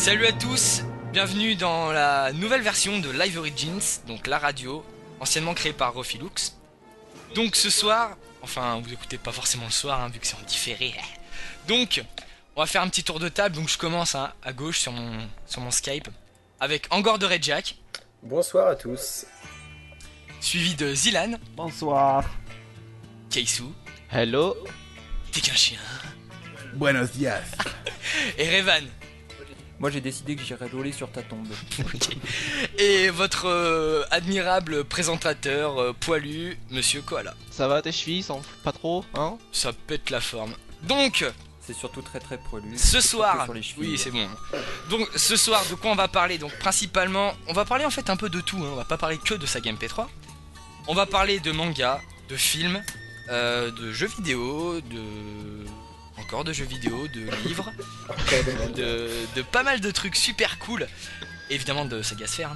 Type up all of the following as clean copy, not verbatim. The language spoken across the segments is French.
Salut à tous, bienvenue dans la nouvelle version de Live Origins, donc la radio, anciennement créée par Rofilux. Donc ce soir, enfin vous écoutez pas forcément le soir vu que c'est en différé. Donc on va faire un petit tour de table, donc je commence à gauche sur mon Skype avec Angor de Redjack. Bonsoir à tous. Suivi de Zilan. Bonsoir. Keisu. Hello. T'es qu'un chien. Buenos dias. Et Revan. Moi j'ai décidé que j'irais voler sur ta tombe. Okay. Et votre admirable présentateur poilu, Monsieur Koala. Ça va tes chevilles, sans pas trop, hein? Ça pète la forme. Donc, c'est surtout très poilu. Ce soir, sur les chevilles. oui c'est bon. Donc ce soir, de quoi on va parler? Donc principalement, on va parler en fait un peu de tout. On va pas parler que de Saga MP3. On va parler de manga, de films, de jeux vidéo, encore de jeux vidéo, de livres, de pas mal de trucs super cool. Évidemment de Saga Sphere.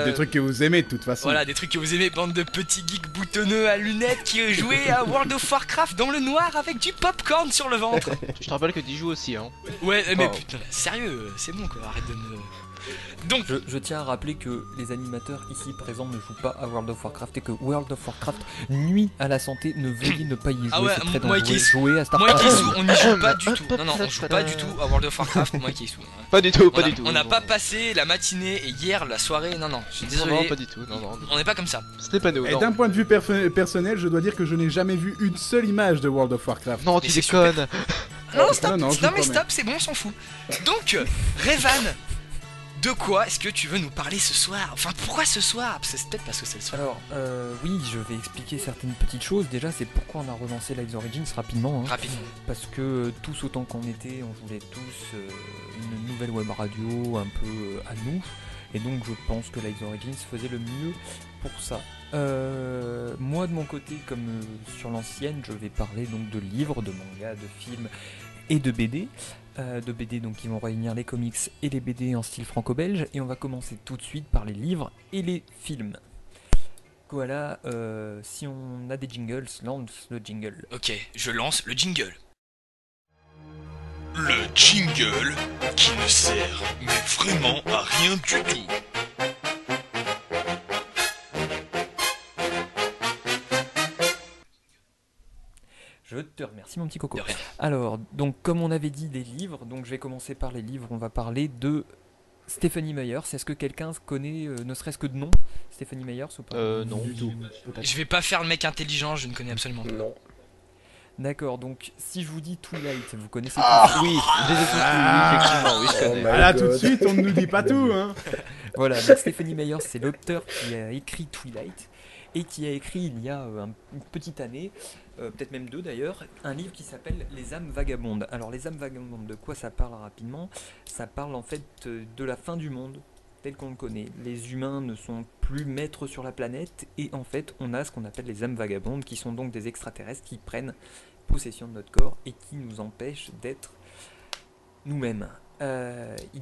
Des trucs que vous aimez de toute façon. Voilà, des trucs que vous aimez, bande de petits geeks boutonneux à lunettes qui jouaient à World of Warcraft dans le noir avec du popcorn sur le ventre. Je te rappelle que tu joues aussi, hein. Ouais, mais putain, sérieux, c'est bon quoi, arrête de me... Donc, je tiens à rappeler que les animateurs ici présents ne jouent pas à World of Warcraft et que World of Warcraft nuit à la santé. Ne veuillez ne pas y jouer. Ah ouais, c'est très moi dangereux. et Jouer à moi et StarCraft. Keisu, on n'y joue pas du tout. Non, on joue pas du tout à World of Warcraft, moi et Keisu. Pas du tout, pas du tout. On n'a pas passé la matinée et hier la soirée, non, je suis désolé. Non, pas du tout, non. On n'est pas comme ça. C'était pas nous, Et non. d'un point de vue personnel, je dois dire que je n'ai jamais vu une seule image de World of Warcraft. Non, Mais tu c'est déconnes. Non, stop, non, je non vous mais promets. stop, c'est bon, on s'en fout. Donc, Revan, de quoi est-ce que tu veux nous parler ce soir? Enfin, pourquoi ce soir? C'est peut-être parce que c'est le soir. Alors, oui, je vais expliquer certaines petites choses. Déjà, c'est pourquoi on a relancé Live Origins rapidement. Hein. Rapidement. Parce que tous autant qu'on était, on voulait tous une nouvelle web radio un peu à nous. Et donc je pense que Live Origins faisait le mieux pour ça. Moi de mon côté, comme sur l'ancienne, je vais parler donc de livres, de mangas, de films et de BD. De BD donc qui vont réunir les comics et les BD en style franco-belge. Et on va commencer tout de suite par les livres et les films. Voilà, si on a des jingles, lance le jingle. Ok, je lance le jingle. Le jingle qui ne sert mais vraiment à rien du tout. Je te remercie mon petit coco. De rien. Alors, donc comme on avait dit des livres, donc je vais commencer par les livres, on va parler de Stephenie Meyers. Est-ce que quelqu'un connaît, ne serait-ce que de nom, Stephenie Meyers ou pas? Non. Du tout. Je vais pas faire le mec intelligent, je ne connais absolument pas. Non. D'accord, donc si je vous dis Twilight, vous connaissez Oui, je les ai tous lus, oui, effectivement, oui, je connais. my Ah là, tout de God. suite, on ne nous dit pas tout, hein. Voilà, donc Stephenie Meyers, c'est l'auteur qui a écrit Twilight et qui a écrit il y a une petite année, peut-être même deux d'ailleurs, un livre qui s'appelle Les âmes vagabondes. Alors les âmes vagabondes, de quoi ça parle rapidement? Ça parle en fait de la fin du monde tel qu'on le connaît. Les humains ne sont plus maîtres sur la planète et en fait on a ce qu'on appelle les âmes vagabondes qui sont donc des extraterrestres qui prennent possession de notre corps et qui nous empêchent d'être nous-mêmes. Ils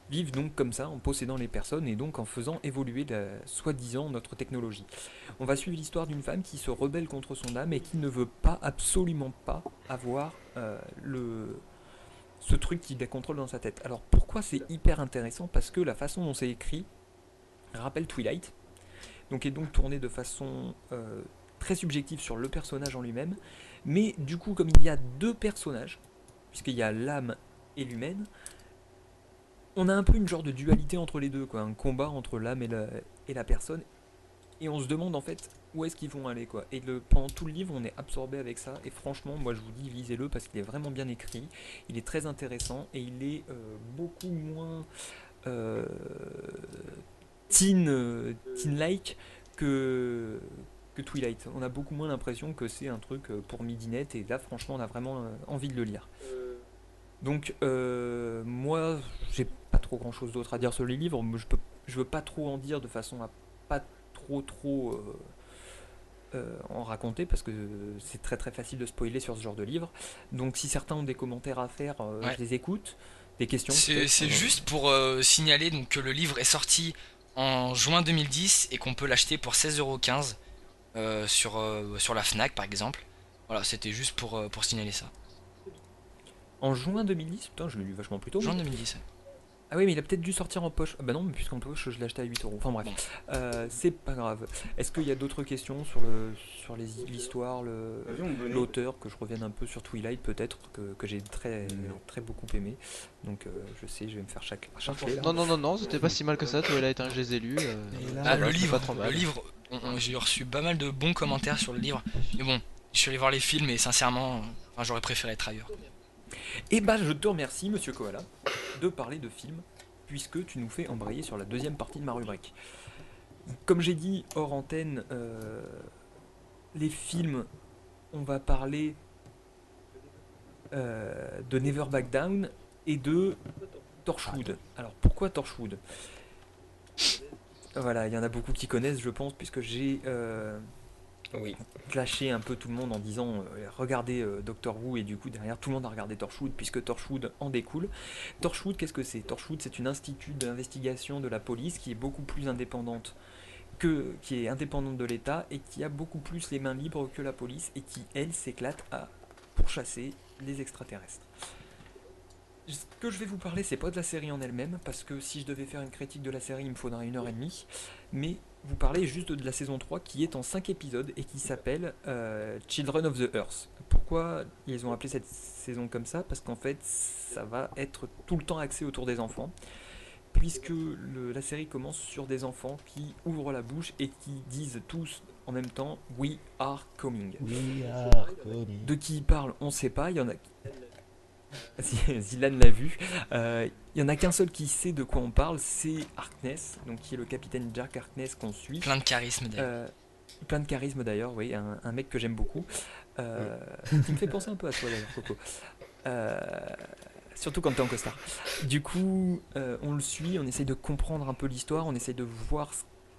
vivent donc comme ça en possédant les personnes et donc en faisant évoluer soi-disant notre technologie. On va suivre l'histoire d'une femme qui se rebelle contre son âme et qui ne veut pas, absolument pas, avoir ce truc qui la contrôle dans sa tête. Alors pourquoi c'est hyper intéressant? Parce que la façon dont c'est écrit rappelle Twilight, donc est donc tourné de façon très subjective sur le personnage en lui-même, mais du coup comme il y a deux personnages, puisqu'il y a l'âme et l'humaine, on a un peu une genre de dualité entre les deux, quoi, un combat entre l'âme et la personne, et on se demande en fait où est-ce qu'ils vont aller, quoi. Et pendant tout le livre, on est absorbé avec ça, et franchement, moi je vous dis, lisez-le parce qu'il est vraiment bien écrit, il est très intéressant, et il est beaucoup moins teen-like que Twilight. On a beaucoup moins l'impression que c'est un truc pour midinette, et là franchement on a vraiment envie de le lire. Donc moi j'ai pas trop grand chose d'autre à dire sur les livres, je veux pas trop en dire de façon à pas trop en raconter parce que c'est très facile de spoiler sur ce genre de livre. Donc si certains ont des commentaires à faire, Ouais. je les écoute. Des questions C'est peut-être. juste pour signaler donc, que le livre est sorti en juin 2010 et qu'on peut l'acheter pour 16,15€ sur la Fnac par exemple. Voilà, c'était juste pour signaler ça. En juin 2010, putain je l'ai lu vachement plus tôt. Juin 2010. Ah oui, mais il a peut-être dû sortir en poche. Ah bah non, mais puisqu'en poche, je l'ai acheté à 8 euros. Enfin bref, c'est pas grave. Est-ce qu'il y a d'autres questions sur l'histoire, l'auteur, que je revienne un peu sur Twilight peut-être, que j'ai très beaucoup aimé. Donc je sais, je vais me faire charcler là. Non, c'était pas si mal que ça, Twilight, hein, je les ai lus. Ah, va, le c'est livre, pas trop mal. le livre, j'ai reçu pas mal de bons commentaires sur le livre. Mais bon, je suis allé voir les films et sincèrement, enfin, j'aurais préféré être ailleurs. Et bah je te remercie Monsieur Koala de parler de films, puisque tu nous fais embrayer sur la deuxième partie de ma rubrique. Comme j'ai dit hors antenne, les films, on va parler de Never Back Down et de Torchwood. Alors pourquoi Torchwood? Voilà, il y en a beaucoup qui connaissent, je pense, puisque j'ai Oui. lâché un peu tout le monde en disant regardez Doctor Who, et du coup derrière tout le monde a regardé Torchwood puisque Torchwood en découle. Torchwood, qu'est-ce que c'est? Torchwood, c'est une institut d'investigation de la police qui est beaucoup plus indépendante qui est indépendante de l'État et qui a beaucoup plus les mains libres que la police et qui, elle, s'éclate à pourchasser les extraterrestres. Ce que je vais vous parler, c'est pas de la série en elle-même, parce que si je devais faire une critique de la série, il me faudrait 1h30, mais vous parlez juste de la saison 3 qui est en 5 épisodes et qui s'appelle Children of the Earth. Pourquoi ils ont appelé cette saison comme ça? Parce qu'en fait, ça va être tout le temps axé autour des enfants, puisque la série commence sur des enfants qui ouvrent la bouche et qui disent tous en même temps « We are coming ». De qui ils parlent, on ne sait pas, il y en a... Zilan l'a vu. Il y en a qu'un seul qui sait de quoi on parle, c'est Harkness, donc qui est le capitaine Jack Harkness qu'on suit. Plein de charisme d'ailleurs. Plein de charisme d'ailleurs, oui, un mec que j'aime beaucoup. Qui me fait penser un peu à toi d'ailleurs, Coco. Surtout quand t'es en costard. Du coup, on le suit, on essaye de comprendre un peu l'histoire, on essaye de voir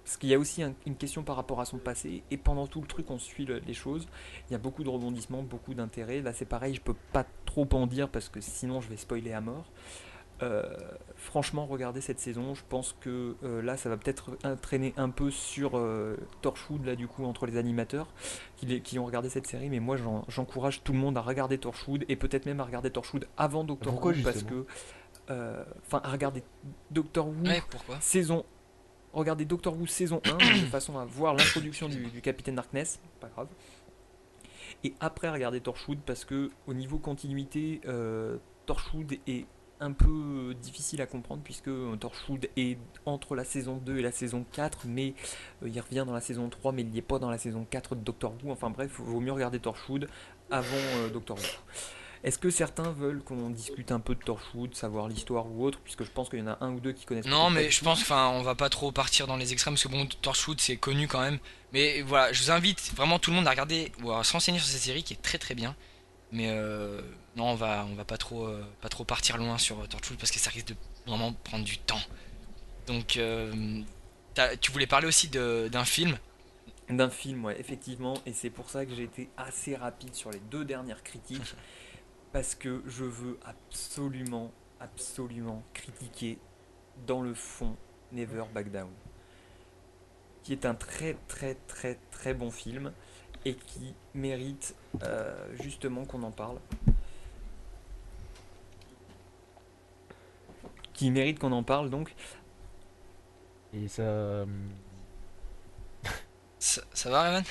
parce qu'il y a aussi une question par rapport à son passé, et pendant tout le truc on suit les choses. Il y a beaucoup de rebondissements, beaucoup d'intérêt. Là c'est pareil, je peux pas trop en dire parce que sinon je vais spoiler à mort. Franchement, regardez cette saison, je pense que là ça va peut-être entraîner un peu sur Torchwood, là du coup, entre les animateurs qui ont regardé cette série, mais moi j'encourage tout le monde à regarder Torchwood, et peut-être même à regarder Torchwood avant Doctor Who, parce que enfin à regarder Doctor Who pourquoi regardez Doctor Who saison 1 de façon à voir l'introduction du capitaine Darkness, pas grave, et après regarder Torchwood, parce que au niveau continuité, Torchwood est un peu difficile à comprendre, puisque Torchwood est entre la saison 2 et la saison 4, mais il revient dans la saison 3, mais il n'y est pas dans la saison 4 de Doctor Who. Enfin bref, il vaut mieux regarder Torchwood avant Doctor Who. Est-ce que certains veulent qu'on discute un peu de Torchwood, savoir l'histoire ou autre, puisque je pense qu'il y en a un ou deux qui connaissent. Non, mais je pense on va pas trop partir dans les extrêmes, parce que bon, Torchwood c'est connu quand même. Mais voilà, je vous invite vraiment tout le monde à regarder ou à se renseigner sur cette série qui est très très bien. Mais non, on va pas trop partir loin sur Torchwood, parce que ça risque de vraiment prendre du temps. Donc tu voulais parler aussi d'un film. D'un film, ouais, effectivement, et c'est pour ça que j'ai été assez rapide sur les deux dernières critiques, parce que je veux absolument critiquer dans le fond Never Back Down, qui est un très bon film et qui mérite justement qu'on en parle. Qui mérite qu'on en parle donc. Et ça. Ça va, Rayman?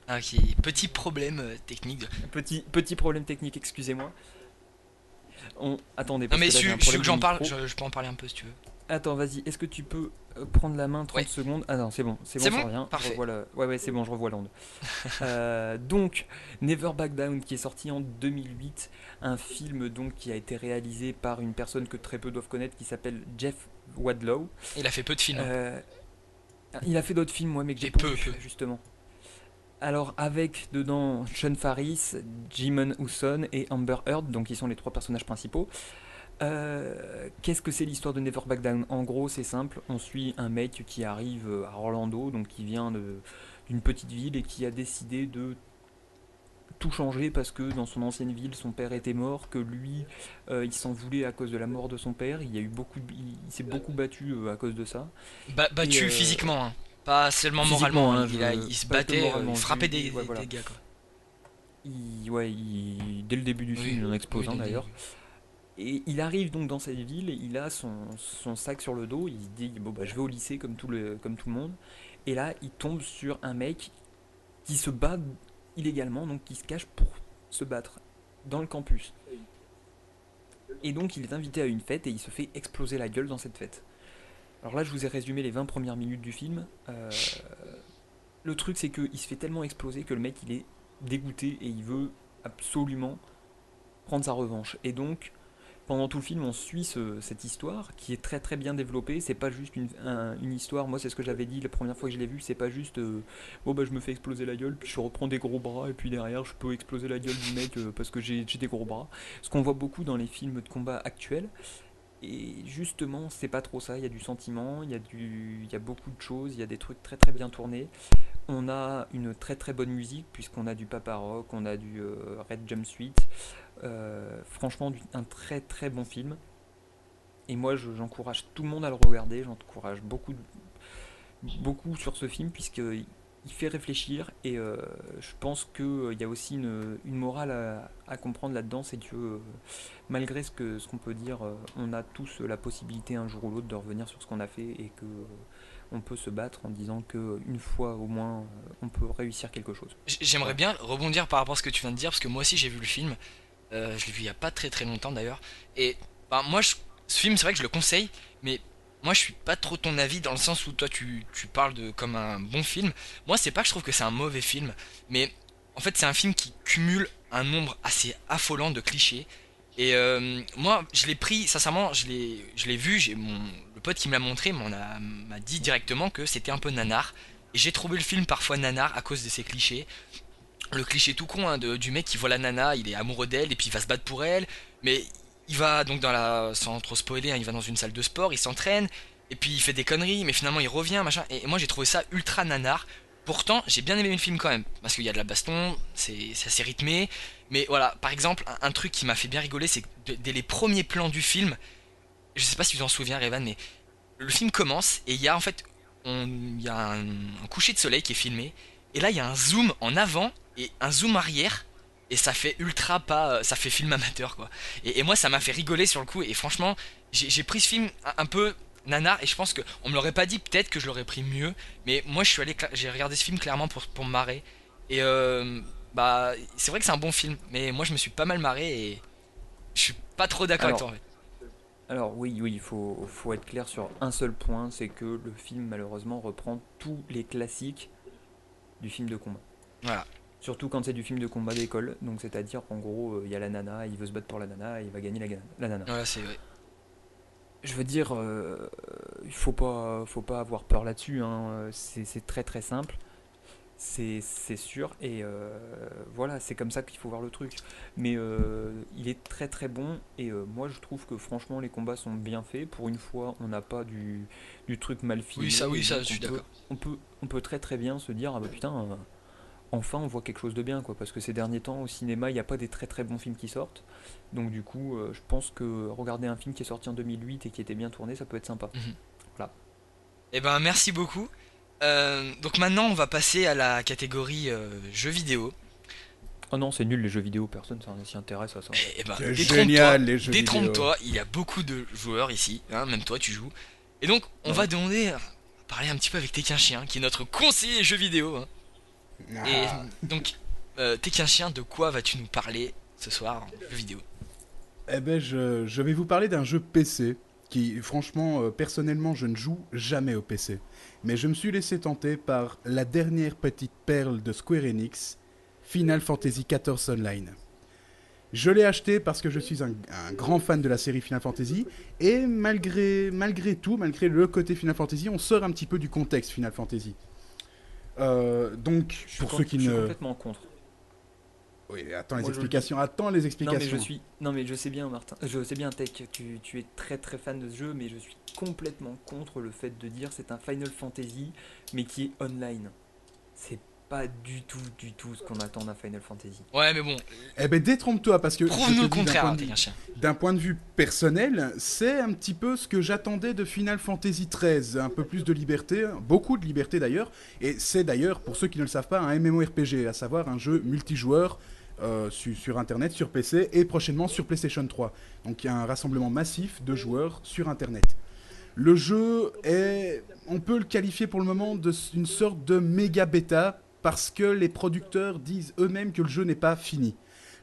Ah, ok, petit problème technique. Petit problème technique, excusez-moi. Attendez, Non, parce mais que là, j'ai un si tu veux problème que j'en de parle, micro. je peux en parler un peu si tu veux. Attends, vas-y, est-ce que tu peux prendre la main 30 Ouais. secondes? Ah non, c'est bon, C'est ça bon revient. Parfait. Ouais, c'est bon, je revois l'onde. Donc, Never Back Down, qui est sorti en 2008, un film donc qui a été réalisé par une personne que très peu doivent connaître, qui s'appelle Jeff Wadlow. Il a fait peu de films. Il a fait d'autres films, moi, mais que j'ai Et pas peu, vu, justement. Alors, avec dedans Sean Faris, Jimon Houson et Amber Heard, donc qui sont les trois personnages principaux. Qu'est-ce que c'est l'histoire de Never Back Down? En gros, c'est simple, on suit un mec qui arrive à Orlando, donc qui vient d'une petite ville et qui a décidé de tout changer parce que dans son ancienne ville, son père était mort, que lui, il s'en voulait à cause de la mort de son père. Il s'est beaucoup battu à cause de ça. Battu Et, physiquement, hein. Pas seulement physiquement, moralement. hein, Il se pas que battait, moralement, il frappait ouais, des voilà. gars, quoi. Dès le début du film, il en explose oui, un dès le d'ailleurs. Et il arrive donc dans cette ville, il a son sac sur le dos, il se dit bon bah je vais au lycée comme tout le monde. Et là il tombe sur un mec qui se bat illégalement, donc qui se cache pour se battre dans le campus. Et donc il est invité à une fête et il se fait exploser la gueule dans cette fête. Alors là je vous ai résumé les 20 premières minutes du film. Le truc c'est qu'il se fait tellement exploser que le mec il est dégoûté et il veut absolument prendre sa revanche. Et donc pendant tout le film, on suit cette histoire qui est très très bien développée. C'est pas juste une histoire. Moi, c'est ce que j'avais dit la première fois que je l'ai vu. C'est pas juste bon bah je me fais exploser la gueule, puis je reprends des gros bras, et puis derrière je peux exploser la gueule du mec parce que j'ai des gros bras. Ce qu'on voit beaucoup dans les films de combat actuels. Et justement, c'est pas trop ça. Il y a du sentiment, il y a beaucoup de choses, il y a des trucs très très bien tournés. On a une très très bonne musique puisqu'on a du Papa Rock, on a du Red Jumpsuit. Franchement, un très très bon film. Et moi, j'encourage tout le monde à le regarder. J'encourage beaucoup sur ce film puisqu'il fait réfléchir. Et je pense qu'il y a aussi une morale à comprendre là-dedans. C'est que malgré ce qu'on peut dire, on a tous la possibilité un jour ou l'autre de revenir sur ce qu'on a fait et que on peut se battre en disant qu'une fois au moins on peut réussir quelque chose. J'aimerais bien rebondir par rapport à ce que tu viens de dire, parce que moi aussi j'ai vu le film. Je l'ai vu il y a pas très très longtemps d'ailleurs. Et bah, moi, ce film, c'est vrai que je le conseille, mais moi je suis pas trop ton avis dans le sens où toi tu parles de comme un bon film. Moi, c'est pas que je trouve que c'est un mauvais film, mais en fait, c'est un film qui cumule un nombre assez affolant de clichés. Et moi, je l'ai pris, sincèrement, je l'ai vu. Le pote qui me l'a montré m'a dit directement que c'était un peu nanar. Et j'ai trouvé le film parfois nanar à cause de ces clichés. Le cliché tout con hein, du mec qui voit la nana, il est amoureux d'elle et puis il va se battre pour elle. Mais il va donc sans trop spoiler, hein, il va dans une salle de sport, il s'entraîne. Et puis il fait des conneries, mais finalement il revient, machin. Et moi j'ai trouvé ça ultra nanar. Pourtant, j'ai bien aimé le film quand même, parce qu'il y a de la baston, c'est assez rythmé. Mais voilà, par exemple, un truc qui m'a fait bien rigoler, c'est que dès les premiers plans du film, je sais pas si tu t'en souviens, Revan, mais le film commence et il y a en fait, il y a un coucher de soleil qui est filmé. Et là, il y a un zoom en avant et un zoom arrière. Et ça fait ultra pas. Ça fait film amateur quoi. Et moi, ça m'a fait rigoler sur le coup. Et franchement, j'ai pris ce film un peu nanar. Et je pense que on me l'aurait pas dit, peut-être que je l'aurais pris mieux. Mais moi, j'ai regardé ce film clairement pour me marrer. Et bah, c'est vrai que c'est un bon film. Mais moi, je me suis pas mal marré. Et je suis pas trop d'accord avec toi en fait. Alors oui, il faut être clair sur un seul point, c'est que le film malheureusement reprend tous les classiques du film de combat. Voilà. Surtout quand c'est du film de combat d'école, donc c'est-à-dire qu'en gros, il y a la nana, il veut se battre pour la nana, et il va gagner la nana. Voilà, c'est vrai. Je veux dire, il faut pas avoir peur là-dessus, hein. C'est très très simple, c'est sûr, et voilà, c'est comme ça qu'il faut voir le truc. Mais il est très très bon, et moi je trouve que franchement les combats sont bien faits. Pour une fois, on n'a pas du truc mal filmé. Oui, ça, donc je suis d'accord. On peut très très bien se dire, ah bah putain, enfin on voit quelque chose de bien quoi, parce que ces derniers temps au cinéma il n'y a pas des très très bons films qui sortent, donc du coup je pense que regarder un film qui est sorti en 2008 et qui était bien tourné, ça peut être sympa. Voilà. Et ben merci beaucoup. Donc maintenant on va passer à la catégorie jeux vidéo. Oh non, c'est nul les jeux vidéo, personne s'y intéresse à ça. Et ben C'est génial les jeux vidéo. détrompe-toi, il y a beaucoup de joueurs ici, hein, même toi tu joues. Et donc on va demander, parler un petit peu avec Tekken Chien, qui est notre conseiller jeux vidéo. Hein. Et donc Tekken Chien, de quoi vas-tu nous parler ce soir en jeux vidéo? Eh ben je vais vous parler d'un jeu PC qui franchement personnellement je ne joue jamais au PC. Mais je me suis laissé tenter par la dernière petite perle de Square Enix, Final Fantasy XIV Online. Je l'ai acheté parce que je suis un grand fan de la série Final Fantasy, et malgré tout, malgré le côté Final Fantasy, on sort un petit peu du contexte Final Fantasy. Donc, pour ceux qui je suis ne... complètement contre. Oui, attends les Moi, explications, Non mais je sais bien Martin, je sais bien Tech, tu es très très fan de ce jeu, mais je suis complètement contre le fait de dire c'est un Final Fantasy mais qui est online. C'est pas du tout ce qu'on attend d'un Final Fantasy. Ouais mais bon, Eh ben détrompe-toi, parce que prouve-nous le je te dis contraire, d'un hein, point de- Tekken Chien. d'un point de vue personnel, c'est un petit peu ce que j'attendais de Final Fantasy XIII. Un peu plus de liberté, beaucoup de liberté d'ailleurs. Et c'est d'ailleurs, pour ceux qui ne le savent pas, un MMORPG, à savoir un jeu multijoueur sur Internet, sur PC et prochainement sur PlayStation 3. Donc il y a un rassemblement massif de joueurs sur Internet. Le jeu est, on peut le qualifier pour le moment d'une sorte de méga bêta parce que les producteurs disent eux-mêmes que le jeu n'est pas fini.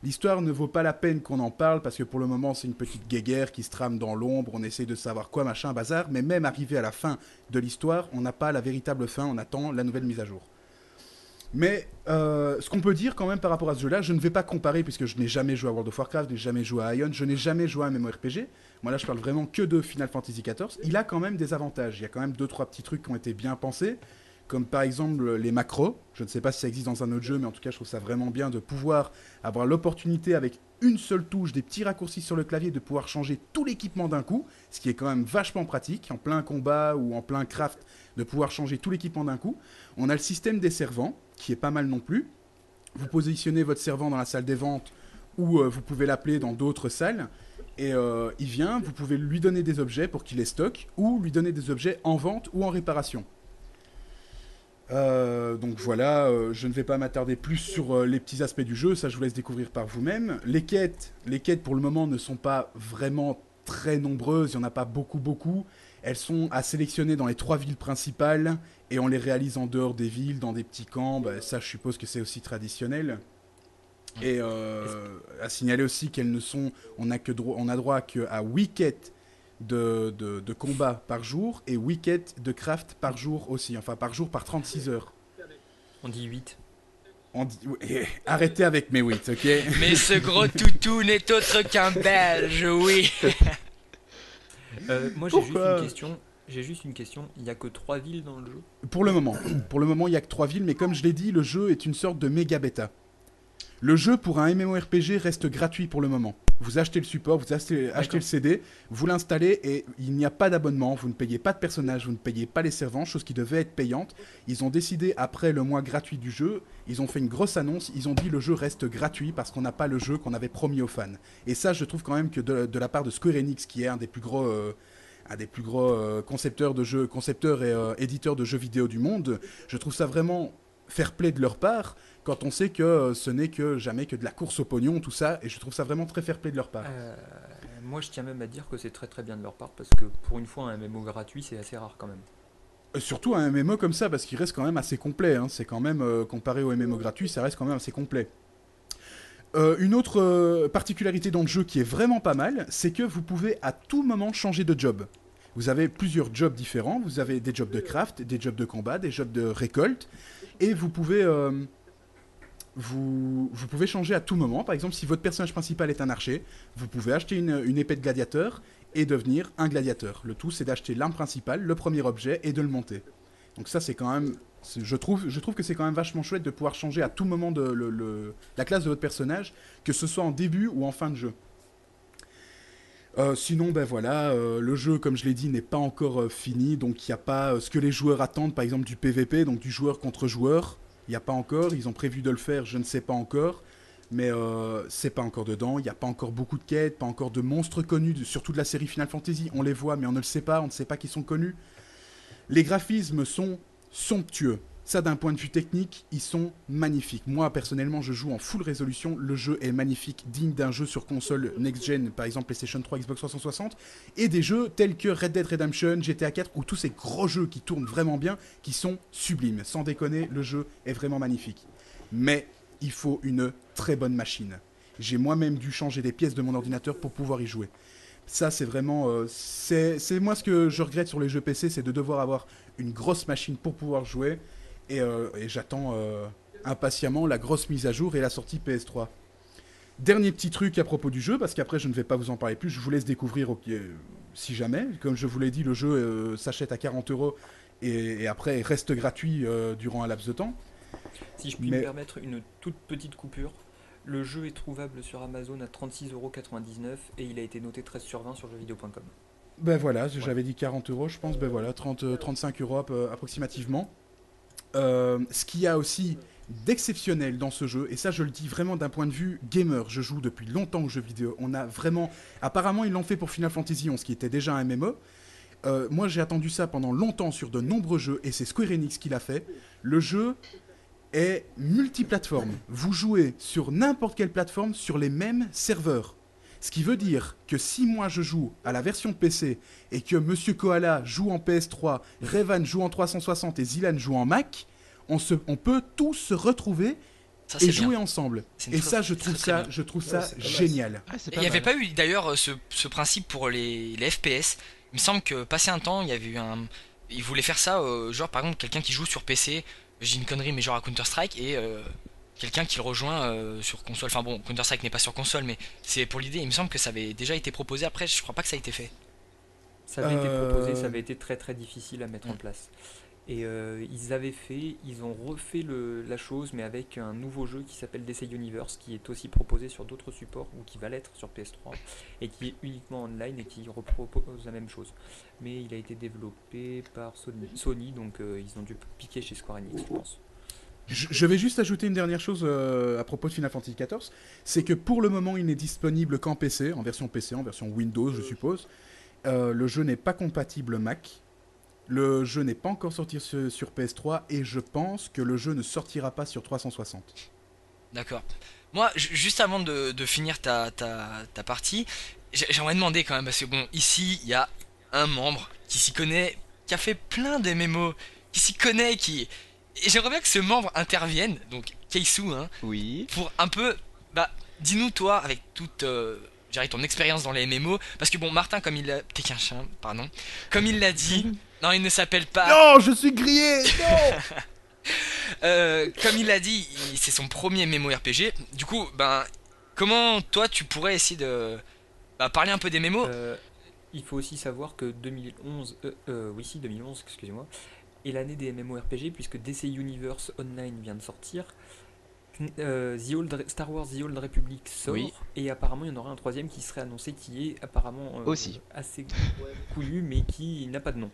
L'histoire ne vaut pas la peine qu'on en parle parce que pour le moment c'est une petite guéguerre qui se trame dans l'ombre, on essaie de savoir quoi, machin, bazar, mais même arrivé à la fin de l'histoire, on n'a pas la véritable fin, on attend la nouvelle mise à jour. Mais ce qu'on peut dire quand même par rapport à ce jeu-là, je ne vais pas comparer puisque je n'ai jamais joué à World of Warcraft, je n'ai jamais joué à Ion, je n'ai jamais joué à un MMORPG. Moi là je parle vraiment que de Final Fantasy XIV. Il a quand même des avantages, il y a quand même 2-3 petits trucs qui ont été bien pensés. Comme par exemple les macros, je ne sais pas si ça existe dans un autre jeu, mais en tout cas je trouve ça vraiment bien de pouvoir avoir l'opportunité avec une seule touche, des petits raccourcis sur le clavier, de pouvoir changer tout l'équipement d'un coup, ce qui est quand même vachement pratique, en plein combat ou en plein craft, de pouvoir changer tout l'équipement d'un coup. On a le système des servants, qui est pas mal non plus. Vous positionnez votre servant dans la salle des ventes, ou vous pouvez l'appeler dans d'autres salles, et il vient, vous pouvez lui donner des objets pour qu'il les stocke, ou lui donner des objets en vente ou en réparation. Donc voilà, je ne vais pas m'attarder plus sur les petits aspects du jeu, ça je vous laisse découvrir par vous-même. Les quêtes pour le moment ne sont pas vraiment très nombreuses, il n'y en a pas beaucoup. Elles sont à sélectionner dans les 3 villes principales et on les réalise en dehors des villes, dans des petits camps, bah, ça je suppose que c'est aussi traditionnel. Et à signaler aussi qu'elles ne sont, on a droit qu'à 8 quêtes de combat par jour et 8 quêtes de craft par jour aussi, enfin par jour par 36 heures. On dit 8. Arrêtez avec mes 8, ok? Mais ce gros toutou n'est autre qu'un belge, oui. Moi j'ai juste une question, il n'y a que 3 villes dans le jeu? Pour le moment, il n'y a que 3 villes, mais comme je l'ai dit, le jeu est une sorte de méga bêta. Le jeu pour un MMORPG reste gratuit pour le moment. Vous achetez le support, vous achetez le CD, vous l'installez et il n'y a pas d'abonnement, vous ne payez pas de personnages, vous ne payez pas les servants, chose qui devait être payante. Ils ont décidé, après le mois gratuit du jeu, ils ont fait une grosse annonce, ils ont dit le jeu reste gratuit parce qu'on n'a pas le jeu qu'on avait promis aux fans. Et ça, je trouve quand même que de la part de Square Enix, qui est un des plus gros concepteurs et éditeurs de jeux vidéo du monde, je trouve ça vraiment fair play de leur part, quand on sait que ce n'est que jamais que de la course au pognon, tout ça, et je trouve ça vraiment très fair play de leur part. Moi je tiens même à dire que c'est très très bien de leur part, parce que pour une fois un MMO gratuit c'est assez rare quand même. Surtout un MMO comme ça, parce qu'il reste quand même assez complet, hein. C'est quand même, comparé au MMO gratuit, ça reste quand même assez complet. Une autre particularité dans le jeu qui est vraiment pas mal, c'est que vous pouvez à tout moment changer de job. Vous avez plusieurs jobs différents, vous avez des jobs de craft, des jobs de combat, des jobs de récolte, et vous pouvez changer à tout moment. Par exemple, si votre personnage principal est un archer, vous pouvez acheter une épée de gladiateur et devenir un gladiateur. Le tout, c'est d'acheter l'arme principale, le premier objet, et de le monter. Donc ça, c'est quand même... Je trouve que c'est quand même vachement chouette de pouvoir changer à tout moment la classe de votre personnage, que ce soit en début ou en fin de jeu. Sinon, ben voilà, le jeu, comme je l'ai dit, n'est pas encore fini, donc il n'y a pas ce que les joueurs attendent, par exemple du PVP, donc du joueur contre joueur. Il n'y a pas encore, ils ont prévu de le faire, je ne sais pas encore, mais c'est pas encore dedans, il n'y a pas encore beaucoup de quêtes, pas encore de monstres connus, surtout de la série Final Fantasy, on les voit, mais on ne le sait pas, on ne sait pas qu'ils sont connus. Les graphismes sont somptueux. Ça, d'un point de vue technique, ils sont magnifiques. Moi, personnellement, je joue en full résolution. Le jeu est magnifique, digne d'un jeu sur console next-gen, par exemple PlayStation 3, Xbox 360, et des jeux tels que Red Dead Redemption, GTA 4, ou tous ces gros jeux qui tournent vraiment bien, qui sont sublimes. Sans déconner, le jeu est vraiment magnifique. Mais il faut une très bonne machine. J'ai moi-même dû changer des pièces de mon ordinateur pour pouvoir y jouer. Ça, c'est vraiment... c'est moi ce que je regrette sur les jeux PC, c'est de devoir avoir une grosse machine pour pouvoir jouer. Et j'attends impatiemment la grosse mise à jour et la sortie PS3. Dernier petit truc à propos du jeu, parce qu'après je ne vais pas vous en parler plus, je vous laisse découvrir si jamais. Comme je vous l'ai dit, le jeu s'achète à 40 € et après reste gratuit durant un laps de temps. Si je puis me permettre une toute petite coupure, le jeu est trouvable sur Amazon à 36,99 € et il a été noté 13 sur 20 sur jeuxvideo.com. Ben voilà, j'avais dit 40 €, je pense, ben voilà, 35 € approximativement. Ce qu'il y a aussi d'exceptionnel dans ce jeu, et ça je le dis vraiment d'un point de vue gamer, je joue depuis longtemps aux jeux vidéo, on a vraiment... Apparemment ils l'ont fait pour Final Fantasy XI, qui était déjà un MMO. Moi j'ai attendu ça pendant longtemps sur de nombreux jeux, et c'est Square Enix qui l'a fait. Le jeu est multiplateforme. Vous jouez sur n'importe quelle plateforme sur les mêmes serveurs. Ce qui veut dire que si moi je joue à la version PC et que Monsieur Koala joue en PS3, Revan joue en 360 et Zilan joue en Mac, on peut tous se retrouver Ça, et c'est jouer bien. ensemble. C'est une Et très- ça, je très, trouve très ça, bien. je trouve ça c'est pas mal, génial. Ah, c'est Et pas il n'y avait mal. pas eu d'ailleurs ce principe pour les FPS. Il me semble que passé un temps, il y avait eu un. Ils voulaient faire ça, genre par exemple quelqu'un qui joue sur PC, j'ai une connerie mais genre à Counter-Strike, et quelqu'un qui le rejoint sur console. Enfin bon, Counter-Strike n'est pas sur console, mais c'est pour l'idée. Il me semble que ça avait déjà été proposé. Après, je crois pas que ça a été fait. Ça avait été proposé, Euh, ça avait été très très difficile à mettre en place. Et ils ont refait la chose, mais avec un nouveau jeu qui s'appelle DC Universe, qui est aussi proposé sur d'autres supports, ou qui va l'être sur PS3, et qui est uniquement online et qui repropose la même chose. Mais il a été développé par Sony, donc ils ont dû piquer chez Square Enix, je pense. Je vais juste ajouter une dernière chose à propos de Final Fantasy XIV, c'est que pour le moment il n'est disponible qu'en PC, en version Windows je suppose. Le jeu n'est pas compatible Mac. Le jeu n'est pas encore sorti sur PS3 et je pense que le jeu ne sortira pas sur 360. D'accord. Moi, juste avant de finir ta partie, j'aimerais demander quand même, parce que bon, ici, il y a un membre qui s'y connaît, qui a fait plein de MMO, qui s'y connaît, qui... Et j'aimerais bien que ce membre intervienne, donc Keisu, hein, Oui. pour un peu... Bah, dis-nous toi, avec toute... je dirais ton expérience dans les MMO, parce que bon, Martin, comme il l'a... T'es qu'un chien, pardon. Comme il l'a dit... Non, il ne s'appelle pas... Non, je suis grillé. Non. Comme il l'a dit, c'est son premier MMORPG. Du coup, ben, comment toi tu pourrais essayer de parler un peu des MMO? Il faut aussi savoir que 2011, 2011, excusez-moi, est l'année des MMORPG, puisque DC Universe Online vient de sortir. Star Wars The Old Republic sort, Oui. et apparemment il y en aura un troisième qui serait annoncé, qui est apparemment Aussi. assez couillu, mais qui n'a pas de nom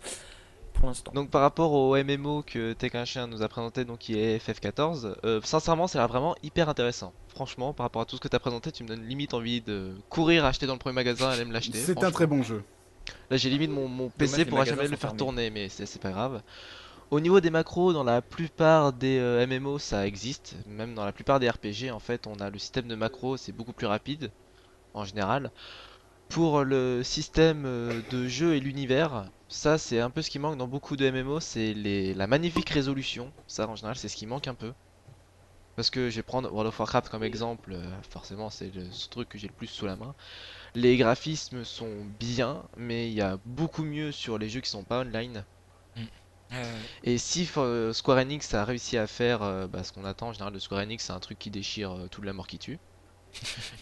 pour l'instant. Donc par rapport au MMO que Tekken nous a présenté, donc qui est FF14, sincèrement ça a l'air vraiment hyper intéressant. Franchement, par rapport à tout ce que tu as présenté, tu me donnes limite envie de courir acheter dans le premier magasin et aller me l'acheter. C'est un franchement. très bon jeu. Là j'ai limite mon PC les pourra magasins jamais le sont faire fermés. tourner, mais c'est pas grave. Au niveau des macros, dans la plupart des MMO ça existe, même dans la plupart des RPG en fait on a le système de macros, c'est beaucoup plus rapide en général. Pour le système de jeu et l'univers, ça c'est un peu ce qui manque dans beaucoup de MMO, c'est la magnifique résolution. Ça en général c'est ce qui manque un peu. Parce que je vais prendre World of Warcraft comme exemple, forcément c'est ce truc que j'ai le plus sous la main. Les graphismes sont bien, mais il y a beaucoup mieux sur les jeux qui sont pas online. Et si Square Enix a réussi à faire ce qu'on attend en général de Square Enix, c'est un truc qui déchire tout de la mort qui tue.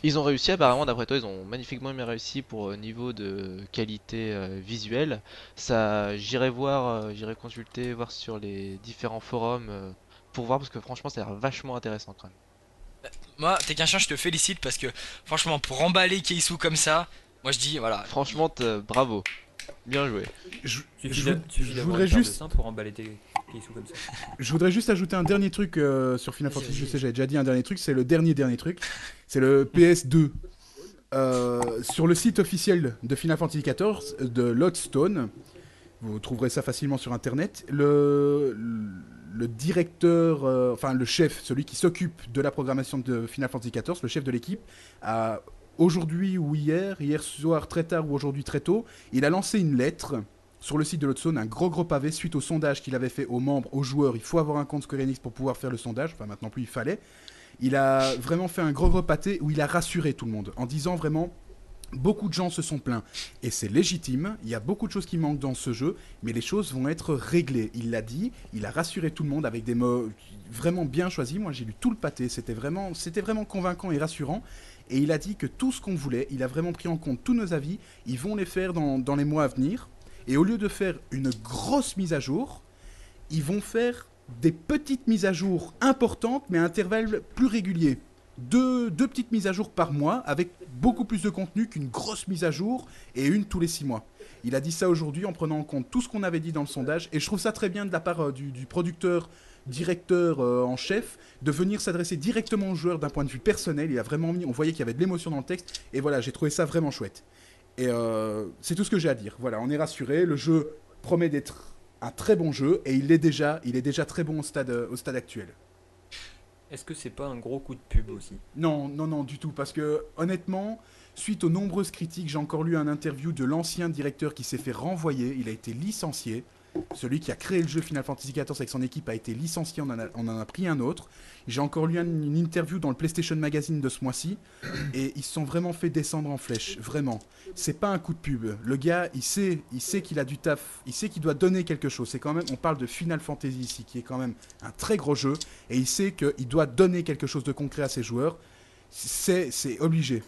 Ils ont réussi apparemment, d'après toi, ils ont magnifiquement bien réussi pour niveau de qualité visuelle. Ça, j'irai voir, j'irai consulter, voir sur les différents forums pour voir parce que franchement, ça a l'air vachement intéressant quand même. Moi, t'es qu'un chien, je te félicite parce que franchement, pour emballer Keisu comme ça, moi je dis voilà. Franchement, bravo, bien joué. Suffit Je d'avoir voudrais une paire de juste... seins pour emballer tes Keisu comme ça. Je voudrais juste ajouter un dernier truc sur Final Fantasy. Je sais, j'avais déjà dit un dernier truc, c'est le dernier truc. C'est le PS2. Sur le site officiel de Final Fantasy XIV, de Lodestone, vous trouverez ça facilement sur internet. Le directeur, enfin le chef, celui qui s'occupe de la programmation de Final Fantasy XIV, le chef de l'équipe, a aujourd'hui ou hier soir très tard ou aujourd'hui très tôt, il a lancé une lettre sur le site de Lodestone, un gros pavé suite au sondage qu'il avait fait aux membres, aux joueurs. Il faut avoir un compte Square Enix pour pouvoir faire le sondage, enfin maintenant plus il fallait. Il a vraiment fait un gros pâté où il a rassuré tout le monde en disant vraiment beaucoup de gens se sont plaints et c'est légitime, il y a beaucoup de choses qui manquent dans ce jeu mais les choses vont être réglées, il l'a dit, il a rassuré tout le monde avec des mots vraiment bien choisis. Moi j'ai lu tout le pâté, c'était vraiment convaincant et rassurant et il a dit que tout ce qu'on voulait, il a vraiment pris en compte tous nos avis, ils vont les faire dans les mois à venir et au lieu de faire une grosse mise à jour, ils vont faire des petites mises à jour importantes mais à intervalles plus réguliers. Deux petites mises à jour par mois avec beaucoup plus de contenu qu'une grosse mise à jour et une tous les 6 mois. Il a dit ça aujourd'hui en prenant en compte tout ce qu'on avait dit dans le sondage et je trouve ça très bien de la part du producteur, directeur en chef de venir s'adresser directement aux joueurs d'un point de vue personnel. Il a vraiment mis, on voyait qu'il y avait de l'émotion dans le texte et voilà, j'ai trouvé ça vraiment chouette. Et c'est tout ce que j'ai à dire. Voilà, on est rassuré, le jeu promet d'être un très bon jeu et il est déjà très bon au stade actuel. Est-ce que c'est pas un gros coup de pub aussi? Non, non, non, du tout. Parce que, honnêtement, suite aux nombreuses critiques, j'ai encore lu un interview de l'ancien directeur qui s'est fait renvoyer. Il a été licencié. Celui qui a créé le jeu Final Fantasy XIV avec son équipe a été licencié, on en a pris un autre. J'ai encore lu une interview dans le PlayStation Magazine de ce mois-ci. Et ils se sont vraiment fait descendre en flèche. Vraiment. C'est pas un coup de pub. Le gars, il sait qu'il a du taf. Il sait qu'il doit donner quelque chose. C'est quand même, on parle de Final Fantasy ici, qui est quand même un très gros jeu. Et il sait qu'il doit donner quelque chose de concret à ses joueurs. C'est obligé.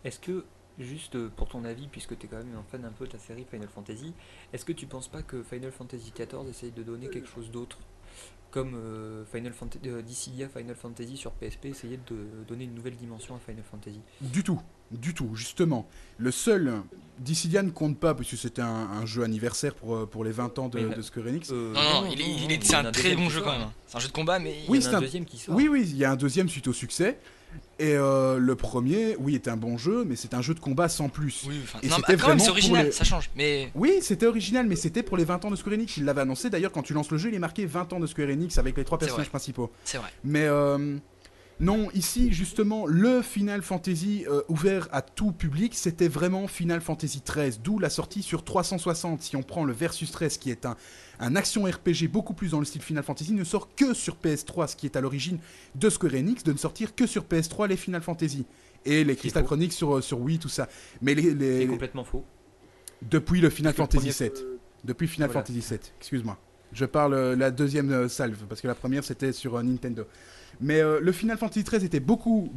Est-ce que, juste pour ton avis, puisque tu es quand même un fan un peu de la série Final Fantasy, est-ce que tu penses pas que Final Fantasy XIV essaye de donner quelque chose d'autre? Comme Dissidia Final Fantasy sur PSP essayait de donner une nouvelle dimension à Final Fantasy. Du tout, justement. Le seul, Dissidia ne compte pas, puisque c'était un jeu anniversaire pour les 20 ans de Square Enix. Non, c'est un très bon jeu quand même. C'est un jeu de combat, mais Oui, il y en a un deuxième qui sort. Oui, il y a un deuxième suite au succès. Et le premier, oui, est un bon jeu, mais c'est un jeu de combat sans plus. oui, enfin, Et non, c'était mais quand même, vraiment c'est original, pour les- ça change. Mais Oui, c'était original, mais c'était pour les 20 ans de Square Enix. Il l'avait annoncé d'ailleurs, quand tu lances le jeu, il est marqué 20 ans de Square Enix avec les 3 C'est personnages vrai. principaux. c'est vrai. Mais non, ici, justement, le Final Fantasy ouvert à tout public, c'était vraiment Final Fantasy XIII, d'où la sortie sur 360. Si on prend le Versus 13, qui est un action RPG beaucoup plus dans le style Final Fantasy, ne sort que sur PS3, ce qui est à l'origine de Square Enix, de ne sortir que sur PS3 les Final Fantasy. Et les Crystal faux. Chronicles sur Wii, tout ça. Mais C'est complètement faux. depuis le Final Parce que le Fantasy premier- 7. Depuis Final Voilà. Fantasy 7, excuse-moi. Je parle la deuxième salve, parce que la première c'était sur Nintendo. Mais le Final Fantasy 13 était beaucoup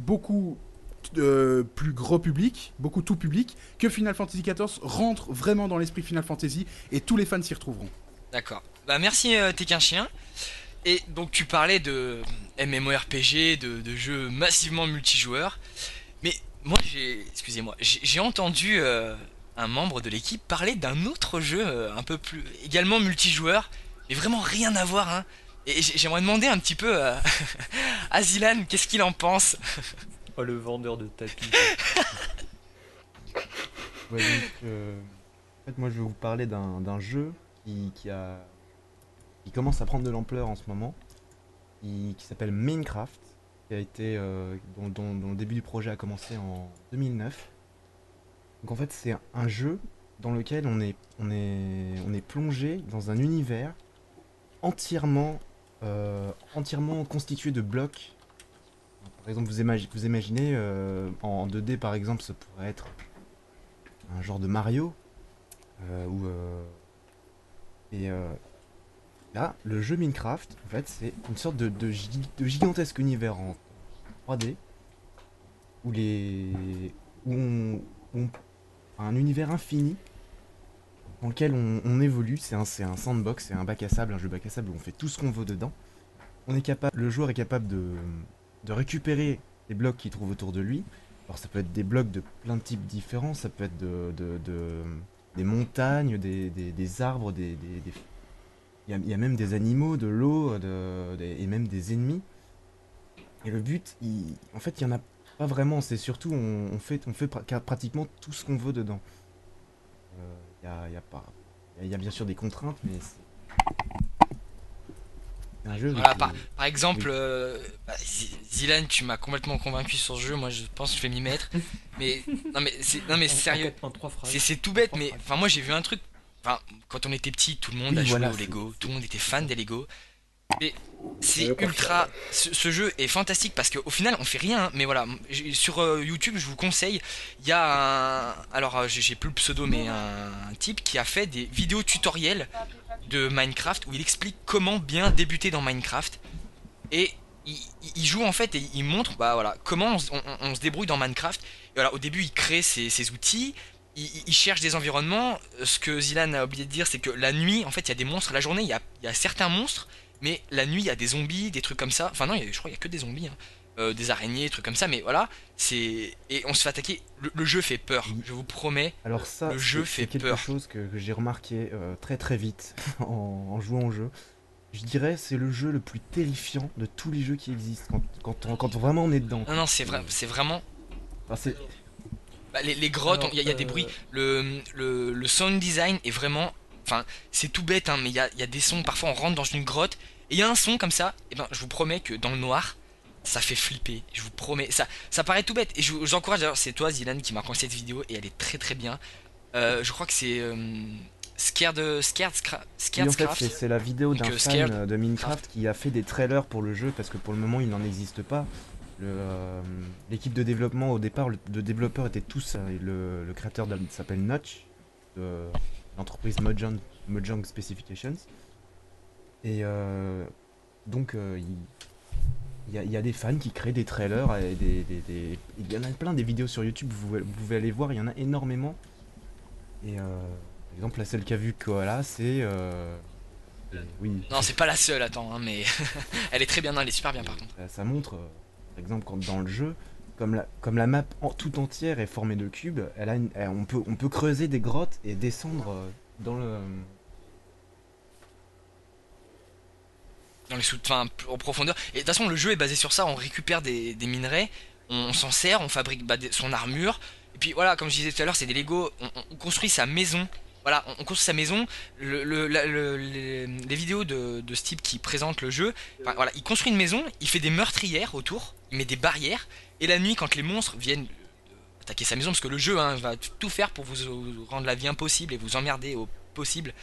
plus gros public, beaucoup tout public, que Final Fantasy 14 rentre vraiment dans l'esprit Final Fantasy, et tous les fans s'y retrouveront. D'accord. Bah merci t'es qu'un chien. Et donc tu parlais de MMORPG, de jeux massivement multijoueurs. Mais moi j'ai entendu un membre de l'équipe parler d'un autre jeu un peu plus également multijoueur, mais vraiment rien à voir hein. Et j'aimerais demander un petit peu à Zilan qu'est-ce qu'il en pense. Oh, le vendeur de tapis. Ouais, donc, en fait, moi, je vais vous parler d'un jeu qui commence à prendre de l'ampleur en ce moment, qui s'appelle Minecraft, qui a été, dont le début du projet a commencé en 2009. Donc en fait, c'est un jeu dans lequel on est plongé dans un univers entièrement constitué de blocs. Par exemple, vous imaginez en 2D par exemple, ça pourrait être un genre de Mario, et là, le jeu Minecraft, en fait, c'est une sorte de gigantesque univers en 3D où on a un univers infini dans lequel on évolue. C'est un sandbox, c'est un bac à sable, un jeu bac à sable où on fait tout ce qu'on veut dedans. Le joueur est capable de récupérer les blocs qu'il trouve autour de lui. Alors ça peut être des blocs de plein de types différents, ça peut être des montagnes, des arbres, il y a même des animaux, de l'eau, et même des ennemis. Et le but, en fait, il n'y en a pas vraiment, c'est surtout on fait pratiquement tout ce qu'on veut dedans. Il y a bien sûr des contraintes, mais c'est un jeu. Voilà, avec, par exemple, oui. Zilan, tu m'as complètement convaincu sur ce jeu. Moi, je pense que je vais m'y mettre. Mais non, mais sérieux, En 3 phrases. c'est tout bête. Mais enfin, moi, j'ai vu un truc. Enfin, quand on était petit, tout le monde Oui, a joué voilà, au Lego, c'est- tout le monde était fan des Lego. Mais c'est Je confirme. ultra. Ce jeu est fantastique parce qu'au final, on fait rien. Hein, mais voilà, sur YouTube, je vous conseille. Il y a un. Alors, j'ai plus le pseudo, mais un type qui a fait des vidéos tutoriels de Minecraft où il explique comment bien débuter dans Minecraft. Et il joue en fait et il montre bah voilà comment on se débrouille dans Minecraft. Et voilà, au début il crée ses outils, il cherche des environnements. Ce que Zilan a oublié de dire, c'est que la nuit en fait il y a des monstres, la journée il y a certains monstres, mais la nuit il y a des zombies, des trucs comme ça. Enfin non, je crois qu'il y a que des zombies, hein. Des araignées, des trucs comme ça, mais voilà, et on se fait attaquer. Le jeu fait peur, je vous promets. Alors ça, Le jeu c'est fait quelque peur. chose que j'ai remarqué très très vite en jouant au jeu. Je dirais c'est le jeu le plus terrifiant de tous les jeux qui existent quand vraiment on est dedans. Non, c'est vraiment. Enfin, c'est Bah, les grottes, Alors, il y a des bruits. Le sound design est vraiment. Enfin, c'est tout bête, hein, mais il y a des sons. Parfois, on rentre dans une grotte Et il y a un son comme ça, et ben je vous promets que dans le noir, ça fait flipper. Je vous promets, ça paraît tout bête. Et j'encourage d'ailleurs, c'est toi Zilan qui m'a envoyé cette vidéo et elle est très très bien. Je crois que c'est Oui, en fait, Craft. c'est la vidéo Donc, d'un fan Scared de Minecraft qui a fait des trailers pour le jeu parce que pour le moment il n'en existe pas. L'équipe de développement au départ, le développeur était tous, le créateur s'appelle Notch, de l'entreprise Mojang Specifications. Et donc il y a des fans qui créent des trailers et il y en a plein des vidéos sur YouTube, vous pouvez aller voir, il y en a énormément. Et par exemple, la seule qu'a vu Koala, c'est. Oui, Non, c'est pas la seule, attends, hein, mais elle est très bien, non, elle est super bien par contre. ça montre, par exemple, quand dans le jeu, comme la map tout entière est formée de cubes, on peut creuser des grottes et descendre dans le. Dans les enfin, en profondeur. Et de toute façon, le jeu est basé sur ça. On récupère des minerais, on s'en sert, on fabrique son armure. Et puis voilà, comme je disais tout à l'heure, c'est des Lego. On construit sa maison. Voilà, on construit sa maison. Les vidéos de ce type qui présente le jeu, enfin, voilà, il construit une maison, il fait des meurtrières autour, il met des barrières. Et la nuit, quand les monstres viennent attaquer sa maison, parce que le jeu hein, va tout faire pour vous rendre la vie impossible et vous emmerder au possible.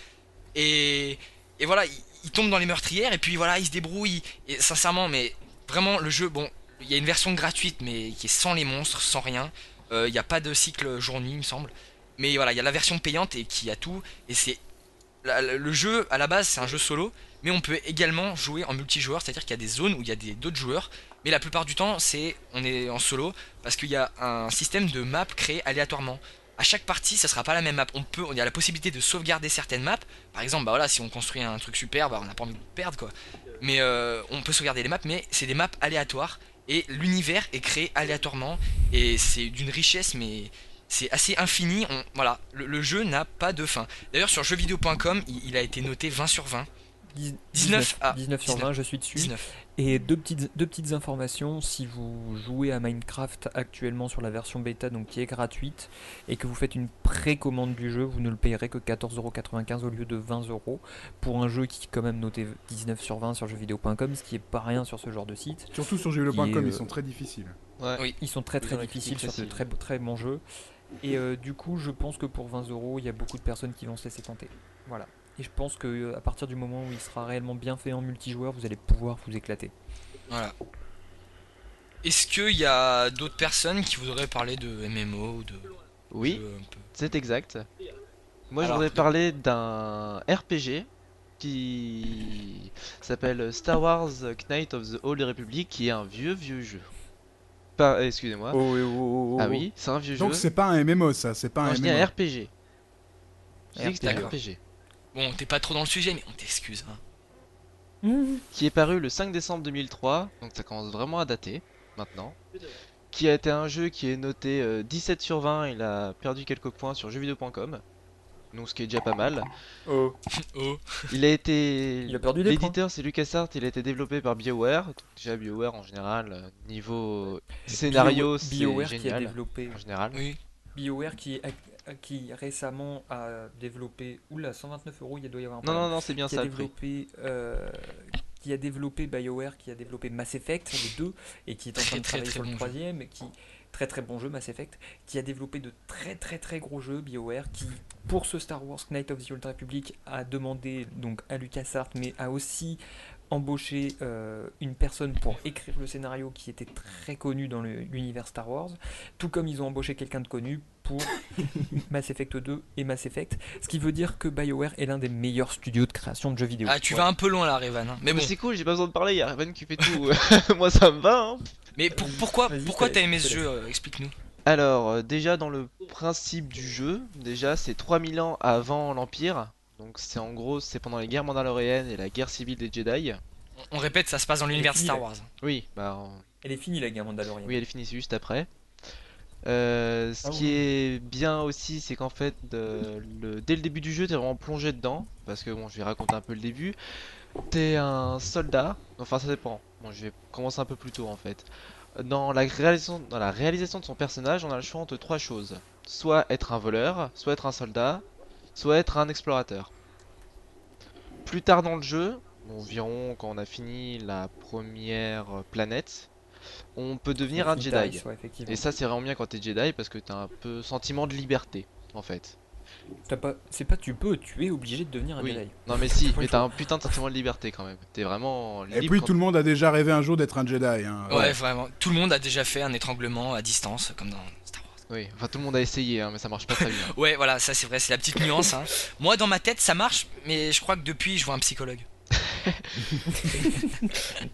Et, et voilà, il tombe dans les meurtrières et puis voilà, il se débrouille. Et sincèrement, mais vraiment, le jeu, bon, il y a une version gratuite, mais qui est sans les monstres, sans rien. Il n'y a pas de cycle jour-nuit, il me semble. Mais voilà, il y a la version payante et qui a tout. Et c'est. Le jeu, à la base, c'est un jeu solo, mais on peut également jouer en multijoueur, c'est-à-dire qu'il y a des zones où il y a d'autres joueurs. Mais la plupart du temps, on est en solo parce qu'il y a un système de map créé aléatoirement. À chaque partie, ça sera pas la même map. Il y a la possibilité de sauvegarder certaines maps. Par exemple, bah voilà, si on construit un truc super, bah on n'a pas envie de perdre quoi. Mais on peut sauvegarder les maps, mais c'est des maps aléatoires et l'univers est créé aléatoirement et c'est d'une richesse, mais c'est assez infini. Voilà, le jeu n'a pas de fin. D'ailleurs, sur jeuxvideo.com, il a été noté 20 sur 20. 19 19 sur 20, je suis dessus. 19. Et deux petites informations, si vous jouez à Minecraft actuellement sur la version bêta, donc qui est gratuite, et que vous faites une précommande du jeu, vous ne le payerez que 14,95€ au lieu de 20€ pour un jeu qui est quand même noté 19 sur 20 sur jeuxvideo.com, ce qui est pas rien sur ce genre de site. Surtout sur jeuxvideo.com, Et, ils sont très difficiles. Ouais. Oui. Ils sont très Ils ont difficiles sur ce expliqué très bon jeu. Et du coup, je pense que pour 20€, il y a beaucoup de personnes qui vont se laisser tenter. Voilà. Et je pense que à partir du moment où il sera réellement bien fait en multijoueur, vous allez pouvoir vous éclater. Voilà. Est-ce qu'il y a d'autres personnes qui voudraient parler de MMO ou de Oui, jeux un peu... c'est exact. Moi, je Alors, voudrais parler d'un RPG qui s'appelle Star Wars Knights of the Old Republic, qui est un vieux jeu. Excusez-moi. Ah oui, c'est un vieux Donc jeu. c'est pas un MMO ça, c'est pas Non, un je dis un MMO. RPG. Je dis que c'était un D'accord. RPG. Bon, t'es pas trop dans le sujet, mais on t'excuse. Hein. Qui est paru le 5 décembre 2003, donc ça commence vraiment à dater maintenant. Qui a été un jeu qui est noté 17 sur 20, il a perdu quelques points sur jeuxvideo.com, donc ce qui est déjà pas mal. Oh. Oh. Il a été. Il a perdu des points. L'éditeur c'est LucasArts, il a été développé par BioWare. Donc, déjà BioWare en général, niveau scénario c'est BioWare qui a génial développé. en général. Oui. BioWare qui récemment a développé. Oula, 129€, il doit y avoir un Non, problème. non, non, c'est bien Qui ça a le prix. développé. Qui a développé BioWare, qui a développé Mass Effect, les deux, et qui est en train de travailler sur le bon troisième, et qui très bon jeu Mass Effect, qui a développé de très gros jeux BioWare, qui pour ce Star Wars Knight of the Old Republic a demandé donc à LucasArts, mais a aussi embauché une personne pour écrire le scénario qui était très connu dans l'univers Star Wars, tout comme ils ont embauché quelqu'un de connu pour Mass Effect 2 et Mass Effect, ce qui veut dire que BioWare est l'un des meilleurs studios de création de jeux vidéo. Ah, tu vas un peu loin là, Revan. Hein. Mais Mais bon. c'est cool, j'ai pas besoin de parler, y'a Raven qui fait tout. Moi ça me va hein. Mais pourquoi Vas-y, t'as aimé je te ce laisse. jeu Explique-nous. Alors, déjà dans le principe du jeu, déjà c'est 3000 ans avant l'Empire. Donc c'est en gros, c'est pendant les guerres mandaloriennes et la guerre civile des Jedi. On répète, ça se passe dans l'univers de fini, Star là. Wars. Oui, bah Elle est finie la guerre Mandalorienne. oui, elle finit juste après. Ce Ah qui oui. est bien aussi, c'est qu'en fait, dès le début du jeu, t'es vraiment plongé dedans. Parce que bon, je vais raconter un peu le début. T'es un soldat, enfin ça dépend. Bon, je vais commencer un peu plus tôt en fait. Dans la réalisation de son personnage, on a le choix entre trois choses. Soit être un voleur, soit être un soldat, soit être un explorateur. Plus tard dans le jeu, environ quand on a fini la première planète, on peut devenir un Jedi. Ouais, effectivement. Et ça c'est vraiment bien quand t'es Jedi parce que t'as un peu sentiment de liberté en fait. C'est pas tu peux, tu es obligé de devenir un Oui. Jedi. Non mais si, Pas mais le t'as choix. un putain de sentiment de liberté quand même. T'es vraiment Et libre puis quand- tout le monde a déjà rêvé un jour d'être un Jedi. Hein. Ouais, vraiment. Tout le monde a déjà fait un étranglement à distance, comme dans Star Wars. Oui, enfin tout le monde a essayé hein, mais ça marche pas très bien. Ouais, voilà, ça c'est vrai, c'est la petite nuance. Hein. Moi, dans ma tête, ça marche, mais je crois que depuis, je vois un psychologue.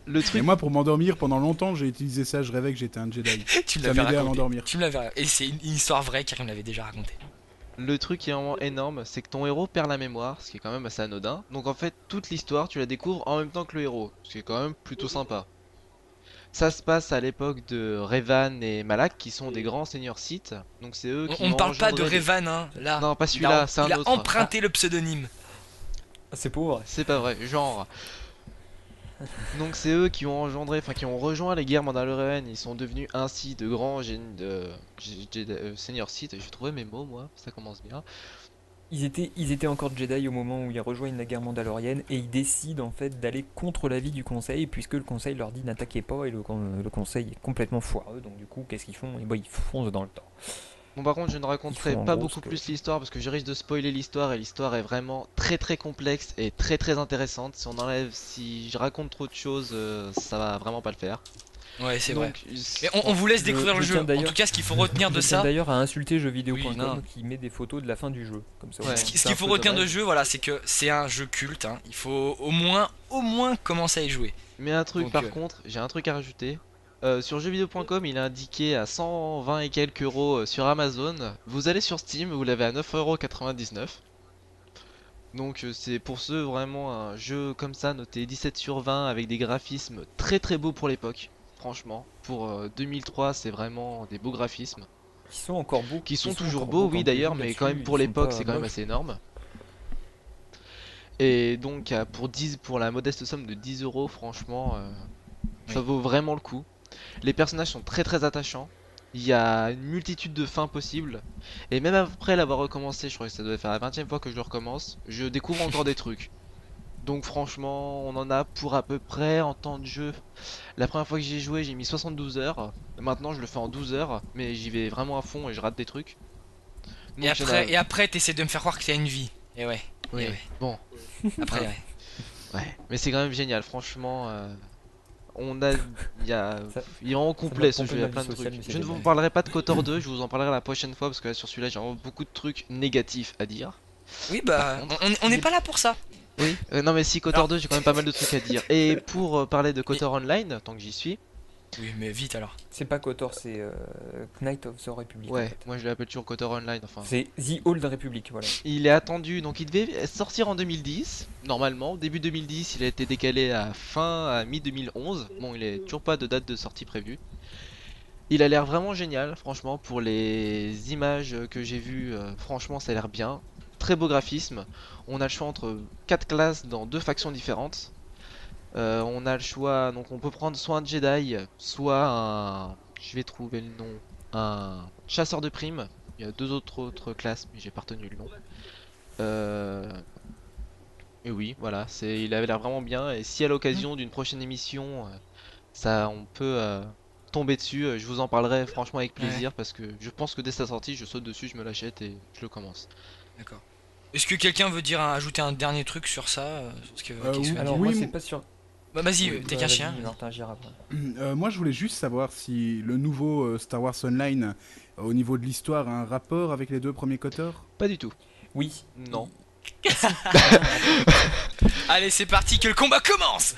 Le Et truc, moi, pour m'endormir, pendant longtemps, j'ai utilisé ça. Je rêvais que j'étais un Jedi. Tu me Ça l'avais m'aidait à raconté. m'endormir. Tu me l'avais. Et c'est une histoire vraie, car il me l'avait déjà raconté. le truc qui est vraiment énorme, c'est que ton héros perd la mémoire, ce qui est quand même assez anodin. Donc en fait, toute l'histoire, tu la découvres en même temps que le héros, ce qui est quand même plutôt sympa. Ça se passe à l'époque de Revan et Malak, qui sont des grands seigneurs Sith. Donc c'est eux qui On ne ont parle pas de engendré les- Revan, hein, là. Non, pas celui-là, c'est un Il a autre. emprunté le pseudonyme. Ah, c'est pauvre. C'est pas vrai, genre. Donc c'est eux qui ont engendré, enfin qui ont rejoint les guerres Mandaloriennes, ils sont devenus ainsi de grands seigneurs Sith. J'ai trouvé mes mots moi, ça commence bien. Ils étaient encore Jedi au moment où ils rejoignent la guerre mandalorienne et ils décident en fait d'aller contre l'avis du conseil puisque le conseil leur dit n'attaquez pas et le conseil est complètement foireux donc du coup qu'est-ce qu'ils font? Et bah, ils foncent dans le temps. Bon par contre je ne raconterai Ils font en pas gros beaucoup ce que- plus l'histoire parce que je risque de spoiler l'histoire et l'histoire est vraiment très complexe et très intéressante. Si je raconte trop de choses, ça va vraiment pas le faire. Ouais, c'est vrai. Donc, Mais on vous laisse Je- découvrir le je jeu. tiens En d'ailleurs- tout cas, ce qu'il faut retenir de Je tiens ça, d'ailleurs à insulter jeuxvideo.com Oui, non. qui met des photos de la fin du jeu comme ça. au Ouais. moins. ce C'est qu'il un faut peu retenir de dommage. jeu, voilà, c'est que c'est un jeu culte. Hein. Il faut au moins commencer à y jouer. Mais un truc Donc, par contre, j'ai un truc à rajouter. Sur jeuxvideo.com, il est indiqué à 120 et quelques euros sur Amazon. Vous allez sur Steam, vous l'avez à 9,99 €. Donc c'est pour ceux vraiment un jeu comme ça noté 17 sur 20 avec des graphismes très beaux pour l'époque. Franchement, pour 2003, c'est vraiment des beaux graphismes. Qui sont encore beaux. Qui sont Ils toujours encore beaux, beaux oui quand d'ailleurs, tu joues mais quand même là-dessus, pour ils sont l'époque, pas c'est quand même moches. assez énorme. Et donc pour la modeste somme de 10 euros, franchement, ça Oui. vaut vraiment le coup. Les personnages sont très attachants. Il y a une multitude de fins possibles. Et même après l'avoir recommencé, je crois que ça doit faire la 20e fois que je le recommence, je découvre encore des trucs. Donc franchement, on en a pour à peu près en temps de jeu. La première fois que j'y ai joué, j'ai mis 72 heures. Maintenant, je le fais en 12 heures, mais j'y vais vraiment à fond et je rate des trucs. Donc, Et après, t'essaies de me faire croire que t'as une vie. Et ouais. oui. et ouais. Bon, Après, Ah. ouais. ouais, mais c'est quand même génial, franchement. On a, Ça- il est en complet m'a ce pompé jeu, il y a ma plein vie de sociale, trucs. mais c'est Je ne vous dommage. parlerai pas de KOTOR 2, je vous en parlerai la prochaine fois parce que là, sur celui-là, j'ai vraiment beaucoup de trucs négatifs à dire. Oui, bah, Par on n'est pas là pour ça. Oui, non mais si KOTOR Alors- 2, j'ai quand même pas mal de trucs à dire. Et pour parler de KOTOR Online, tant que j'y suis, Oui, mais vite alors. C'est pas KOTOR, c'est Knight of the Republic. en ouais, fait. moi je l'appelle toujours KOTOR Online, enfin. C'est The Old Republic, voilà. Il est attendu, donc il devait sortir en 2010, normalement. Début 2010, il a été décalé à mi-2011. Bon, il est toujours pas de date de sortie prévue. Il a l'air vraiment génial, franchement, pour les images que j'ai vues, franchement, ça a l'air bien. Très beau graphisme. On a le choix entre 4 classes dans 2 factions différentes. On a le choix, donc on peut prendre soit un Jedi, soit un. Je vais trouver le nom. Un chasseur de primes. Il y a deux autres classes, mais j'ai pas retenu le nom. Et oui, voilà, il avait l'air vraiment bien. Et si à l'occasion d'une prochaine émission, on peut tomber dessus, je vous en parlerai franchement avec plaisir parce que je pense que dès sa sortie, je saute dessus, je me l'achète et je le commence. D'accord. Est-ce que quelqu'un veut ajouter un dernier truc sur ça ce que Kingsman dit Alors Oui, moi mais- c'est pas sûr. Bah, vas-y, Oui, t'es bah, qu'un vas-y, chien. Martin, j'irai après. Moi, je voulais juste savoir si le nouveau Star Wars Online, au niveau de l'histoire, a un rapport avec les deux premiers KOTOR. Pas du tout. Oui. Non. Allez, c'est parti, que le combat commence.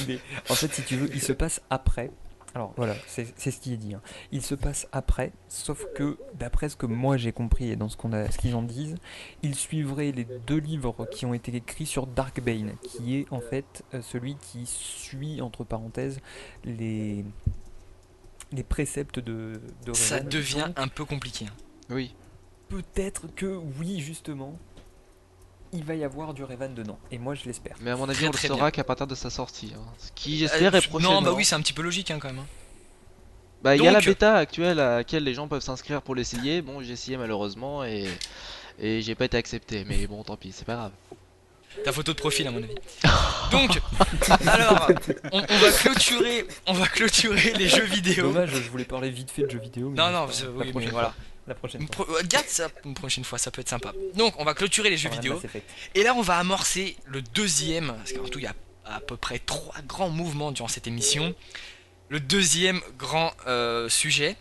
Mais, en fait, si tu veux, il se passe après. Alors voilà, c'est ce qui est dit. Hein. Il se passe après, sauf que d'après ce que moi j'ai compris et dans ce qu'ils en disent, il suivrait les deux livres qui ont été écrits sur Darkbane, qui est en fait celui qui suit entre parenthèses les préceptes de Ça Revan. devient Donc, un peu compliqué. Hein. Oui. peut-être que oui justement, il va y avoir du Revan dedans. Et moi je l'espère. Mais à mon avis, Très, on le très saura qu'à partir de sa sortie. Hein. Ce qui, j'espère, est prochainement. Non, bah oui, c'est un petit peu logique hein, quand même. Hein. Bah, il y a la Donc- bêta actuelle à laquelle les gens peuvent s'inscrire pour l'essayer. Bon, j'ai essayé malheureusement et j'ai pas été accepté. Mais bon, tant pis, c'est pas grave. Ta photo de profil à mon avis. Donc, alors, on va clôturer les jeux vidéo. Dommage, je voulais parler vite fait de jeux vidéo. Non, non, la oui, mais prochaine voilà. fois. La prochaine fois. Garde ça une prochaine fois, ça peut être sympa. Donc, on va clôturer les jeux Voilà, vidéo. Mass Effect. Et là, on va amorcer le deuxième, parce qu'en tout, il y a à peu près 3 grands mouvements durant cette émission. Le deuxième grand sujet,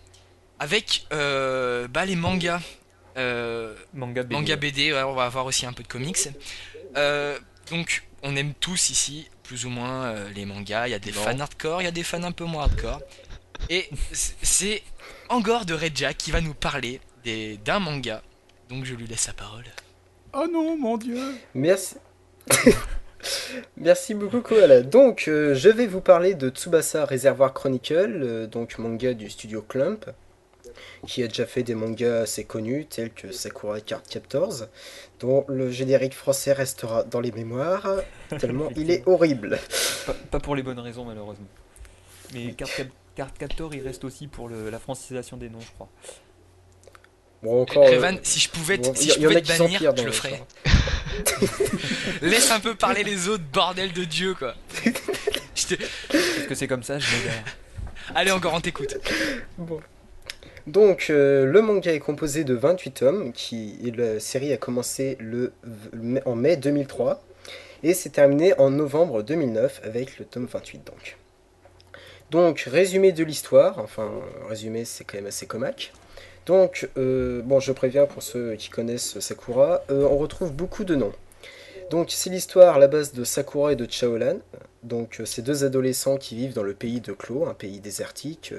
avec les mangas. Manga BD. Manga BD, ouais, on va avoir aussi un peu de comics. Donc, on aime tous ici, plus ou moins, les mangas. Il y a des fans hardcore, il y a des fans un peu moins hardcore. Et c'est Angor de Redja qui va nous parler d'un manga. Donc, je lui laisse la parole. Oh non, mon Dieu. Merci. Merci beaucoup Koala. Donc je vais vous parler de Tsubasa Reservoir Chronicle, donc manga du studio Clump, qui a déjà fait des mangas assez connus tels que Sakura Card Captors, dont le générique français restera dans les mémoires, tellement il est horrible. Pas pour les bonnes raisons malheureusement. Mais Card Captor il reste aussi pour la francisation des noms je crois. Bon, encore, Revan, si je pouvais te, si je y en pouvais a te qui bannir, s'empirent je dans le le ferais. genre. Laisse un peu parler les autres, bordel de Dieu, quoi. Parce que c'est comme ça, je me gare. Allez, encore, on t'écoute. Bon. Donc le manga est composé de 28 tomes, et la série a commencé en mai 2003 et s'est terminée en novembre 2009 avec le tome 28 donc. Donc résumé de l'histoire, enfin résumé c'est quand même assez comaque. Donc bon je préviens pour ceux qui connaissent Sakura, on retrouve beaucoup de noms. Donc c'est l'histoire à la base de Sakura et de Chaolan, donc ces deux adolescents qui vivent dans le pays de Clo, un pays désertique.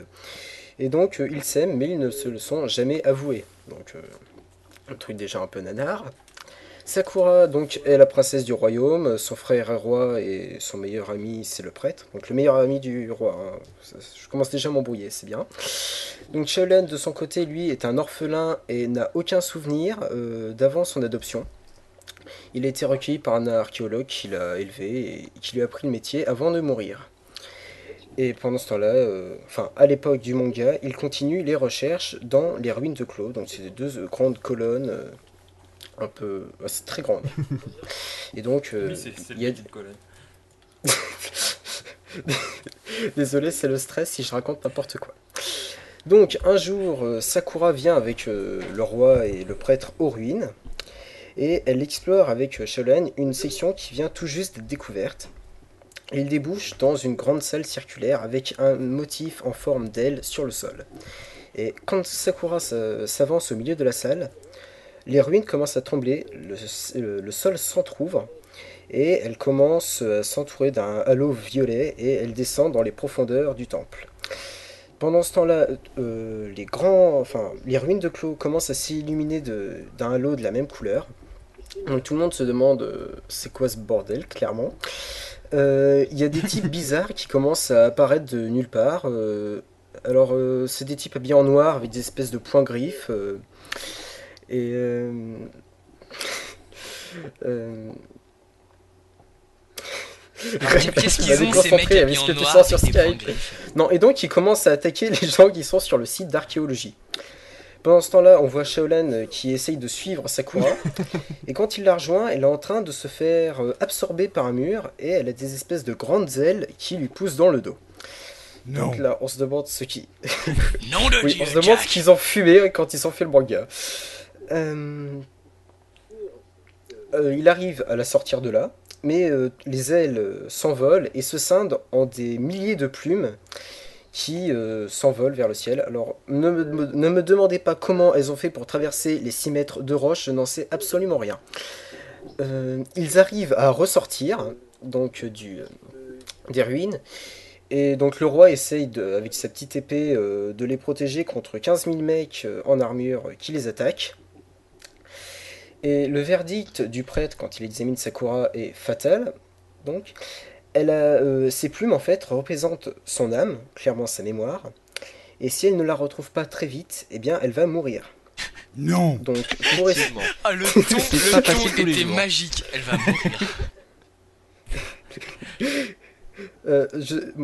Et donc ils s'aiment mais ils ne se le sont jamais avoués. Donc un truc déjà un peu nanar. Sakura donc est la princesse du royaume, son frère est roi et son meilleur ami c'est le prêtre. Donc le meilleur ami du roi, hein. Je commence déjà à m'embrouiller, c'est bien. Donc Shaolan de son côté lui est un orphelin et n'a aucun souvenir d'avant son adoption. Il a été recueilli par un archéologue qui l'a élevé et qui lui a appris le métier avant de mourir. Et pendant ce temps-là, à l'époque du manga, il continue les recherches dans les ruines de Clo. Donc c'est des deux grandes colonnes, un peu, c'est très grande. Et donc il y a colonne. Désolé, c'est le stress si je raconte n'importe quoi. Donc un jour, Sakura vient avec le roi et le prêtre aux ruines. Et elle explore avec Shaolan une section qui vient tout juste d'être découverte. Et il débouche dans une grande salle circulaire avec un motif en forme d'aile sur le sol. Et quand Sakura s'avance au milieu de la salle, les ruines commencent à trembler, le sol s'entrouvre, et elle commence à s'entourer d'un halo violet, et elle descend dans les profondeurs du temple. Pendant ce temps-là, les ruines de Clo commencent à s'illuminer d'un halo de la même couleur. Donc tout le monde se demande c'est quoi ce bordel, clairement. Il y a des types bizarres qui commencent à apparaître de nulle part. C'est des types habillés en noir avec des espèces de points griffes. Qu'est-ce qu'ils ont ces mecs habillés en noir avec des points griffes ? Non, et donc ils commencent à attaquer les gens qui sont sur le site d'archéologie. Pendant ce temps-là, on voit Shaolan qui essaye de suivre Sakura. Et quand il la rejoint, elle est en train de se faire absorber par un mur. Et elle a des espèces de grandes ailes qui lui poussent dans le dos. Non. Donc là, on se demande ce qui... Nom de Oui, Dieu, on se demande Jack. ce qu'ils ont fumé quand ils ont fait le manga. Il arrive à la sortir de là. Mais les ailes s'envolent et se scindent en des milliers de plumes qui s'envolent vers le ciel. Alors, ne me demandez pas comment elles ont fait pour traverser les 6 mètres de roche, je n'en sais absolument rien. Ils arrivent à ressortir donc des ruines, et donc le roi essaye, avec sa petite épée, de les protéger contre 15 000 mecs en armure qui les attaquent. Et le verdict du prêtre, quand il examine Sakura, est fatal. Donc, ses plumes, en fait, représentent son âme, clairement sa mémoire. Et si elle ne la retrouve pas très vite, eh bien, elle va mourir. Non. Donc, Effectivement. Ah, le pas ton facile tous les était jours. magique. Elle va mourir.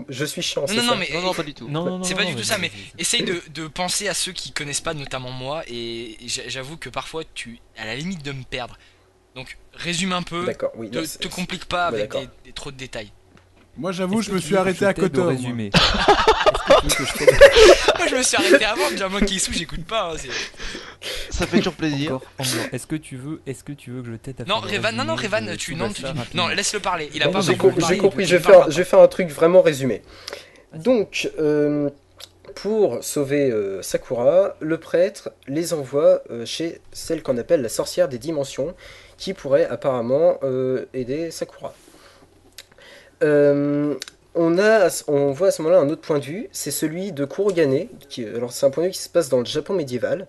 je suis chiant, c'est Non, ça. non, mais Non, pas du tout. Non, c'est pas du tout vas-y, ça, mais vas-y. essaye de penser à ceux qui connaissent pas, notamment moi, et j'avoue que parfois à la limite de me perdre. Donc résume un peu, D'accord, oui. non, te complique pas Ouais, avec d'accord. trop de détails. Moi, j'avoue, Est-ce je que me tu suis veux que arrêté je à t'aide au Kotor. moi. résumé Est-ce que tu veux que je t'aide Moi je me suis arrêté avant, déjà moi qui est sous, j'écoute pas. Hein, Ça fait toujours plaisir. encore en blanc. Est-ce que tu veux que je t'aide à Non, faire le Revan, non, résumé Revan, de tu, Tsubasa rapidement non, laisse-le parler. Il a Bon, pas j'ai besoin de j'ai parler, compris, il je parlera vais pas. faire un truc vraiment résumé. Vas-y. Donc, pour sauver Sakura, le prêtre les envoie chez celle qu'on appelle la sorcière des dimensions, qui pourrait apparemment aider Sakura. On voit à ce moment-là un autre point de vue, c'est celui de Kurogane. Alors c'est un point de vue qui se passe dans le Japon médiéval.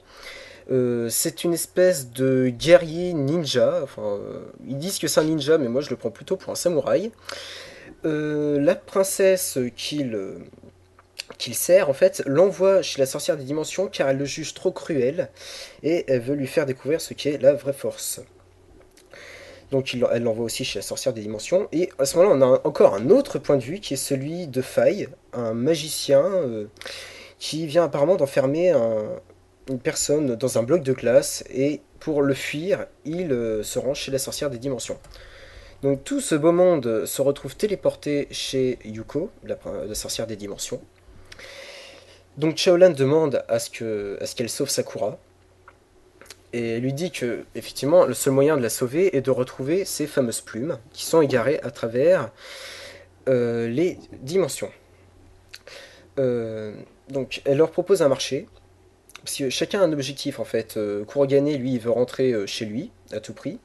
C'est une espèce de guerrier ninja. Enfin, ils disent que c'est un ninja, mais moi je le prends plutôt pour un samouraï. La princesse qu'il sert, en fait, l'envoie chez la sorcière des dimensions car elle le juge trop cruel et elle veut lui faire découvrir ce qu'est la vraie force. Donc elle l'envoie aussi chez la sorcière des dimensions. Et à ce moment-là, on a encore un autre point de vue qui est celui de Faille, un magicien qui vient apparemment d'enfermer une personne dans un bloc de glace. Et pour le fuir, il se rend chez la sorcière des dimensions. Donc tout ce beau monde se retrouve téléporté chez Yuko, la sorcière des dimensions. Donc Shaolan demande à ce qu'elle sauve Sakura. Et elle lui dit que, effectivement, le seul moyen de la sauver est de retrouver ces fameuses plumes qui sont égarées à travers les dimensions. Donc, elle leur propose un marché. Parce que chacun a un objectif, en fait. Kurogane, lui, il veut rentrer chez lui, à tout prix.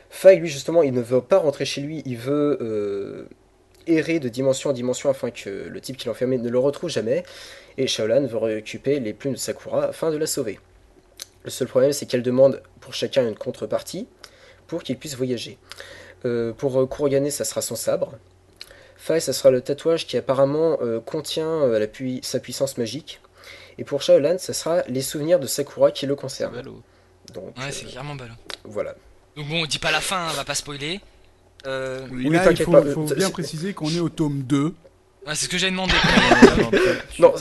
Faille, lui, justement, il ne veut pas rentrer chez lui. Il veut errer de dimension en dimension afin que le type qui l'a enfermé ne le retrouve jamais. Et Shaolan veut récupérer les plumes de Sakura afin de la sauver. Le seul problème, c'est qu'elle demande pour chacun une contrepartie pour qu'ils puissent voyager. Pour Kurogane, ça sera son sabre. Faille, ça sera le tatouage qui apparemment contient sa puissance magique. Et pour Shaolan, ça sera les souvenirs de Sakura qui le concernent. Ballot. Donc, Ouais, c'est clairement ballot. voilà. Donc bon, on dit pas la fin, on va pas spoiler. Et Oui, là, il t'inquiète faut, pas, faut bien préciser qu'on est au tome 2. Ouais, c'est ce que j'avais demandé. Non,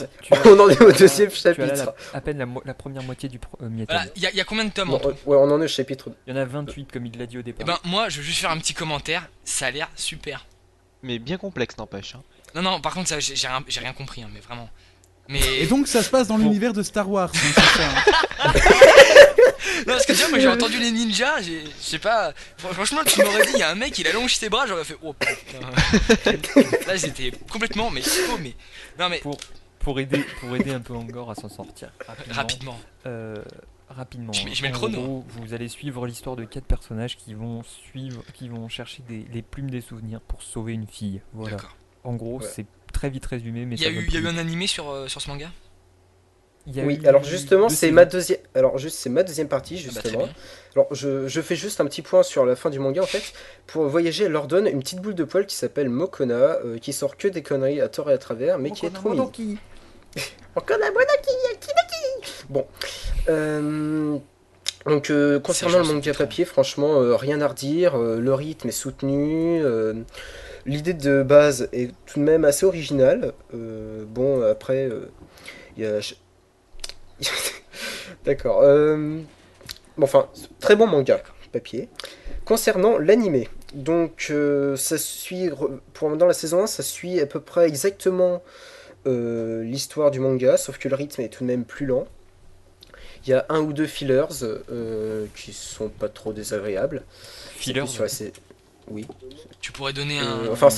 on en est au deuxième Tu as là chapitre. à peine la première moitié du premier tome. Voilà, il y a combien de tomes en Non, tout ouais, on en est au chapitre. Il y en a 28 comme il l'a dit au Eh départ. ben moi, je veux juste faire un petit commentaire. Ça a l'air super. Mais bien complexe, n'empêche. Hein. Non, par contre, ça, j'ai rien compris, hein, mais vraiment. Mais Et donc, ça se passe dans l'univers de Star Wars. hein, c'est ça, hein. non, parce que déjà, moi j'ai entendu les ninjas. Je sais pas. Franchement, tu m'aurais dit, il y a un mec, il allonge ses bras, j'aurais fait oh putain. Là, j'étais complètement, mais faux, mais non, mais Pour aider un peu Angor à s'en sortir rapidement. rapidement. Je mets le En chrono. gros, vous allez suivre l'histoire de 4 personnages qui vont chercher les plumes des souvenirs pour sauver une fille. Voilà. D'accord. En gros, Ouais. c'est très vite résumé, mais Il y a ça va eu plus un vite. animé sur ce manga. Il y a Oui, eu alors justement, 2 c'est saisons. ma deuxième. Alors juste, c'est ma deuxième partie Ah bah, très justement. bien. Alors je fais juste un petit point sur la fin du manga en fait. Pour voyager, elle leur donne une petite boule de poil qui s'appelle Mokona, qui sort que des conneries à tort et à travers, mais qui est trop mignonne. Mokona Monoki, Akinoki. Bon. Donc concernant le gentil, manga trop. papier, franchement, rien à redire. Le rythme est soutenu. L'idée de base est tout de même assez originale. Bon, après, il y a... D'accord. Bon, enfin, très bon manga papier. Concernant l'animé, donc ça suit dans la saison 1, ça suit à peu près exactement l'histoire du manga, sauf que le rythme est tout de même plus lent. Il y a un ou deux fillers qui sont pas trop désagréables. Fillers. C'est assez... Oui. Tu pourrais donner un. Enfin,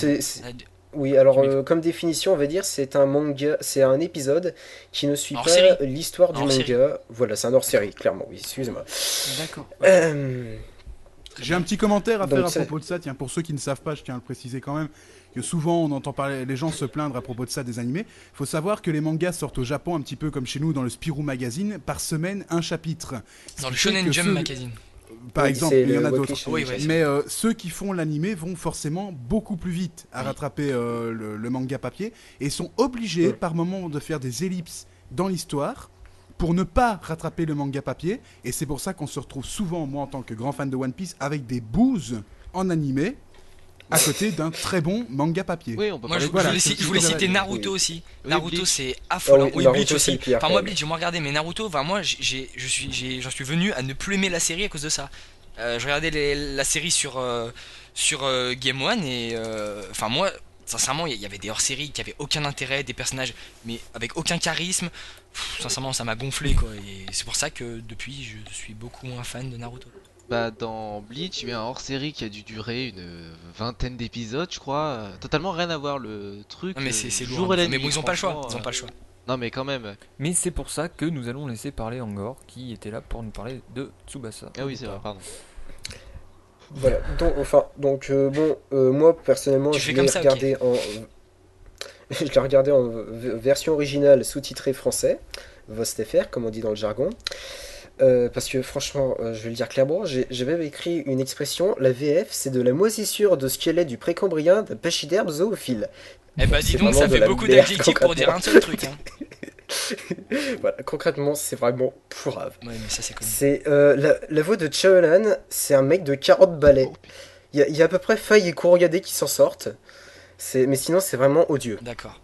oui, alors Tu comme définition, on va dire, c'est un manga, c'est un épisode qui ne suit Hors pas série. l'histoire du Hors manga. Voilà, c'est un hors-série, clairement. Oui, excusez-moi. D'accord. J'ai un petit commentaire à Donc, faire à c'est- propos de ça. Tiens, pour ceux qui ne savent pas, je tiens à le préciser quand même, que souvent on entend parler, les gens se plaindre à propos de ça des animés. Il faut savoir que les mangas sortent au Japon un petit peu comme chez nous dans le Spirou Magazine, par semaine un chapitre. Dans le Ce qui fait Shonen que Jump ceux- Magazine. Par Oui, exemple, c'est il y en le a Weekly d'autres. Shonen Oui, ouais. Jump. Mais ceux qui font l'animé vont forcément beaucoup plus vite à rattraper le manga papier et sont obligés Ouais. par moment de faire des ellipses dans l'histoire pour ne pas rattraper le manga papier. Et c'est pour ça qu'on se retrouve souvent, moi en tant que grand fan de One Piece, avec des bouses en animé à côté d'un très bon manga papier. Oui, on peut Moi, parler je, de voilà, voulais, c'est je voulais tout à citer fait- Naruto oui. aussi. Oui, Naruto, Bleach. c'est affolant. Ah oui, oui, Naruto, Bleach c'est aussi. le pire, Enfin, quand moi, même. Bleach, j'ai moins regardé, mais Naruto, enfin, moi, j'en suis venu à ne plus aimer la série à cause de ça. Je regardais la série sur Game One et enfin moi sincèrement il y avait des hors-séries qui avaient aucun intérêt, des personnages mais avec aucun charisme. Sincèrement ça m'a gonflé quoi et c'est pour ça que depuis je suis beaucoup moins fan de Naruto. Bah dans Bleach, il y a eu un hors-série qui a dû durer une vingtaine d'épisodes, je crois. Totalement rien à voir le truc. Non mais c'est lourd, jour et la mais nuit, bon ils ont pas le choix, franchement, ils ont pas le choix. Non mais quand même. Mais c'est pour ça que nous allons laisser parler Angor, qui était là pour nous parler de Tsubasa. Ah oui, c'est vrai, pardon. Voilà, moi personnellement Tu je fais l'ai comme ça, regardé en je l'ai regardé en version originale sous-titrée français, VOSTFR comme on dit dans le jargon. Parce que franchement, je vais le dire clairement, j'ai même écrit une expression, la VF c'est de la moisissure de squelette du précambrien d'un pachyderme zoophile. Eh bah dis C'est donc vraiment ça de fait la beaucoup merde, d'adjectifs pour dire un seul truc hein. Voilà, concrètement c'est vraiment pourrave. Ouais mais ça c'est connu. C'est la voix de Chaolan, c'est un mec de 40 balais. Oh, putain. Il y a à peu près Faye et Kurogade qui s'en sortent. Mais sinon c'est vraiment odieux. D'accord,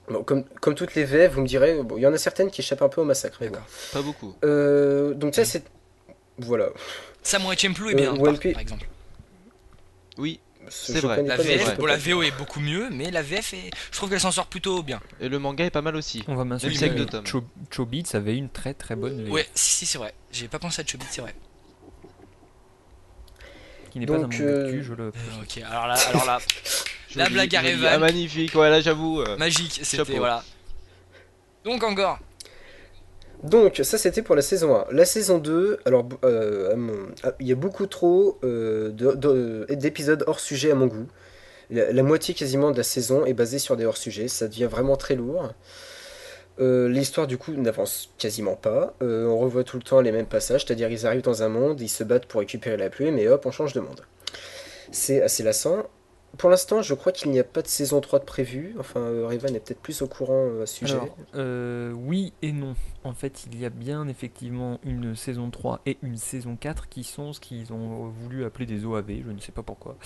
Bon, comme toutes les VF, vous me direz, bon, il y en a certaines qui échappent un peu au massacre. Mais d'accord. Pas beaucoup. bon. Donc ça c'est... Voilà. Samurai Champloo est bien One Piece- par exemple. Oui, Je C'est vrai. connais La pas, mais je VF, peux bon pas. la VO est beaucoup mieux mais la VF est... je trouve qu'elle s'en sort plutôt bien. et le manga est pas mal aussi. On va Même mentionner si avec que deux tomes. Chobits avait une très très bonne VF, Ouais si c'est vrai, j'ai pas pensé à Chobit c'est vrai. qui n'est pas un Donc, manga de cul, je le... Ok alors là, La Joli, blague à joli. Revan. Ah magnifique, ouais là j'avoue. magique c'était Chapeau. voilà. Donc encore, Donc ça c'était pour la saison 1. La saison 2, alors il y a beaucoup trop d'épisodes hors sujet à mon goût. La moitié quasiment de la saison est basée sur des hors sujets, ça devient vraiment très lourd. L'histoire du coup n'avance quasiment pas. On revoit tout le temps les mêmes passages, c'est-à-dire ils arrivent dans un monde, ils se battent pour récupérer la pluie, mais hop on change de monde. C'est assez lassant. Pour l'instant, je crois qu'il n'y a pas de saison 3 de prévu. Enfin, Revan est peut-être plus au courant à ce sujet. Alors, oui et non. En fait, il y a bien effectivement une saison 3 et une saison 4 qui sont ce qu'ils ont voulu appeler des OAV, je ne sais pas pourquoi.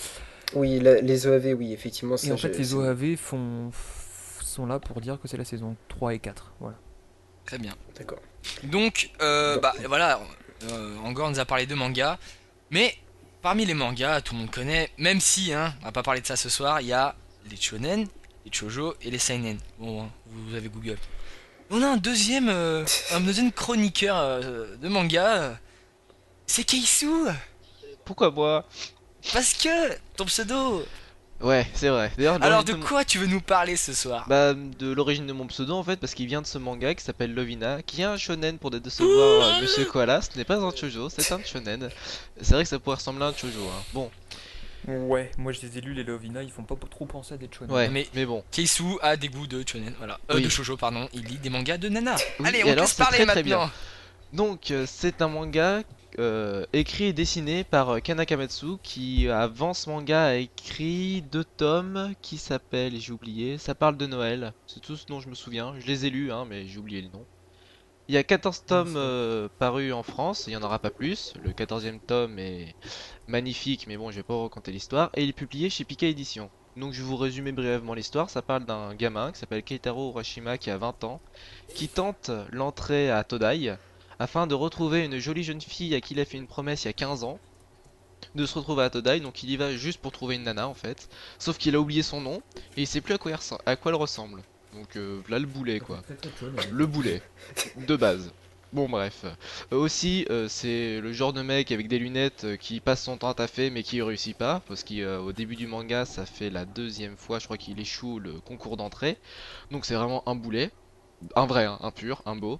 Oui, les OAV, oui, effectivement. Et en fait, les OAV sont là pour dire que c'est la saison 3 et 4. Voilà. très bien. D'accord. Donc bah voilà, Angor nous a parlé de manga, mais parmi les mangas, tout le monde connaît, même si hein, on va pas parler de ça ce soir, il y a les shonen, les shoujo et les seinen. Bon, hein, vous avez Google. On a un deuxième chroniqueur de manga, c'est Keisu, Pourquoi moi? parce que ton pseudo. Ouais, c'est vrai. D'ailleurs, Alors l'origine de quoi tu veux nous parler ce soir? Bah, de l'origine de mon pseudo en fait, parce qu'il vient de ce manga qui s'appelle Lovina, qui est un shonen pour décevoir Monsieur Koala. Ce n'est pas un shoujo, c'est un shonen. C'est vrai que ça pourrait ressembler à un shoujo. Hein. Bon, Ouais, moi je les ai lus, les Lovina, ils font pas trop penser à des shonen. ouais, Mais- mais bon. Keisu a des goûts de shonen, voilà. Oui. De shoujo, pardon. Il lit des mangas de nana. Oui, Allez, et on alors, peut se c'est parler très, très maintenant. bien. Donc, c'est un manga écrit et dessiné par Kana Kamatsu, qui avant ce manga a écrit 2 tomes qui s'appellent, j'ai oublié, ça parle de Noël. C'est tout ce dont je me souviens. Je les ai lus, hein, mais j'ai oublié le nom. Il y a 14 tomes parus en France, il n'y en aura pas plus. Le 14e tome est magnifique, mais bon, je vais pas raconter l'histoire. Et il est publié chez Pika Édition. Donc je vais vous résumer brièvement l'histoire. Ça parle d'un gamin qui s'appelle Keitaro Urashima qui a 20 ans, qui tente l'entrée à Todai afin de retrouver une jolie jeune fille à qui il a fait une promesse il y a 15 ans de se retrouver à Todai. Donc il y va juste pour trouver une nana en fait. Sauf qu'il a oublié son nom et il sait plus à quoi elle ressemble. Donc là le boulet quoi. Le boulet, de base. Bon bref. Aussi, c'est le genre de mec avec des lunettes qui passe son temps à taffer mais qui réussit pas. Parce qu'au début du manga, ça fait la 2e fois, je crois qu'il échoue le concours d'entrée. Donc c'est vraiment un boulet. Un vrai, hein, un pur, un beau.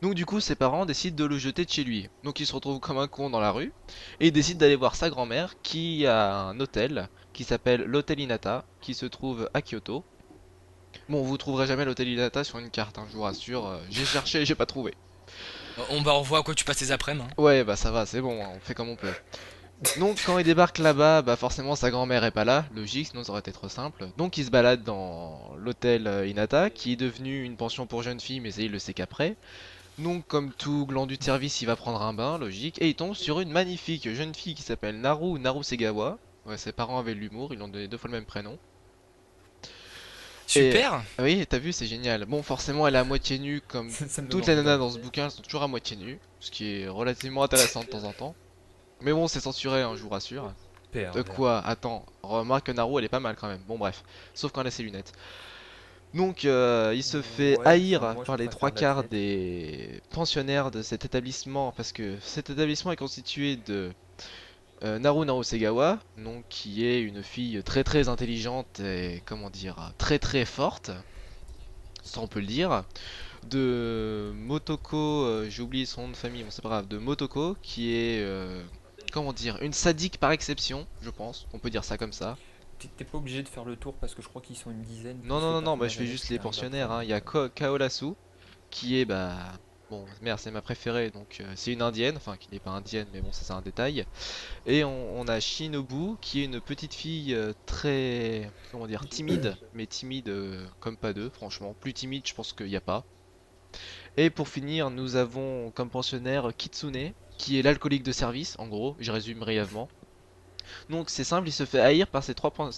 Donc du coup, ses parents décident de le jeter de chez lui. Donc il se retrouve comme un con dans la rue. Et il décide d'aller voir sa grand-mère qui a un hôtel qui s'appelle l'Hôtel Inata, qui se trouve à Kyoto. Bon, vous trouverez jamais l'hôtel Inata sur une carte, hein, je vous rassure. J'ai cherché et j'ai pas trouvé. On voit à quoi tu passes tes après-midi. Hein. Ouais, bah ça va, c'est bon, hein, on fait comme on peut. Donc quand il débarque là-bas, bah forcément sa grand-mère est pas là, logique, sinon ça aurait été trop simple. Donc il se balade dans l'hôtel Inata, qui est devenu une pension pour jeunes filles, mais ça il le sait qu'après. Donc comme tout glandu de service, il va prendre un bain, logique, et il tombe sur une magnifique jeune fille qui s'appelle Naru Segawa. Ouais, ses parents avaient de l'humour, ils lui ont donné 2 fois le même prénom. Super. Oui, t'as vu, c'est génial. Bon, forcément, elle est à moitié nue, comme Ça me donne toutes les envie nanas dans ce bouquin, elles sont toujours à moitié nues, ce qui est relativement intéressant de temps en temps. Mais bon, c'est censuré, hein, je vous rassure. De quoi? Attends, remarque que Naru elle est pas mal quand même. Bon, bref, sauf quand elle a ses lunettes. Donc, il se fait Ouais, haïr enfin, moi, je par les préfère trois quarts l'athlète. des pensionnaires de cet établissement parce que cet établissement est constitué de Naru Narusegawa, donc qui est une fille très très intelligente et comment dire très très forte, ça on peut le dire. De Motoko, j'ai oublié son nom de famille, bon c'est pas grave, de Motoko qui est comment dire une sadique par exception, je pense, on peut dire ça comme ça. T'es pas obligé de faire le tour parce que je crois qu'ils sont une dizaine, Non plus non les non non, bah je personnages fais annexes juste qui les arrivent pensionnaires, après. hein. Il y a Kaolasu qui est bah bon merde c'est ma préférée donc c'est une indienne, enfin qui n'est pas indienne mais bon ça c'est un détail. Et on a Shinobu qui est une petite fille très comment dire timide, mais timide comme pas deux franchement, plus timide je pense qu'il n'y a pas. Et pour finir nous avons comme pensionnaire Kitsune qui est l'alcoolique de service en gros, je résume brièvement. Donc c'est simple, il se fait haïr par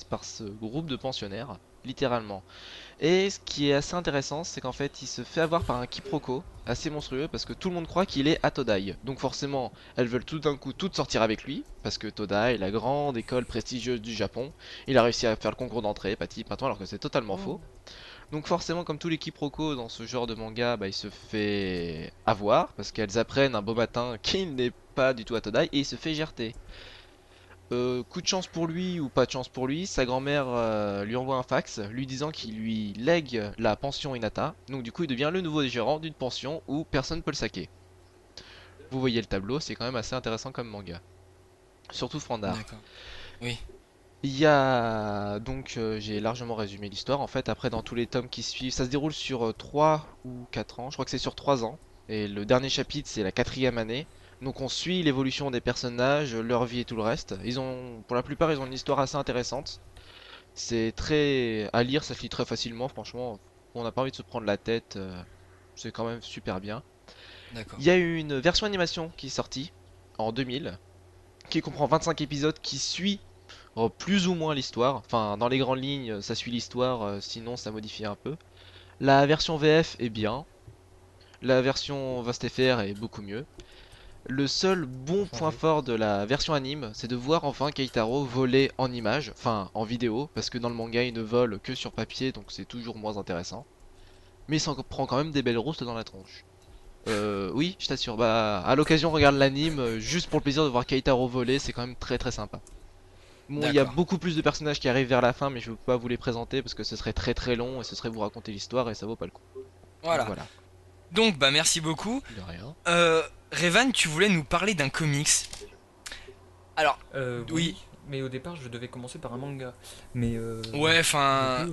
par ce groupe de pensionnaires, littéralement. Et ce qui est assez intéressant, c'est qu'en fait, il se fait avoir par un quiproquo assez monstrueux parce que tout le monde croit qu'il est à Todai. Donc forcément, elles veulent tout d'un coup toutes sortir avec lui parce que Todai est la grande école prestigieuse du Japon. Il a réussi à faire le concours d'entrée, pati patin, alors que c'est totalement faux. Donc forcément, comme tous les quiproquos dans ce genre de manga, bah, il se fait avoir parce qu'elles apprennent un beau matin qu'il n'est pas du tout à Todai et il se fait gerter. Coup de chance pour lui ou pas de chance pour lui, sa grand-mère lui envoie un fax lui disant qu'il lui lègue la pension Inata. Donc du coup il devient le nouveau gérant d'une pension où personne peut le saquer. Vous voyez le tableau, c'est quand même assez intéressant comme manga. Surtout Frandar. D'accord. Oui. Il y a donc j'ai largement résumé l'histoire. En fait après dans tous les tomes qui suivent, ça se déroule sur 3 ou 4 ans. Je crois que c'est sur 3 ans. Et le dernier chapitre c'est la quatrième année. Donc on suit l'évolution des personnages, leur vie et tout le reste. Ils ont, pour la plupart, ils ont une histoire assez intéressante. C'est très à lire, ça se lit très facilement, franchement. On n'a pas envie de se prendre la tête, c'est quand même super bien. D'accord. Il y a eu une version animation qui est sortie en 2000, qui comprend 25 épisodes, qui suit plus ou moins l'histoire. Enfin, dans les grandes lignes, ça suit l'histoire, sinon ça modifie un peu. La version VF est bien, la version VastFR est beaucoup mieux. Le seul bon point fort de la version anime, c'est de voir enfin Keitaro voler en image, enfin en vidéo, parce que dans le manga il ne vole que sur papier, donc c'est toujours moins intéressant. Mais il s'en prend quand même des belles roustes dans la tronche. Oui, je t'assure, bah à l'occasion regarde l'anime, juste pour le plaisir de voir Keitaro voler, c'est quand même très très sympa. Bon, il y a D'accord. beaucoup plus de personnages qui arrivent vers la fin, mais je ne peux pas vous les présenter parce que ce serait très très long et ce serait vous raconter l'histoire et ça vaut pas le coup. Donc Voilà. voilà, Donc, bah merci beaucoup. de rien. Revan, tu voulais nous parler d'un comics. Alors, Oui, oui. mais au départ, je devais commencer par un manga. Mais Ouais, enfin.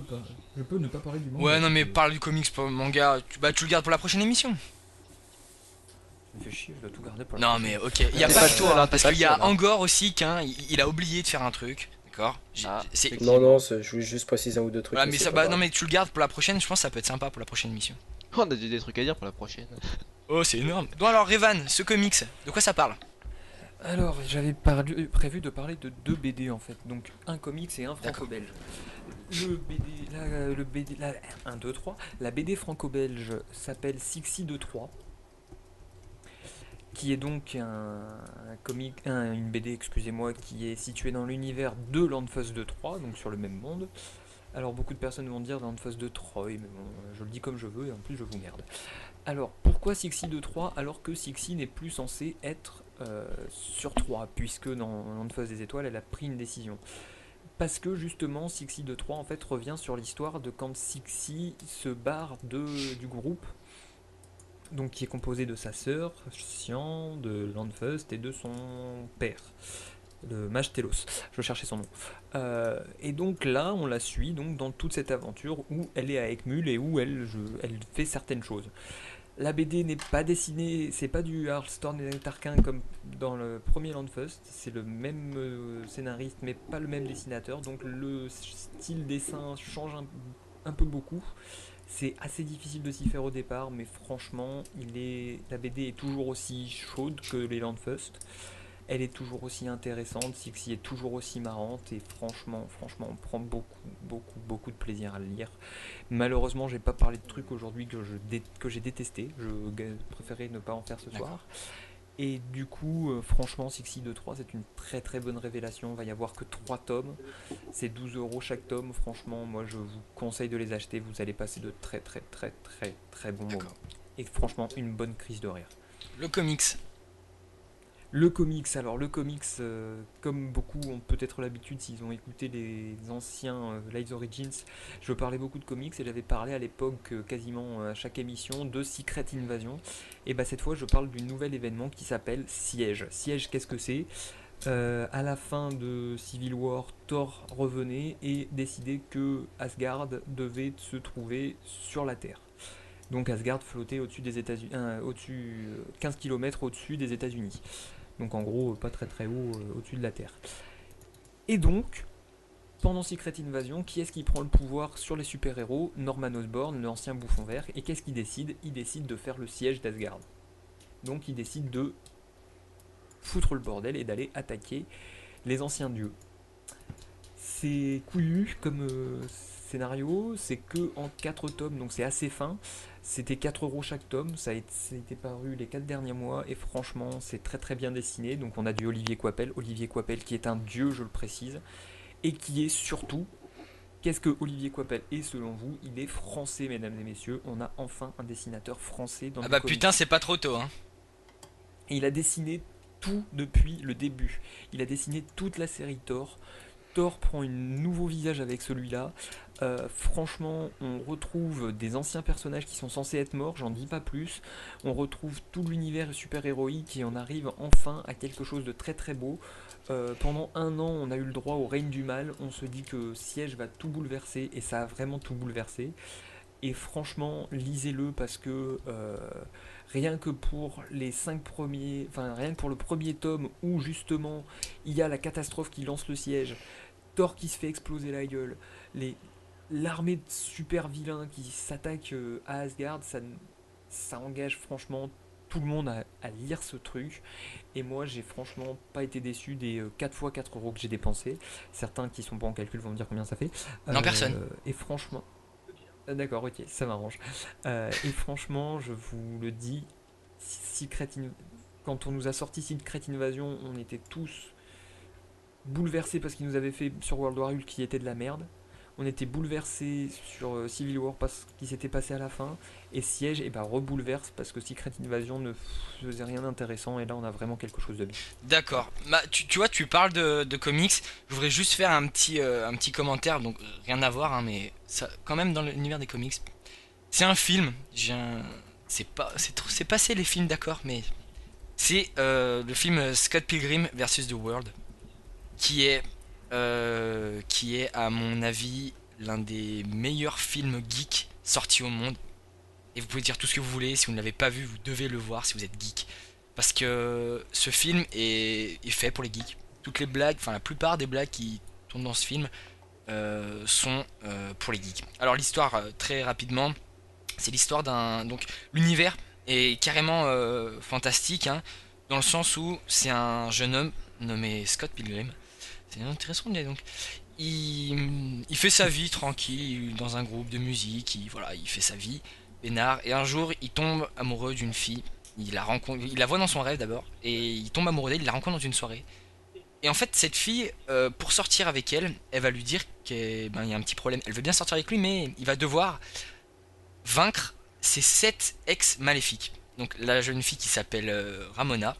je peux ne pas parler du manga. Ouais, non, si mais tu veux. parle du comics, pas le manga. Tu le gardes pour la prochaine émission. Ça me fait chier, je dois tout garder pour la Non, prochaine. mais ok. Il y a T'es pas pas que le toi, seul, hein, hein, parce t'es pas qu'il le y a seul, hein. Angor aussi, il a oublié de faire un truc. D'accord. Ah, C'est. Non, non, je voulais juste préciser un ou deux trucs. Voilà, mais mais c'est ça, pas bah, grave. non, mais tu le gardes pour la prochaine. Je pense que ça peut être sympa pour la prochaine émission. On a des trucs à dire pour la prochaine. Oh, c'est énorme. Donc alors, Revan, ce comics, de quoi ça parle? Alors, j'avais prévu de parler de deux BD en fait. Donc, un comics et un franco-belge. Le BD, 1, 2, 3. La BD franco-belge s'appelle Sixi 2-3. Qui est donc une BD, excusez-moi, qui est située dans l'univers de Landfuss 2-3, donc sur le même monde. Alors beaucoup de personnes vont dire Landfuss 2-3, mais bon, je le dis comme je veux et en plus je vous merde. Alors pourquoi Sixi 2-3 alors que Sixi n'est plus censé être sur 3, puisque dans Landfuss des étoiles elle a pris une décision. Parce que justement Sixi 2-3 en fait revient sur l'histoire de quand Sixi se barre du groupe, donc qui est composé de sa sœur, Sian, de Landfust et de son père, le mage Telos. Je cherchais son nom. Et donc là, on la suit donc dans toute cette aventure où elle est à Ekmul et où elle fait certaines choses. La BD n'est pas dessinée, c'est pas du Hearthstone et Tarquin comme dans le premier Landfust, c'est le même scénariste mais pas le même dessinateur, donc le style dessin change un peu beaucoup. C'est assez difficile de s'y faire au départ, mais franchement, la BD est toujours aussi chaude que les Landfust. Elle est toujours aussi intéressante, Sixi est toujours aussi marrante, et franchement, on prend beaucoup de plaisir à le lire. Malheureusement, j'ai pas parlé de trucs aujourd'hui que j'ai détesté, je préférais ne pas en faire ce soir. Et du coup, franchement, Six Seed 3, c'est une très très bonne révélation. Il va y avoir que 3 tomes. C'est 12 € chaque tome. Franchement, moi je vous conseille de les acheter. Vous allez passer de très très très très très bons moments. Et franchement, une bonne crise de rire. Le comics. Le comics, alors le comics, comme beaucoup ont peut-être l'habitude s'ils ont écouté les anciens Lives Origins, je parlais beaucoup de comics et j'avais parlé à l'époque quasiment à chaque émission de Secret Invasion. Et bah cette fois je parle d'un nouvel événement qui s'appelle Siège. Siège, qu'est-ce que c'est? À la fin de Civil War, Thor revenait et décidait que Asgard devait se trouver sur la Terre. Donc Asgard flottait au-dessus des États-Unis, 15 km au-dessus des États-Unis. Donc en gros, pas très très haut au-dessus de la Terre. Et donc, pendant Secret Invasion, qui est-ce qui prend le pouvoir sur les super-héros? Norman Osborn, l'ancien bouffon vert. Et qu'est-ce qu'il décide? Il décide de faire le siège d'Asgard. Donc il décide de foutre le bordel et d'aller attaquer les anciens dieux. C'est couillu comme scénario, c'est que en 4 tomes, donc c'est assez fin. C'était 4 € chaque tome, ça a été paru les 4 derniers mois et franchement c'est très très bien dessiné. Donc on a du Olivier Coipel qui est un dieu, je le précise, et qui est surtout, qu'est-ce que Olivier Coipel est selon vous? Il est français, mesdames et messieurs, on a enfin un dessinateur français dans Ah le bah comics. putain, c'est pas trop tôt, hein. Et il a dessiné tout depuis le début. Il a dessiné toute la série Thor. Thor prend un nouveau visage avec celui-là. Franchement, on retrouve des anciens personnages qui sont censés être morts, j'en dis pas plus. On retrouve tout l'univers super-héroïque et on arrive enfin à quelque chose de très très beau. Pendant 1 an, on a eu le droit au règne du mal. On se dit que Siège va tout bouleverser et ça a vraiment tout bouleversé. Et franchement, lisez-le parce que rien que pour les 5 premiers, enfin rien que pour le premier tome où justement il y a la catastrophe qui lance le siège, Thor qui se fait exploser la gueule, l'armée de super vilains qui s'attaque à Asgard, ça engage franchement tout le monde à lire ce truc. Et moi j'ai franchement pas été déçu des 4 fois 4 € que j'ai dépensé. Certains qui sont pas en calcul vont me dire combien ça fait. Non, personne. Et franchement... D'accord, ok, ça m'arrange. Et franchement, je vous le dis, quand on nous a sorti Secret Invasion, on était tous bouleversés parce qu'il nous avait fait sur World War Hulk qui était de la merde. On était bouleversés sur Civil War parce qu'il s'était passé à la fin. Et Siège, et bah rebouleverse parce que Secret Invasion ne faisait rien d'intéressant. Et là, on a vraiment quelque chose de bien. D'accord. Bah, tu vois, tu parles de comics. Je voudrais juste faire un petit commentaire. Donc, rien à voir, hein, mais ça, quand même dans l'univers des comics. C'est un film. C'est passé les films, d'accord, mais c'est le film Scott Pilgrim vs. The World, qui est à mon avis l'un des meilleurs films geeks sortis au monde. Et vous pouvez dire tout ce que vous voulez, si vous ne l'avez pas vu, vous devez le voir si vous êtes geek. Parce que ce film est fait pour les geeks. Toutes les blagues, enfin la plupart des blagues qui tournent dans ce film sont pour les geeks. Alors l'histoire, très rapidement, c'est l'histoire d'un... Donc l'univers est carrément fantastique, hein, dans le sens où c'est un jeune homme nommé Scott Pilgrim. C'est intéressant de dire donc. Il fait sa vie tranquille dans un groupe de musique, il fait sa vie, peinard, et un jour il tombe amoureux d'une fille. Il la voit dans son rêve d'abord, et il tombe amoureux d'elle, il la rencontre dans une soirée. Et en fait, cette fille, pour sortir avec elle, elle va lui dire qu'il y a un petit problème. Elle veut bien sortir avec lui, mais il va devoir vaincre ses 7 ex maléfiques. Donc la jeune fille qui s'appelle Ramona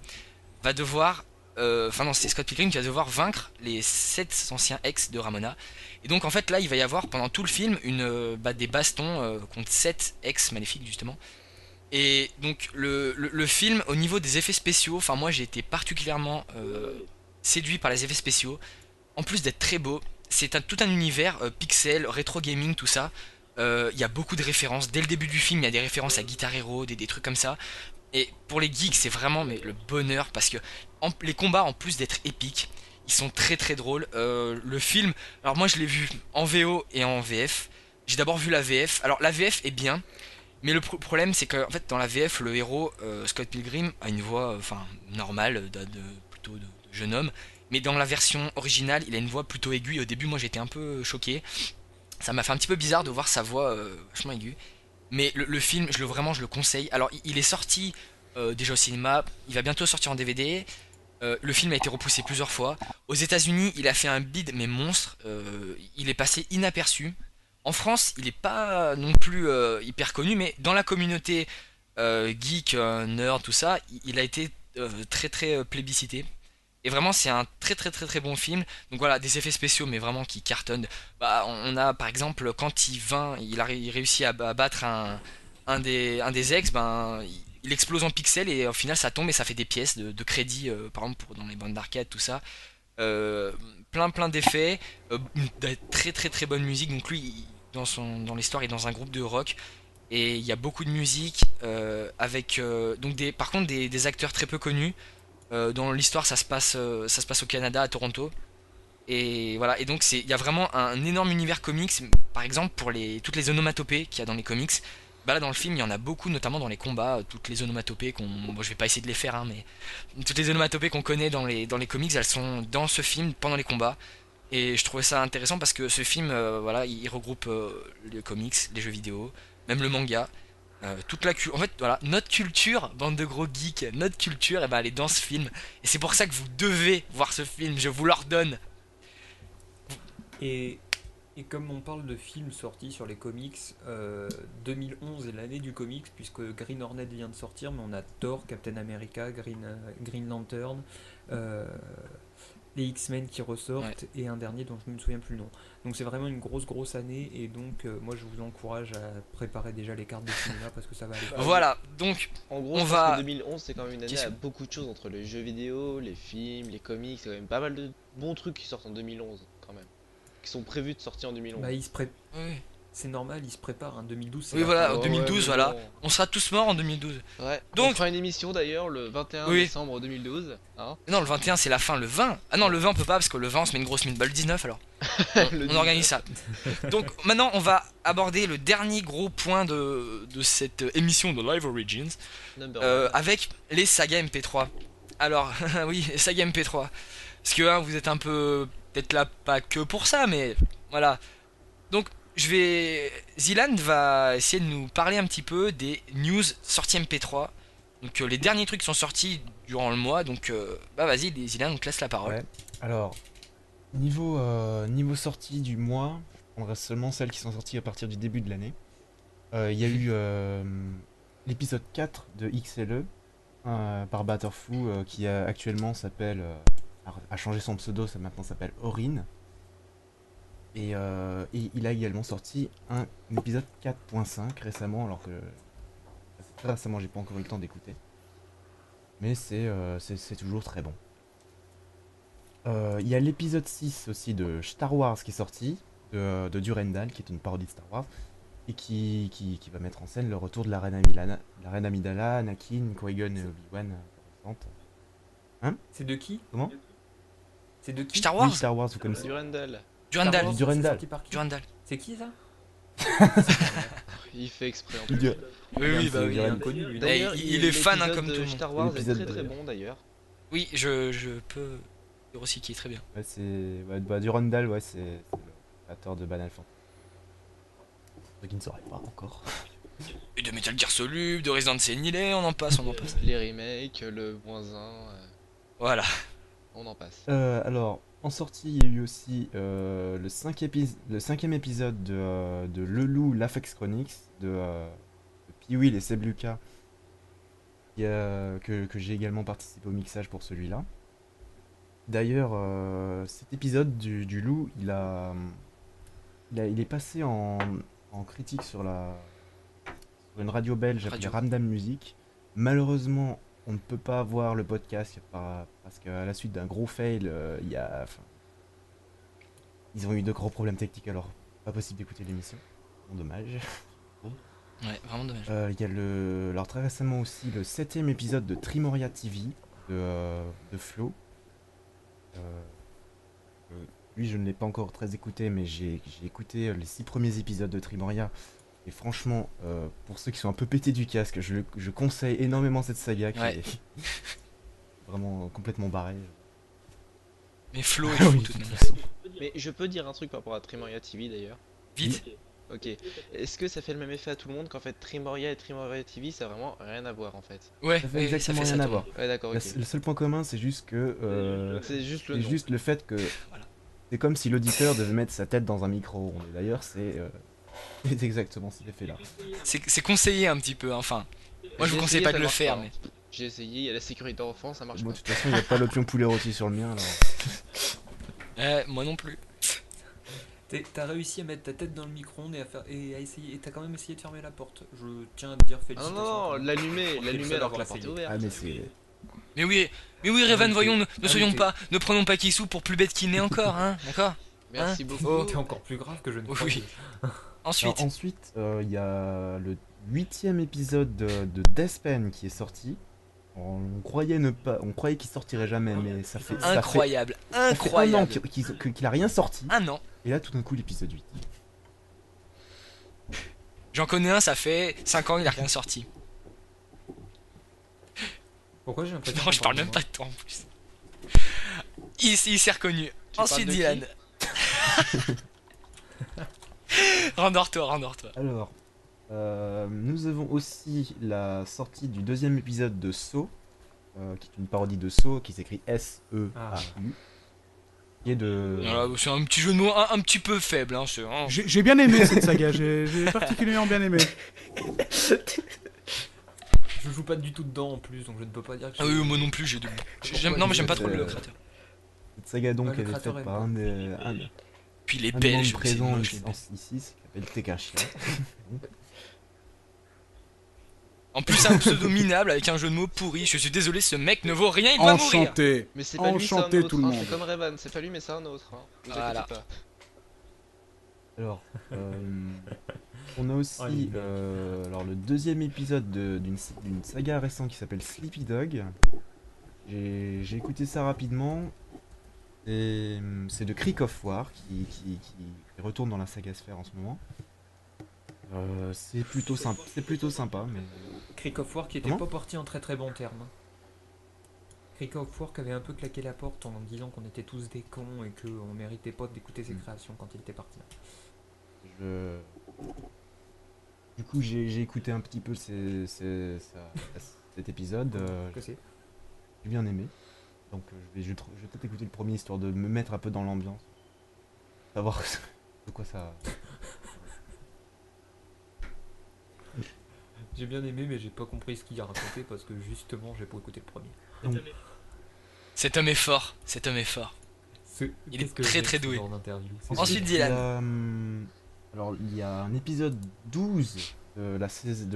va devoir... Enfin non, c'est Scott Pilgrim qui va devoir vaincre les 7 anciens ex de Ramona. Et donc en fait là, il va y avoir pendant tout le film des bastons contre 7 ex maléfiques justement. Et donc le film, au niveau des effets spéciaux, enfin moi j'ai été particulièrement séduit par les effets spéciaux. En plus d'être très beau, c'est tout un univers pixel, rétro gaming, tout ça. Il y a beaucoup de références. Dès le début du film, il y a des références à Guitar Hero, des trucs comme ça. Et pour les geeks, c'est vraiment le bonheur parce que les combats, en plus d'être épiques, ils sont très très drôles. Le film, alors moi je l'ai vu en VO et en VF. J'ai d'abord vu la VF. Alors la VF est bien, mais le problème c'est que en fait dans la VF, le héros Scott Pilgrim a une voix normale, plutôt de jeune homme. Mais dans la version originale, il a une voix plutôt aiguë. Au début, moi j'étais un peu choqué. Ça m'a fait un petit peu bizarre de voir sa voix vachement aiguë. Mais le film, je le conseille. Alors, il est sorti déjà au cinéma, il va bientôt sortir en DVD. Le film a été repoussé plusieurs fois. Aux États-Unis, il a fait un bid mais monstre. Il est passé inaperçu. En France, il est pas non plus hyper connu, mais dans la communauté geek, nerd, tout ça, il a été très très plébiscité. Et vraiment, c'est un très très très très bon film. Donc voilà, des effets spéciaux, mais vraiment qui cartonnent. Bah, on a par exemple quand il réussit à battre un des ex, ben il explose en pixels et au final ça tombe et ça fait des pièces de crédit, par exemple dans les bandes d'arcade, tout ça. Plein d'effets, de très très très bonne musique. Donc lui, dans l'histoire, il est dans un groupe de rock et il y a beaucoup de musique avec donc par contre des acteurs très peu connus. Dans l'histoire, ça se passe au Canada, à Toronto. Et voilà, et donc il y a vraiment un énorme univers comics. Par exemple, pour toutes les onomatopées qu'il y a dans les comics, bah là dans le film, il y en a beaucoup, notamment dans les combats, toutes les onomatopées bon, je vais pas essayer de les faire, hein, mais toutes les onomatopées qu'on connaît dans les comics, elles sont dans ce film pendant les combats. Et je trouvais ça intéressant parce que ce film, voilà, il regroupe les comics, les jeux vidéo, même le manga. Toute la culture, en fait, voilà, notre culture, bande de gros geeks, notre culture, et ben, elle est dans ce film. Et c'est pour ça que vous devez voir ce film, je vous l'ordonne. Et, et comme on parle de films sortis sur les comics, 2011 est l'année du comics, puisque Green Hornet vient de sortir, mais on a Thor, Captain America, Green Lantern, euh, les X-Men qui ressortent, et un dernier dont je ne me souviens plus le nom. Donc c'est vraiment une grosse année, et donc moi je vous encourage à préparer déjà les cartes de cinéma, parce que ça va aller vite. Voilà, donc En gros, on je pense va. que 2011 c'est quand même une année à beaucoup de choses entre les jeux vidéo, les films, les comics, il y a quand même pas mal de bons trucs qui sortent en 2011 quand même, qui sont prévus de sortir en 2011. Bah, Oui, c'est normal, il se prépare, hein. 2012 c'est oui la voilà, fin. en Ouais, 2012, mais voilà. bon. On sera tous morts en 2012. Ouais, Donc- on fera une émission d'ailleurs le 21 Oui. décembre 2012. Hein. Non, le 21 c'est la fin, le 20. Ah non, le 20 on peut pas parce que le 20 on se met une grosse mine. Bah le 19 alors. On organise ça. Donc maintenant on va aborder le dernier gros point de cette émission de Live Origins Number one. avec les sagas MP3. Alors oui, les sagas MP3. Parce que hein, vous êtes un peu peut-être là pas que pour ça, mais voilà. Donc Zilan va essayer de nous parler un petit peu des news sorties MP3. Donc les derniers trucs qui sont sortis durant le mois. Donc bah vas-y Zilan, on te laisse la parole. Ouais. Alors, niveau sortie du mois, on reste seulement celles qui sont sorties à partir du début de l'année. Il y a eu l'épisode 4 de XLE par Batterfoo qui actuellement s'appelle, a changé son pseudo, ça maintenant s'appelle Orin. Et il a également sorti un épisode 4.5 récemment, alors que très récemment j'ai pas encore eu le temps d'écouter. Mais c'est toujours très bon. Il y a l'épisode 6 aussi de Star Wars qui est sorti, de Durendal, qui est une parodie de Star Wars, et qui va mettre en scène le retour de la reine Amidala, Anakin, Qui-Gon et Obi-Wan. C'est de qui? Comment? C'est de qui? Star Wars. Oui, Star Wars, vous connaissez. Durandal. Durandal. Star Wars, Durandal. c'est sorti par qui? Durandal. C'est qui ça? Il fait exprès en Il plus. dit- Oui, bah c'est oui. Durandal. Inconnu, lui, non? D'ailleurs, il est fan, hein, comme l'épisode tout le de monde. Star Wars est L'épisode très de- bon d'ailleurs. Oui, je peux dire aussi qu'il est très bien. Ouais, Durandal, ouais, c'est le créateur de Banal Fantasy. Pour ceux qui ne sauraient pas encore. Et de Metal Gear Solid, de Resident Evil, on en passe, on en passe. Les remakes, le -1, Voilà. on en passe. Alors, en sortie, il y a eu aussi le cinquième épisode de Le Loup, l'Afex Chronicles, de Pee-Wee et Seb Lucas, que j'ai également participé au mixage pour celui-là. D'ailleurs, cet épisode du Loup, il est passé en critique sur une radio belge appelée Radio. Ramdam Music. Malheureusement, on ne peut pas voir le podcast parce qu'à la suite d'un gros fail, ils ont eu de gros problèmes techniques, alors pas possible d'écouter l'émission. Bon, dommage. Ouais, vraiment dommage. Il y a alors très récemment aussi le 7ème épisode de Trimoria TV de Flo. Lui, je ne l'ai pas encore très écouté, mais j'ai écouté les 6 premiers épisodes de Trimoria. Et franchement, pour ceux qui sont un peu pétés du casque, je conseille énormément cette saga qui Ouais. est vraiment complètement barrée. Mais Flo est Ah fou oui, tout de de même. toute façon. Mais je peux dire un truc par rapport à Trimoria TV d'ailleurs. Vite. Ok. Est-ce que ça fait le même effet à tout le monde qu'en fait Trimoria et Trimoria TV ça a vraiment rien à voir en fait? Ouais, Ça fait ouais, exactement ça rien à tourne. voir. Ouais d'accord, ok. Le seul point commun, c'est juste que C'est juste le c'est nom. juste le fait que Voilà. c'est comme si l'auditeur devait mettre sa tête dans un micro. Et d'ailleurs, c'est exactement cet effet-là. C'est conseillé un petit peu, enfin. Moi, je J'ai vous conseille essayé, pas ça de le marche faire, pas, mais. hein. J'ai essayé, il y a la sécurité enfant, ça marche Bon, pas. de toute façon, il n'y a pas l'option poulet rôti sur le mien, alors. Moi non plus. T'as réussi à mettre ta tête dans le micro-ondes et à essayer. Et t'as quand même essayé de fermer la porte. Je tiens à te dire Ah non, félicitations. non, quand non, même. l'allumer, On est le l'allumer seul à alors que avoir la porte est essayé. ouverte. Ah, mais c'est. Mais oui, Revan, oui, voyons, ah oui, ne prenons pas Kissou pour plus bête qu'il n'est encore, hein, d'accord? Merci Hein beaucoup. Oh. T'es encore plus grave que je ne Oui. croyais. Alors, Ensuite, ensuite, il y a le 8ème épisode de Deathpen qui est sorti. On croyait qu'il sortirait jamais, mais incroyable, ça fait un an incroyable. qu'il a rien sorti. Un an. Et là, tout d'un coup, l'épisode 8. J'en connais un, ça fait 5 ans, il a rien sorti. Pourquoi j'ai l'impression Non, je qu'on parle de même moi pas de toi en plus. Il s'est reconnu. Tu Ensuite, parles de Dylan. Rendors-toi. Alors, nous avons aussi la sortie du 2ème épisode de Saw, qui est une parodie de Saw, qui s'écrit S-E-A-U. Qui est de. Voilà, c'est un petit jeu de mots un petit peu faible. Hein, J'ai bien aimé cette saga, j'ai particulièrement bien aimé. Je joue pas du tout dedans en plus, donc je ne peux pas dire que Ah oui, moi non plus, non, mais j'aime pas trop le créateur. Cette saga donc Ouais, le elle est créateur faite est par bon. Puis les un des membres Belges, c'est présents moche, les Belges. ici, qui s'appelle Tekashi. En plus, un pseudo minable avec un jeu de mots pourri. Je suis désolé, ce mec ne vaut rien, il doit mourir. Enchanté. Mais c'est pas lui, c'est un Enchanté autre. tout le hein, monde. C'est comme Revan, c'est pas lui, mais c'est un autre. Hein. Vous Voilà. inquiétez pas. Alors, on a aussi Oh, les mecs. alors le 2ème épisode d'une saga récente qui s'appelle Sleepy Dog. J'ai écouté ça rapidement. Et c'est de Creek of War qui retourne dans la saga Sphère en ce moment. C'est plutôt sympa, mais Creek of War qui était Comment pas parti en très très bon terme. Creek of War qui avait un peu claqué la porte en disant qu'on était tous des cons et qu'on méritait pas d'écouter ses créations quand il était parti. du coup j'ai écouté un petit peu cet épisode. Que c'est J'ai bien aimé. Donc je vais peut-être écouter le premier histoire de me mettre un peu dans l'ambiance. Savoir de quoi ça. J'ai bien aimé mais j'ai pas compris ce qu'il a raconté parce que justement j'ai pas écouté le premier. Donc, Cet homme est fort, Il est très, très doué. En interview. Ensuite, il y Dylan. a, alors il y a un épisode 12 de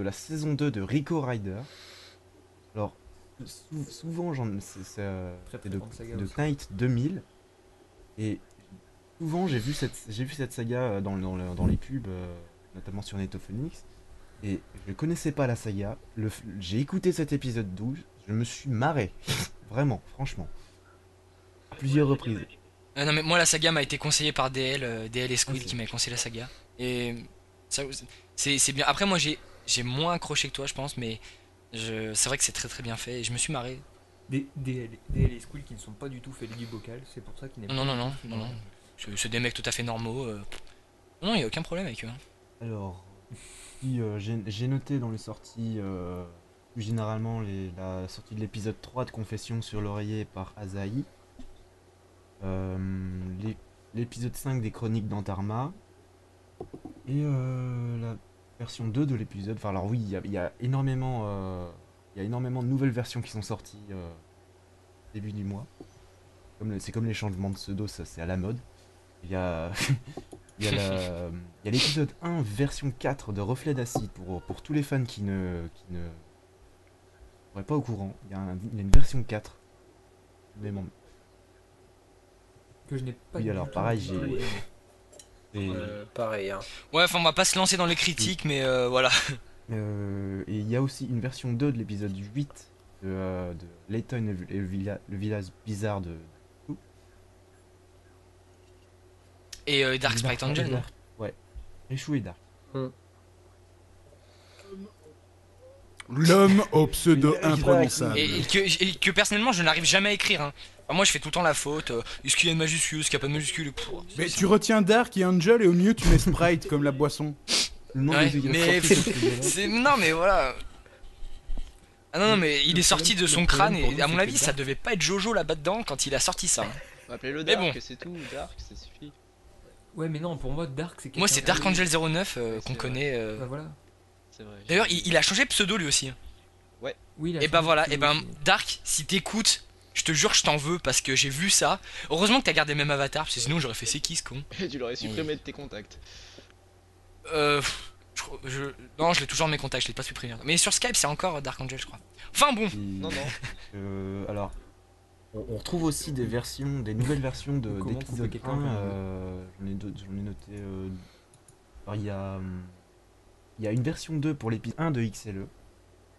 la saison 2 de Rico Rider. Alors souvent c'est Très de grande saga de aussi. Knight 2000 et souvent j'ai vu cette saga dans les pubs, notamment sur Netophonix, et je connaissais pas la saga. J'ai écouté cet épisode 12, je me suis marré vraiment, franchement, à plusieurs reprises. Non, mais moi, la saga m'a été conseillée par DL et Squid Ah, qui m'a conseillé la saga. Et c'est bien. Après, moi, j'ai moins accroché que toi, je pense, mais c'est vrai que c'est très très bien fait et je me suis marré. Des et Squill qui ne sont pas du tout fait du vocal, c'est pour ça qu'il n'est pas. Non. C'est des mecs tout à fait normaux. Non, il y a aucun problème avec eux. Hein. Alors, puis, j'ai noté dans les sorties, plus généralement, la sortie de l'épisode 3 de Confession sur l'oreiller par Asahi. L'épisode 5 des Chroniques d'Antarma. Et la version 2 de l'épisode. Enfin, alors oui, il y a énormément de nouvelles versions qui sont sorties début du mois. C'est comme les changements de pseudo, ça c'est à la mode. Il y a il y a l'épisode 1 version 4 de Reflet d'acide pour tous les fans qui ne seraient pas au courant. Il y a une version 4. Des membres. Que je n'ai pas Oui, du alors tout pareil, joué. Pareil, hein. Ouais, enfin, on va pas se lancer dans les critiques, mais voilà. Et il y a aussi une version 2 de l'épisode 8 de Layton et le village bizarre de Et Dark Sprite Angel, non? Ouais, Richu et Dark. L'homme au pseudo imprononçable. Et que personnellement je n'arrive jamais à écrire. Hein. Enfin, moi je fais tout le temps la faute. Est-ce qu'il y a une majuscule, est-ce qu'il n'y a pas de majuscule Mais tu retiens Dark et Angel et au milieu tu mets Sprite comme la boisson. Le nom Ouais, des gars mais sortis de ce jeu-là. non mais voilà. Ah non, non mais il est sorti de son crâne problème pour et nous, à mon c'est avis que ça devait pas être Jojo là-bas dedans quand il a sorti ça. Appelez-le Mais Dark, bon. c'est tout, Dark, ça suffit. Ouais, mais non, pour moi, Dark, c'est Moi quelqu'un c'est de- Dark Angel 09 Ouais, qu'on c'est connaît. Bah voilà. C'est vrai. D'ailleurs il a changé de pseudo lui aussi. Oui, il a Et bah changé voilà, de et ben pseudo aussi. Dark, si t'écoutes, je te jure je t'en veux parce que j'ai vu ça. Heureusement que t'as gardé le même avatar parce que sinon j'aurais fait c'est qui ce con. Tu l'aurais supprimé de tes contacts. Non, je l'ai toujours dans mes contacts, je l'ai pas supprimé. Mais sur Skype c'est encore Dark Angel je crois. Enfin bon. Non, non. Alors, on retrouve aussi des versions, des nouvelles versions Comment couper d'épisode quelqu'un 1. quand J'en ai noté. Alors, il y a une version 2 pour l'épisode 1 de XLE,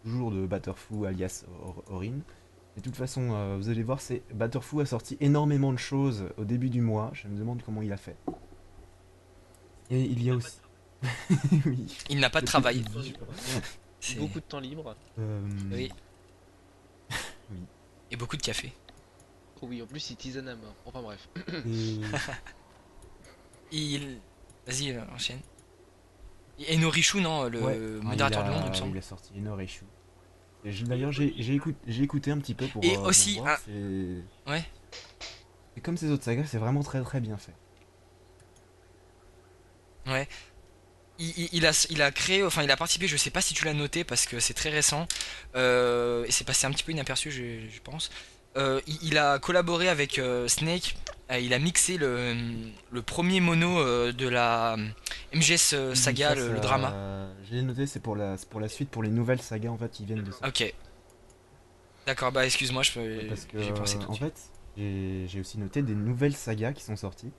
toujours de Batterfoo alias Orin. Et de toute façon, vous allez voir, Batterfoo a sorti énormément de choses au début du mois. Je me demande comment il a fait. Et il y a aussi. Oui. Il n'a pas de travail. C'est- Beaucoup de temps libre. Oui. Oui. Et beaucoup de café. Oh oui, en plus il tisane à mort. Enfin bref. Et- Il. Vas-y, enchaîne. Et Norichu, non, le Ouais. modérateur de Londres, il me Il semble. a sorti Enoreshu. D'ailleurs, j'ai écouté un petit peu pour. Et pour aussi, voir, c'est- Ouais. Et comme ces autres sagas, c'est vraiment très très bien fait. Ouais. Il a créé, enfin il a participé, je sais pas si tu l'as noté parce que c'est très récent, et c'est passé un petit peu inaperçu je pense. Il a collaboré avec Snake, il a mixé le premier mono de la MGS saga, Ça, le drama. Je l'ai noté, c'est pour la suite, pour les nouvelles sagas en fait qui viennent de ça. Ok. D'accord, bah excuse-moi, Parce que j'ai pensé tout de en suite. fait, j'ai aussi noté des nouvelles sagas qui sont sorties.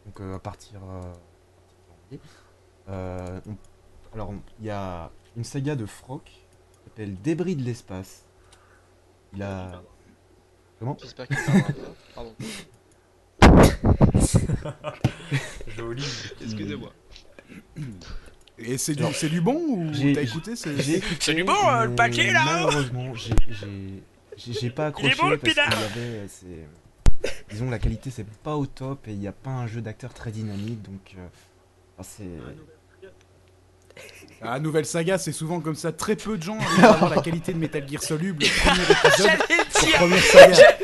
Donc à partir de janvier. Alors il y a une saga de Froc qui s'appelle Débris de l'espace. Il a comment? J'espère qu'il parlera pas. Pardon. Joli. Excusez-moi. Et c'est Alors, c'est du bon ou j'ai- t'as écouté J'ai écouté, C'est du bon, le mais paquet, là, hein. malheureusement, j'ai pas accroché bon, le parce qu'il y pinard. avait, disons, la qualité c'est pas au top et il n'y a pas un jeu d'acteur très dynamique, donc enfin, c'est. Ah, nouvelle saga, c'est souvent comme ça. Très peu de gens arrivent à avoir la qualité de Metal Gear Solid. Le premier épisode J'allais pour dire. première saga.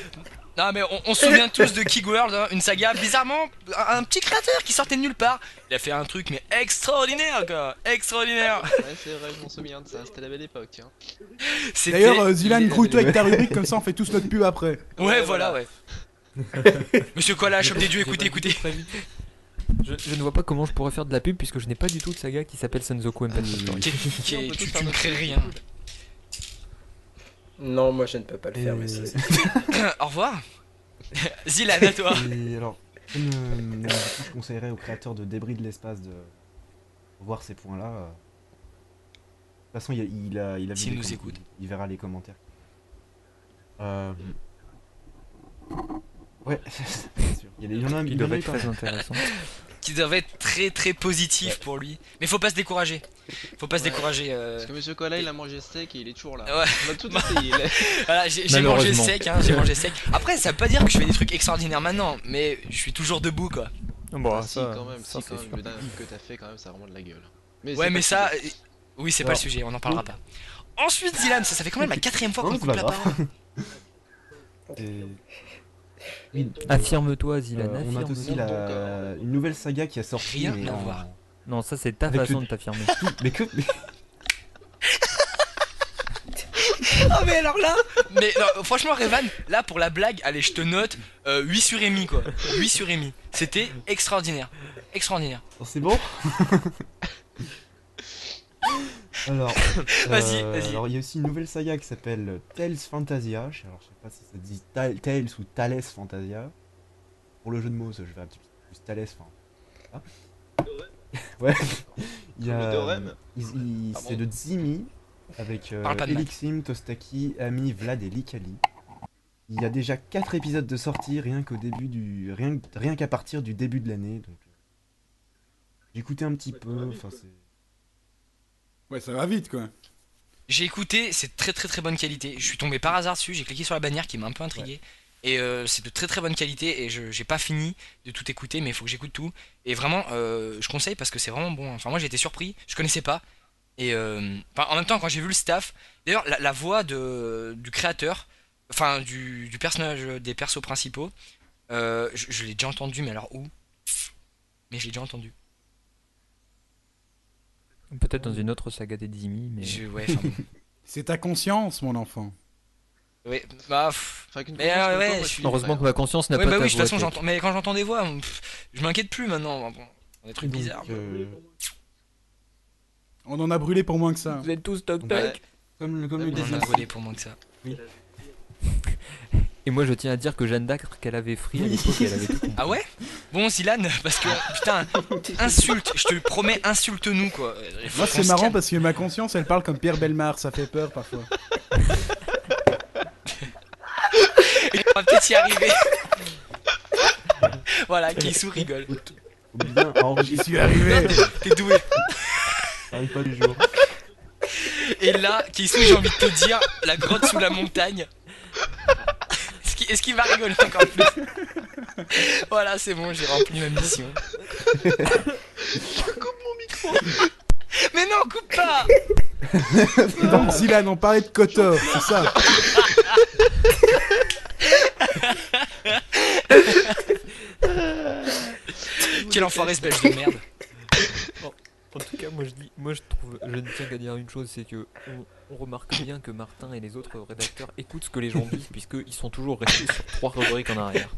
Non mais on se souvient tous de Kig World, hein, une saga bizarrement, un petit créateur qui sortait de nulle part. Il a fait un truc mais extraordinaire quoi, extraordinaire. Ouais, c'est vrai, je m'en souviens de ça. C'était la belle époque. Hein. C'était- D'ailleurs, Zilan, il- grouille-toi avec ta rubrique, comme ça on fait tous notre pub après. Ouais voilà ouais. Monsieur Koala, chope des dieux, J'ai écoutez, pas dit écoutez. très vite. Je ne vois pas comment je pourrais faire de la pub puisque je n'ai pas du tout de saga qui s'appelle Senzoku Empire Story. On peut tous Tu faire ne notre crées pub, rien. c'est cool. Non, moi je ne peux pas le faire, mais Et- c'est. Au revoir. Zilan à toi. Et alors, je conseillerais aux créateurs de Débris de l'espace de voir ces points-là. De toute façon, il a vu S'il les nous com- écoute. il verra les commentaires. Ouais, c'est sûr. Il y en a Qui il y en devrait a eu être pas très mal. intéressant. Qui devrait être très très positif pour lui. Mais faut pas se décourager. Faut pas se Ouais. décourager. Parce que Monsieur Koala il a mangé steak et il est toujours là. Ouais. On a tout essayé. Voilà, j'ai mangé Malheureusement. sec, hein, j'ai mangé sec. Après, ça veut pas dire que je fais des trucs extraordinaires maintenant, mais je suis toujours debout quoi. Bon, Ah, si, quand même, si, quand même. Le dernier truc que t'as fait, quand même, ça a vraiment de la gueule. Ouais, c'est mais pas ça, le sujet. oui, c'est pas le sujet, on en parlera pas. Ensuite, Zilan, ça fait quand même la 4ème fois qu'on Non, coupe c'est la pas grave. parole. Et- Oui, Affirme-toi, Zilan, on note aussi affirme-toi. une nouvelle saga qui a sorti. Rien mais à en- voir. Non, ça c'est ta Avec façon le- de t'affirmer. Mais que. Ah, mais alors là, mais non, franchement, Revan, là pour la blague, allez, je te note 8 sur Emi quoi. 8 sur Emi. C'était extraordinaire. Extraordinaire. Oh, c'est bon. Alors, Vas-y, vas-y. alors il y a aussi une nouvelle saga qui s'appelle Tales Fantasia. Alors je sais pas si ça se dit Tales ou Thales Fantasia. Pour le jeu de mots, je vais un petit peu plus Thales. Enfin, ouais. Il y Le a, théorème. c'est Pardon. de Zimi avec Parle pas de maths. Elixim, Tostaki, Ami, Vlad et Likali. Il y a déjà 4 épisodes de sortie rien qu'au début du rien qu'à partir du début de l'année. Donc j'ai écouté un petit peu. Enfin c'est Ouais, ça va vite quoi. J'ai écouté, c'est très très très bonne qualité. Je suis tombé par hasard dessus, j'ai cliqué sur la bannière qui m'a un peu intrigué. Et c'est de très très bonne qualité et j'ai pas fini de tout écouter mais il faut que j'écoute tout. Et vraiment je conseille parce que c'est vraiment bon. Enfin moi j'ai été surpris, je connaissais pas. Et enfin, en même temps quand j'ai vu le staff, d'ailleurs la voix du créateur, enfin du personnage des persos principaux, je l'ai déjà entendu mais alors où? Mais je l'ai déjà entendu. Peut-être dans une autre saga des Dizzy, mais. Ouais, enfin bon. C'est ta conscience, mon enfant. Ouais, bah, Enfin, avec une mais conscience comme ouais, toi, moi, je je suis. suis Heureusement fan. que ma conscience n'a Ouais, pas bah ta oui, de toute voix, façon, Tech. j'entends. Mais quand j'entends des voix, je m'inquiète plus maintenant. Bon, des trucs Donc, bizarres. On en a brûlé pour moins que ça. Vous êtes tous toc Ouais. toc. comme le Même On en disait a des brûlé pour moins que ça. Et moi je tiens à dire que Jeanne d'Arc qu'elle avait free à l'époque, elle avait tout compris. Ah ouais? Bon, Zilan, parce que putain, insulte, je te le promets, insulte-nous quoi. Il faut Moi, qu'on c'est se marrant calme. parce que ma conscience, elle parle comme Pierre Bellemare, ça fait peur parfois. On va peut-être y arriver. Voilà, Keisou rigole. Faut bien J'y enregistrer. suis arrivé. T'es doué. Ça arrive pas du jour. Et là, Keisou, j'ai envie de te dire, la grotte sous la montagne. Est-ce qu'il va rigoler encore plus? Voilà, c'est bon, j'ai rempli ma mission. Mais non, coupe pas! Donc, Zilan, on parlait de Kotor, c'est ça. Quel enfoiré ce belge de merde. En tout cas, moi je trouve, je ne tiens qu'à dire une chose, c'est que on remarque bien que Martin et les autres rédacteurs écoutent ce que les gens disent, puisqu'ils sont toujours restés sur 3 rubriques en arrière.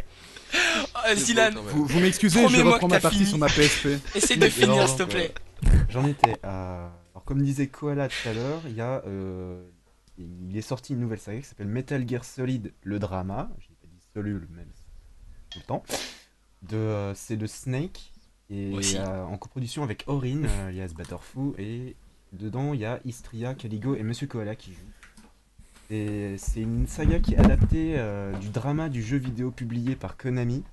Zilan, Vous m'excusez, je Promets-moi reprends que ma t'as partie fini. sur ma PSP. essaie de finir Non, s'il te donc, plaît. J'en étais à. Alors, comme disait Koala tout à l'heure, il est sorti une nouvelle saga qui s'appelle Metal Gear Solid le drama. J'ai pas dit Solul, même tout le temps. C'est de Snake. Et Aussi. en coproduction avec Orin, alias Batterfoo. Et dedans, il y a Istria, Caligo et Monsieur Koala qui jouent. Et c'est une saga qui est adaptée du drama du jeu vidéo publié par Konami.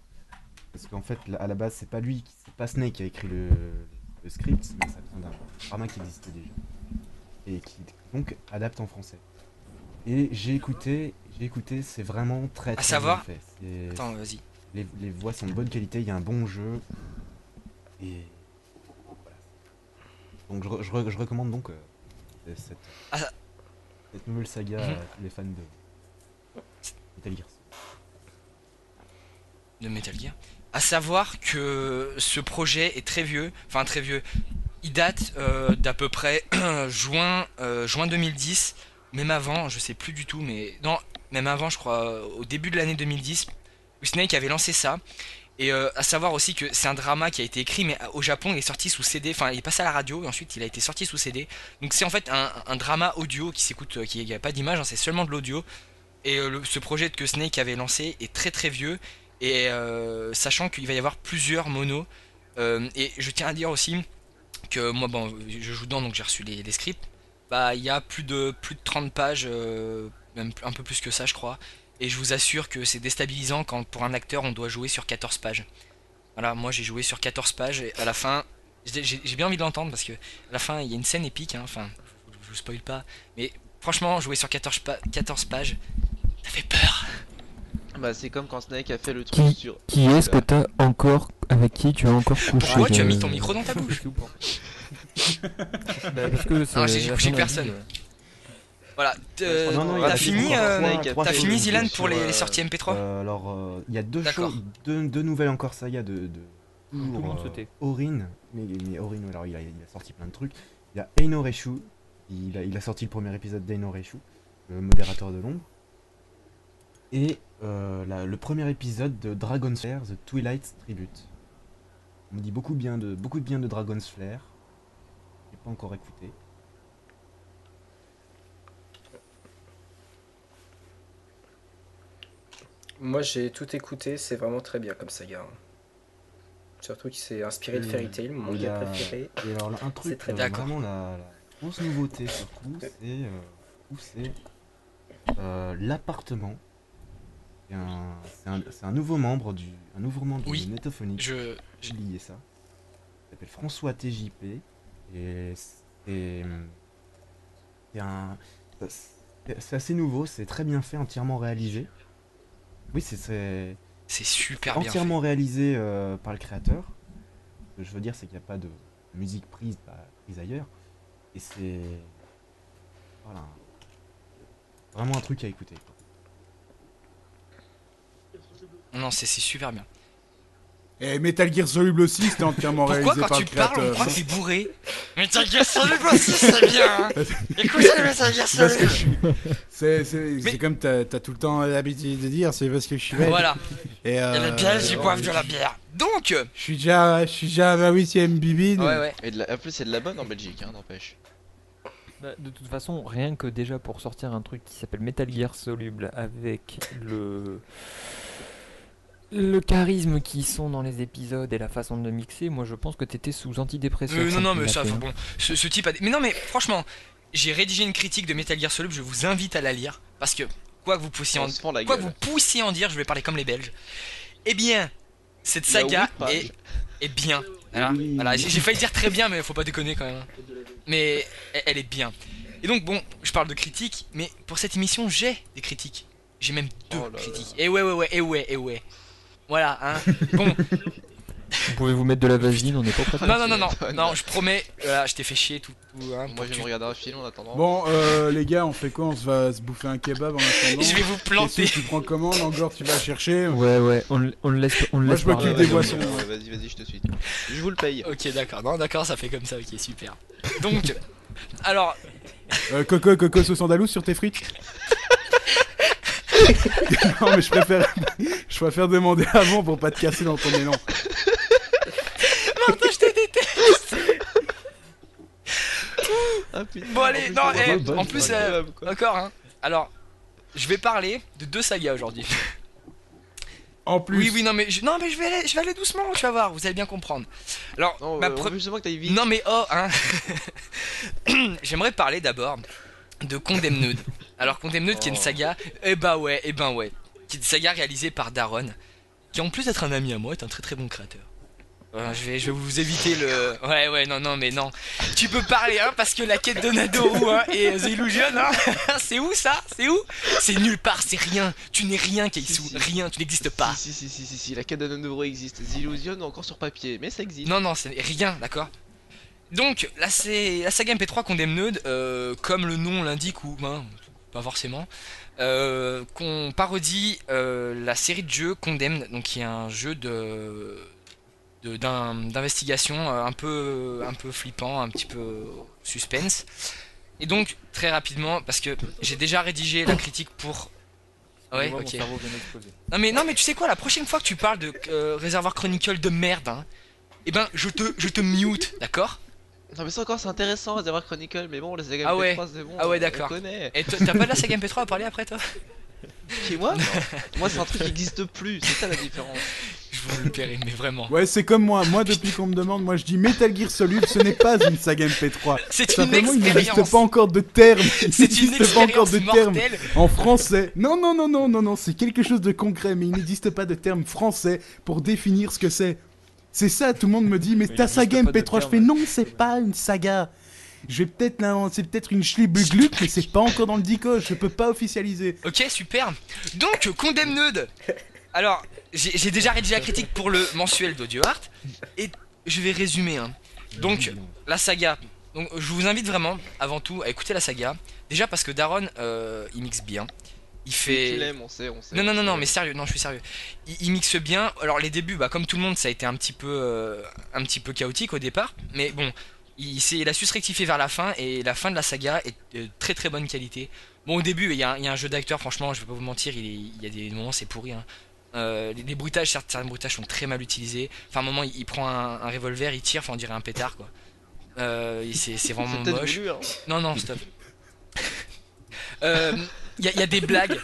Parce qu'en fait, à la base, c'est pas Snake qui a écrit le script, mais ça vient d'un drama qui existait déjà. Et qui donc adapte en français. Et j'ai écouté, c'est vraiment très très savoir- bien fait. Attends, vas-y. Les voix sont de bonne qualité, il y a un bon jeu. Et voilà. Donc je recommande donc cette, Ah, ça- cette nouvelle saga Mhm. à tous les fans de Metal Gear. De Metal Gear. À savoir que ce projet est très vieux, enfin très vieux. Il date d'à peu près juin 2010, même avant, je sais plus du tout, mais non, même avant, je crois, au début de l'année 2010, où Snake avait lancé ça. Et à savoir aussi que c'est un drama qui a été écrit, mais au Japon, il est sorti sous CD, enfin, il est passé à la radio, et ensuite il a été sorti sous CD. Donc c'est en fait un drama audio qui s'écoute, qui n'y a pas d'image, hein, c'est seulement de l'audio. Et ce projet que Snake avait lancé est très très vieux. Et sachant qu'il va y avoir plusieurs monos. Et je tiens à dire aussi que moi, bon, je joue dedans donc j'ai reçu les scripts. Bah, il y a plus de 30 pages, même un peu plus que ça, je crois. Et je vous assure que c'est déstabilisant quand pour un acteur on doit jouer sur 14 pages. Voilà, moi j'ai joué sur 14 pages et à la fin, j'ai bien envie de l'entendre parce que à la fin il y a une scène épique, hein, enfin, je vous spoil pas. Mais franchement, jouer sur 14 pages, ça fait peur. Bah, c'est comme quand Snake a fait le truc sur. Qui est-ce que t'as encore, avec qui tu as encore couché Pourquoi tu as mis ton micro dans ta bouche? Parce que c'est Non, j'ai la couché fin de la personne. vie, Voilà, Non, il t'as a fini, trois t'as fini choses Zilan sur, pour les sorties MP3? Alors, il y a D'accord. deux nouvelles encore sagas de Tout le monde se tait. Orin, mais Orin, alors il a sorti plein de trucs. Il y a Eino Reishu, il a sorti le premier épisode d'Eino Reishu, le modérateur de l'ombre. Et le premier épisode de Dragon's Flare, The Twilight Tribute. On me dit beaucoup de bien de Dragon's Flare. J'ai pas encore écouté. Moi j'ai tout écouté, c'est vraiment très bien comme saga, hein. Surtout qu'il s'est inspiré de Fairy Tail, mon Il y manga a- préféré. Et alors un C'est truc, très d'accord. vraiment la grosse nouveauté surtout, c'est l'appartement. C'est un nouveau membre Oui, de Netophonic. Je, J'ai oublié ça. Il s'appelle François TJP. Et C'est un... c'est assez nouveau, c'est très bien fait, entièrement réalisé. Oui, c'est C'est super bien entièrement réalisé par le créateur. Ce que je veux dire, c'est qu'il n'y a pas de musique prise ailleurs. Et c'est... Voilà. Vraiment un truc à écouter, quoi. fait. Non, c'est super bien. Et Metal Gear Solid aussi, c'était entièrement Pourquoi réalisé quand par tu le parles, on créateur. croit que t'es bourré? Metal Gear Solid aussi, c'est bien, hein. Écoutez le Metal Gear Parce que Solid. c'est comme t'as tout le temps l'habitude de dire, c'est parce que je suis belge. Voilà, Et et les Belges, ils boivent de la bière. Donc, je suis déjà à ma 8ème bibine. ouais. Et en plus, c'est de la bonne en Belgique, hein, n'empêche. Bah, de toute façon, rien que déjà pour sortir un truc qui s'appelle Metal Gear Soluble avec le charisme qui sont dans les épisodes et la façon de le mixer, moi je pense que t'étais sous antidépresseur. non, mais quand tu ça, l'as fait, bon, ce type a... Mais non, mais franchement, j'ai rédigé une critique de Metal Gear Solid, je vous invite à la lire, parce que, quoi que vous puissiez On se fend la quoi que gueule. vous puissiez en dire, je vais parler comme les Belges. Eh bien, cette saga est bien. Voilà, j'ai failli dire très bien, mais faut pas déconner quand même. Mais elle est bien. Et donc, bon, je parle de critiques, mais pour cette émission, j'ai des critiques. J'ai même deux Oh là critiques. là. Et ouais. Voilà, hein. Bon, Vous pouvez vous mettre de la vaseline, on n'est pas prêt. non, je promets. Voilà, je t'ai fait chier tout. Hein, Moi, pour je que vais tu- me regarder un film en attendant. Bon, les gars, on fait quoi? On va se bouffer un kebab en attendant. Je vais vous planter. Qu'est-ce que tu prends commande? Encore, tu vas chercher. Ouais, on le laisse. Moi, je m'occupe parler. des boissons. Vas-y, je te suis. Je vous le paye. Ok, d'accord. Non, d'accord, ça fait comme ça. Ok, super. Donc, alors, Coco sauce andalouse sur tes frites? Non, mais je préfère demander avant pour pas te casser dans ton élan. Martin, je te déteste. Ah, putain. Bon, allez, non, en plus, quoi. d'accord, hein. Alors, je vais parler de deux sagas aujourd'hui. En plus, Oui, non, mais je vais aller doucement. Tu vas voir, vous allez bien comprendre. Alors, Non, ma on pre- veut justement que t'ailles vite. Non mais oh hein. J'aimerais parler d'abord de Condemned. Alors Condemned qui est une saga, eh ben ouais, qui est une saga réalisée par Daron, qui en plus d'être un ami à moi est un très très bon créateur. Je vais vous éviter le... Ouais, non. Tu peux parler, hein, parce que la quête de Nadoru, hein, et The Illusion, hein, c'est où ça? C'est où? C'est nulle part, c'est rien. Tu n'es rien, Keisu, Si. rien, tu n'existes pas. Si, la quête de Nonoro existe. The Illusion encore sur papier, mais ça existe. Non, c'est rien, d'accord. Donc, là, c'est la saga MP3 Condemned, comme le nom l'indique, ou hein, pas forcément, qu'on parodie la série de jeux Condemned, donc qui est un jeu d'investigation un peu flippant, un petit peu suspense. Et donc, très rapidement, parce que j'ai déjà rédigé la critique pour... Ouais, Mon ok. cerveau vient d'exploser. Non mais tu sais quoi, la prochaine fois que tu parles de Reservoir Chronicle de merde, hein, eh ben je te mute, d'accord? Non, mais ça encore, c'est intéressant, Reservoir Chronicle, mais bon, les sagas Ah ouais. MP3, c'est bon. Ah ouais, on d'accord. connaît. Et t'as pas de la saga MP3 à parler après toi? Qui, moi? Non. Moi, c'est un truc qui existe plus, c'est ça la différence. Je vous le paierai, mais vraiment. ouais, c'est comme moi. Moi, depuis qu'on me demande, moi je dis Metal Gear Solid, ce n'est pas une saga MP3. C'est une Simplement, il n'existe expérience. pas encore de terme. Il C'est une n'existe pas encore expérience de terme mortelle. en français. Non, c'est quelque chose de concret, mais il n'existe pas de terme français pour définir ce que c'est. C'est ça, tout le monde me dit, mais Mais ta il saga n'existe pas de MP3, je terme. fais non, c'est pas une saga. Je vais peut-être c'est peut-être une schlibugluc, mais c'est pas encore dans le dico, je peux pas officialiser. Ok, super. Donc, Condemned. Alors, j'ai déjà rédigé la critique pour le mensuel d'Audio Art. Et je vais résumer. Hein. Donc, la saga. Donc, je vous invite vraiment, avant tout, à écouter la saga. Déjà parce que Daron, il mixe bien. Il Tu fait... l'aimes, on sait. Non, mais sérieux, non, je suis sérieux. Il mixe bien. Alors, les débuts, bah, comme tout le monde, ça a été un petit peu chaotique au départ. Mais bon, il a su se rectifier vers la fin. Et la fin de la saga est de très très bonne qualité. Bon, au début, il y a un jeu d'acteur, franchement, je vais pas vous mentir, il y a des moments, c'est pourri. Hein. Les bruitages, certains bruitages sont très mal utilisés. Enfin, à un moment, il prend un revolver, il tire, enfin, on dirait un pétard, quoi. C'est vraiment peut-être moche. voulu, hein. Non, stop. Il y a des blagues.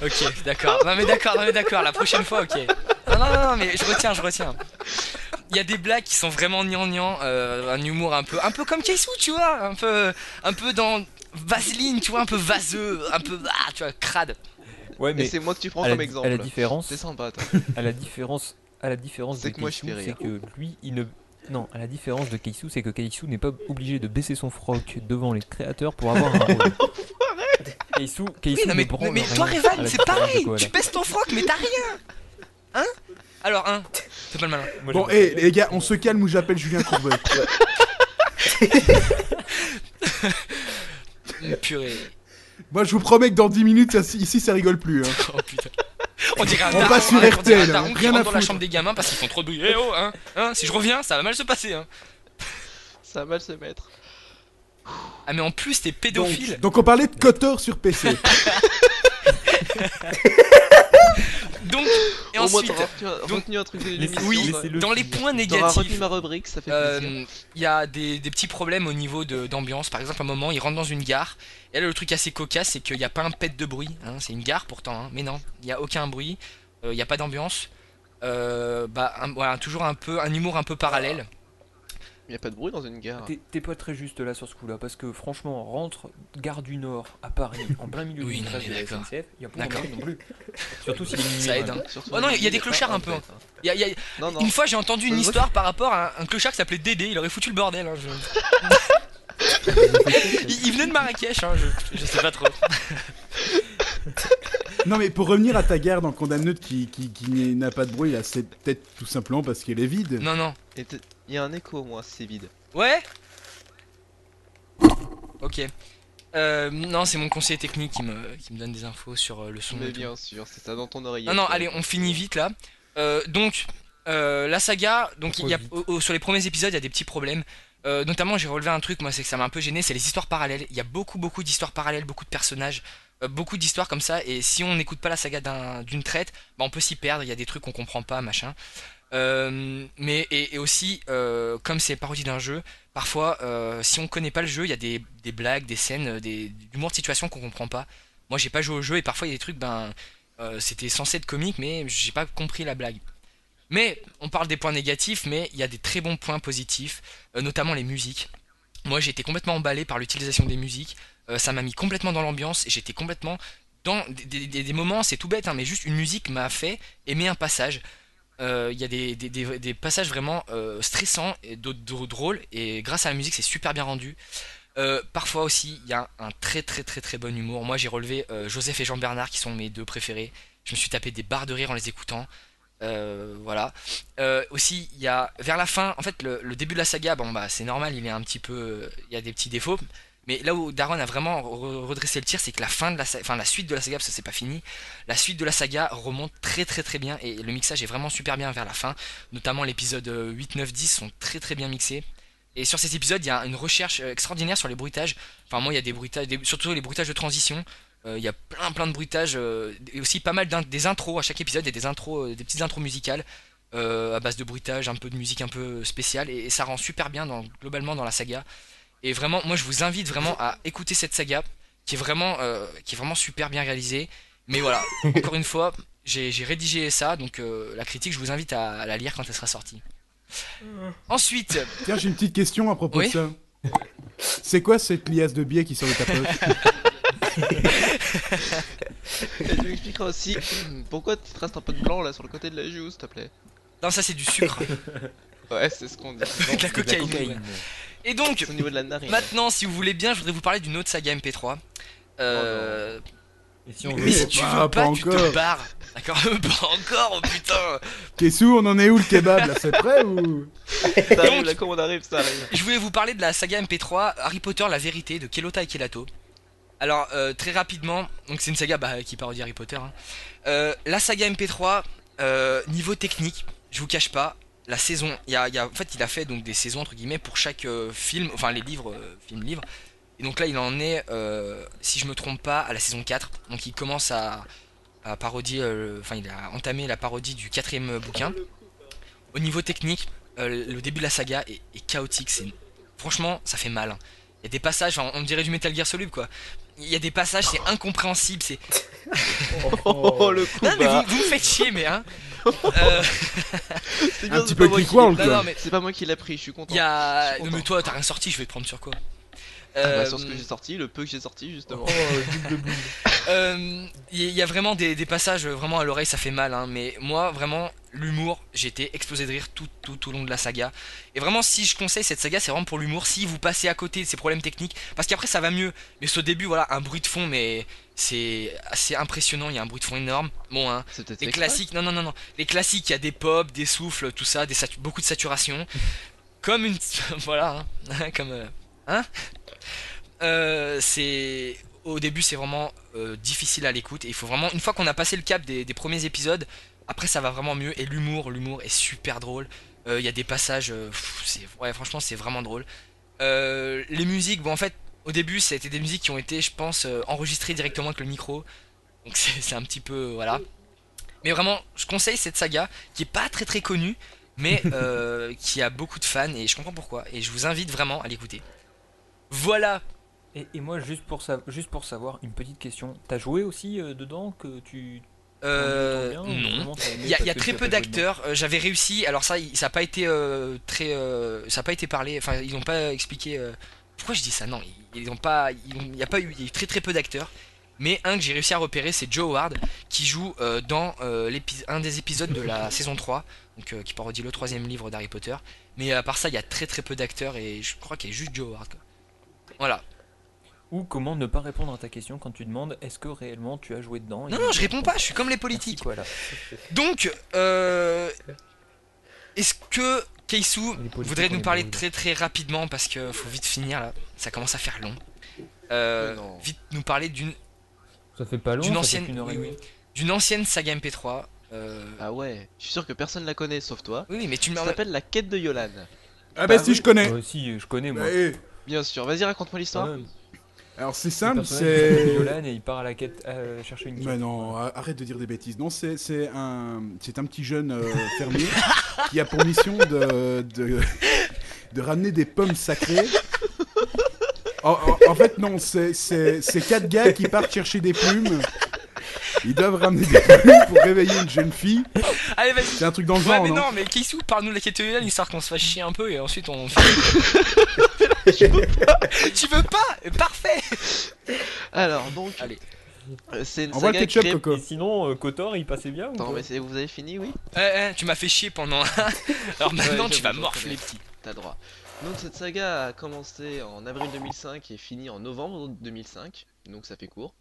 Ok, d'accord. Non mais d'accord, la prochaine fois, ok. Non, mais je retiens. Il y a des blagues qui sont vraiment gnangnan, un humour un peu comme Keisu, tu vois, un peu dans vaseline, tu vois, un peu vaseux, un peu tu vois, crade. Ouais, Mais mais c'est moi que tu prends à comme la exemple. différence, C'est sympa, toi. à la différence C'est de que moi, je Keisu, fais rire. c'est que lui, il ne Non, la différence de Keisu, c'est que Keisu n'est pas obligé de baisser son froc devant les créateurs pour avoir un rôle. Keisu Oui, non, ne mais branle toi, rien Revan, à la c'est différence de pareil. Koala. Tu baisses ton froc, mais t'as rien. Hein? Alors, c'est pas le malin. Moi, Bon, j'aime les gars, on se calme ou j'appelle Julien Courbet. Purée. Moi, je vous promets que dans 10 minutes, ici, ça rigole plus. Hein. Oh putain. On dirait un On daron, passe sur on dirait un RTL, daron qui rien rentre à dans la foutre. chambre des gamins parce qu'ils font trop de bruit. Eh oh, si je reviens, ça va mal se passer. Ça va mal se mettre. Ah, mais en plus, t'es pédophile. Donc on parlait de Kotor sur PC. Donc, et Au moins, ensuite, t'auras retenu un truc de l'émission. oui, toi. dans les points T'auras retenu négatifs, ma rubrique, ça fait plaisir. il y a des petits problèmes au niveau d'ambiance. Par exemple, à un moment, il rentre dans une gare. Et là, le truc assez cocasse, c'est qu'il n'y a pas un pet de bruit. C'est une gare pourtant, mais non, il n'y a aucun bruit. Il n'y a pas d'ambiance. Voilà, toujours un humour un peu parallèle. Il y a pas de bruit dans une gare. T'es pas très juste là sur ce coup-là, parce que franchement, rentre Gare du Nord à Paris, en plein milieu Oui, d'une non, trace mais de la d'accord. SNCF, il y a pas de D'accord. bruit non plus. Surtout si les minuit. Ça aide, hein. Surtout Oh non, à il y a des midi, clochards pas un peu, fait, hein. Il y a- Non, non. Une fois, j'ai entendu une Ouais, histoire par rapport à un clochard qui s'appelait Dédé. Il aurait foutu le bordel. Il venait de Marrakech, je sais pas trop. Non, mais pour revenir à ta gare dans Condamned qui n'a pas de bruit, là, c'est peut-être tout simplement parce qu'elle est vide. Non. Il y a un écho, moi, c'est vide. Ouais. Ok. Non, c'est mon conseiller technique qui me donne des infos sur le son. Mais et tout. bien sûr, c'est ça dans ton oreille. Non, allez, on finit vite là. Donc, la saga, donc il y a, sur les premiers épisodes, il y a des petits problèmes. Notamment, j'ai relevé un truc, moi, c'est que ça m'a un peu gêné, c'est les histoires parallèles. Il y a beaucoup d'histoires parallèles, beaucoup de personnages, beaucoup d'histoires comme ça. Et si on n'écoute pas la saga d'une traite, bah, on peut s'y perdre. Il y a des trucs qu'on comprend pas, machin. Et aussi, comme c'est parodie d'un jeu, parfois, si on connaît pas le jeu, il y a des blagues, des scènes, d'humour de situation qu'on comprend pas. Moi, j'ai pas joué au jeu et parfois il y a des trucs, c'était censé être comique, mais j'ai pas compris la blague. Mais on parle des points négatifs, mais il y a des très bons points positifs, notamment les musiques. Moi, j'ai été complètement emballé par l'utilisation des musiques. Ça m'a mis complètement dans l'ambiance et j'étais complètement dans des moments, c'est tout bête, hein, mais juste une musique m'a fait aimer un passage. Il y a des passages vraiment stressants et d'autres drôles et grâce à la musique c'est super bien rendu. Parfois aussi il y a un très bon humour. Moi j'ai relevé Joseph et Jean-Bernard qui sont mes deux préférés. Je me suis tapé des barres de rire en les écoutant. Voilà. Aussi il y a vers la fin, en fait le début de la saga, bon bah c'est normal, il est un petit peu, il y a des petits défauts. Mais là où Daron a vraiment redressé le tir, c'est que la fin de la suite de la saga, parce que c'est pas fini, la suite de la saga remonte très bien et le mixage est vraiment super bien vers la fin. Notamment l'épisode 8, 9, 10 sont très bien mixés. Et sur ces épisodes, il y a une recherche extraordinaire sur les bruitages. Enfin, moi, il y a des bruitages, surtout les bruitages de transition. Il y a plein de bruitages et aussi pas mal des intros. À chaque épisode, il y a des intros, des petites intros musicales à base de bruitage, un peu de musique un peu spéciale et ça rend super bien globalement dans la saga. Et vraiment, moi je vous invite vraiment à écouter cette saga qui est vraiment super bien réalisée. Mais voilà, encore une fois, j'ai rédigé ça, donc la critique, je vous invite à la lire quand elle sera sortie. Ensuite, Tiens, j'ai une petite question à propos Oui. de ça. C'est quoi cette liasse de billets qui sort de ta poche? Et tu m'expliqueras aussi pourquoi tu te restes un peu de blanc là sur le côté de la joue, s'il te plaît. non, ça c'est du sucre, Ouais, c'est ce qu'on dit. de la cocaïne. Et donc, C'est au niveau de la narine. maintenant, si vous voulez bien, je voudrais vous parler d'une autre saga MP3. Et si on Mais veut, si tu Bah, veux pas pas, tu te encore. barres. D'accord. Pas encore, oh putain. Kessou, on en est où le kebab là? C'est prêt ou? Ça arrive, Donc- là, comment on arrive, ça arrive. Je voulais vous parler de la saga MP3 Harry Potter la vérité de Kelota et Kelato. Alors très rapidement, donc c'est une saga qui parodie Harry Potter. La saga MP3 niveau technique, je vous cache pas, la saison, en fait il a fait donc des saisons entre guillemets pour chaque film, enfin les livres, film-livre. Et donc là il en est, si je me trompe pas, à la saison 4. Donc il commence à parodier, enfin il a entamé la parodie du 4ème bouquin. Au niveau technique, le début de la saga est chaotique, franchement ça fait mal. Il y a des passages, on dirait du Metal Gear Solid quoi. Il y a des passages, c'est incompréhensible, c'est... Oh, le coup Non mais bas. vous me faites chier mais hein. C'est Un bien, petit c'est peu pas moi qui Clickworld, l'ai- Non, quoi. non mais C'est pas moi qui l'ai pris, je suis content. il y a... Je suis Non content. mais toi t'as rien sorti, je vais te prendre sur quoi. Sur ce que j'ai sorti, le peu que j'ai sorti justement. double boom. Il y a vraiment des passages vraiment à l'oreille, ça fait mal, hein, mais moi vraiment l'humour, j'ai été explosé de rire tout au long de la saga. Et vraiment, si je conseille cette saga, c'est vraiment pour l'humour. Si vous passez à côté de ces problèmes techniques, parce qu'après ça va mieux, mais au début, voilà, un bruit de fond, mais c'est assez impressionnant. Il y a un bruit de fond énorme. Bon, hein, C'est peut-être les exprès. classiques, non, les classiques, il y a des pops, des souffles, tout ça, beaucoup de saturation, comme une, voilà, hein, comme, hein. C'est au début c'est vraiment difficile à l'écoute et il faut vraiment une fois qu'on a passé le cap des premiers épisodes, après ça va vraiment mieux et l'humour est super drôle. Il y a des passages ouais, franchement c'est vraiment drôle. Les musiques, bon en fait au début ça a été des musiques qui ont été je pense enregistrées directement avec le micro, donc c'est un petit peu voilà, mais vraiment je conseille cette saga qui est pas très connue mais qui a beaucoup de fans et je comprends pourquoi et je vous invite vraiment à l'écouter. Voilà. Et moi, juste pour savoir, une petite question. T'as joué aussi dedans que tu. Non. Il y a très peu d'acteurs. J'avais réussi. Alors ça a pas été ça a pas été parlé. Enfin, ils ont pas expliqué. Pourquoi je dis ça? Non, ils ont pas. Il y a pas eu. Il y a eu très peu d'acteurs. Mais un que j'ai réussi à repérer, c'est Joe Howard qui joue dans un des épisodes de la saison 3, donc qui parodie le 3ème livre d'Harry Potter. Mais à part ça, il y a très peu d'acteurs et je crois qu'il y a juste Joe Howard, quoi. Voilà. Ou comment ne pas répondre à ta question quand tu demandes est-ce que réellement tu as joué dedans. Non, je réponds pas, je suis comme les politiques. Voilà. Donc, est-ce que Keisu voudrait nous parler très rapidement parce que faut vite finir là, ça commence à faire long. Non. Vite nous parler d'une Ça fait pas long, d'une ça ancienne, fait qu'une heure et demie. d'une ancienne saga MP3. Ah ouais, je suis sûr que personne la connaît sauf toi. Oui, mais tu me Ça s'appelle La Quête de Yolan. Ah bah si, je connais. Si, je connais moi. Bah, Bien sûr, vas-y raconte-moi l'histoire. alors c'est Le simple, personnage s'appelle c'est... Yolan et il part à la quête chercher une quête. Mais non, arrête de dire des bêtises. Non, c'est un petit jeune fermier qui a pour mission de ramener des pommes sacrées. En fait, non, c'est 4 gars qui partent chercher des plumes. Ils doivent ramener des plumes pour réveiller une jeune fille. Allez, vas-y. C'est un truc dans le Ouais, genre, mais non, non, mais Keisu, parle-nous de la quête de Yolan, histoire qu'on se fasse chier un peu et ensuite on. Tu veux pas? Parfait. Alors donc, Allez. C'est une Envoie le saga ketchup, créée- Coco. Et sinon, Kotor il passait bien ou Attends, pas mais vous avez fini, oui? Tu m'as fait chier pendant. Alors maintenant Ouais, tu vas j'avoue, morfler, j'en petit. T'as le droit. Donc cette saga a commencé en avril 2005 et fini en novembre 2005, donc ça fait court.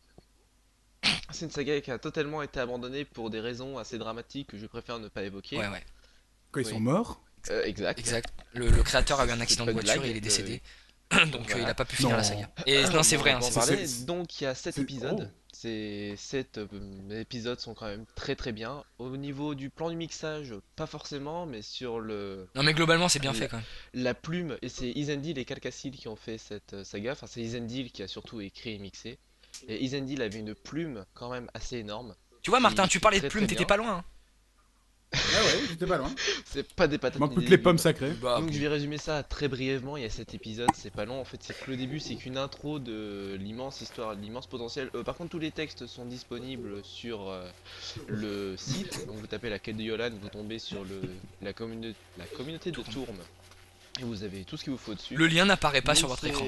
C'est une saga qui a totalement été abandonnée pour des raisons assez dramatiques que je préfère ne pas évoquer. Ouais. Quand ils Oui. sont morts. Exact. Exact. Le créateur a eu un accident de pas une voiture blague, et il est décédé. Donc voilà. il a pas pu finir Non. la saga. Et non, c'est vrai, hein, On va en c'est parler. c'est- Donc il y a 7 c'est- épisodes. oh. Ces 7 épisodes sont quand même très bien. Au niveau du plan du mixage, pas forcément, mais sur Non, mais globalement c'est bien fait quand même. la plume, et c'est Izendil et Kalkassil qui ont fait cette saga. Enfin, c'est Izendil qui a surtout écrit et mixé. Et Izendil avait une plume quand même assez énorme. Tu vois, Martin, Qui tu fait parlais de très, plumes, très t'étais bien. pas loin. Hein. Ah ouais, j'étais pas loin. C'est pas des patates. Manque ni toutes des les légumes. pommes sacrées. Bah, Donc je vais résumer ça très brièvement, il y a 7 épisodes, c'est pas long en fait, c'est que le début c'est qu'une intro de l'immense histoire, de l'immense potentiel. Par contre tous les textes sont disponibles sur le site, donc vous tapez la quête de Yolan, vous tombez sur la communauté de Tourme, et vous avez tout ce qu'il vous faut dessus. le lien n'apparaît pas Donc, sur votre c'est- écran.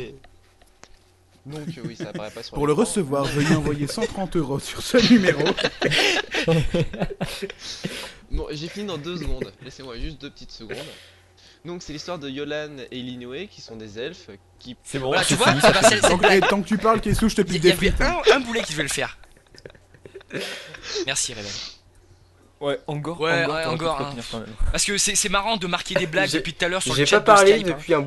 Donc oui, ça apparaît pas sur Pour le l'écran. recevoir, veuillez envoyer 130 € sur ce numéro. Bon, j'ai fini dans 2 secondes, laissez-moi juste 2 petites secondes. Donc c'est l'histoire de Yolan et Linoé qui sont des elfes qui... C'est bon, Voilà, c'est tu vois, fini. ça va, c'est Donc, tant que tu parles, Kessou, je te Il pique y des avait frites. un boulet qui devait le faire. Merci, Reven. Ouais, Angor, Ouais, Angor, ouais, t'aurais pu te Angor, hein. retenir quand même. Parce que c'est marrant de marquer des blagues J'ai- depuis tout à l'heure sur le J'ai chat pas de parlé Skype, hein. depuis un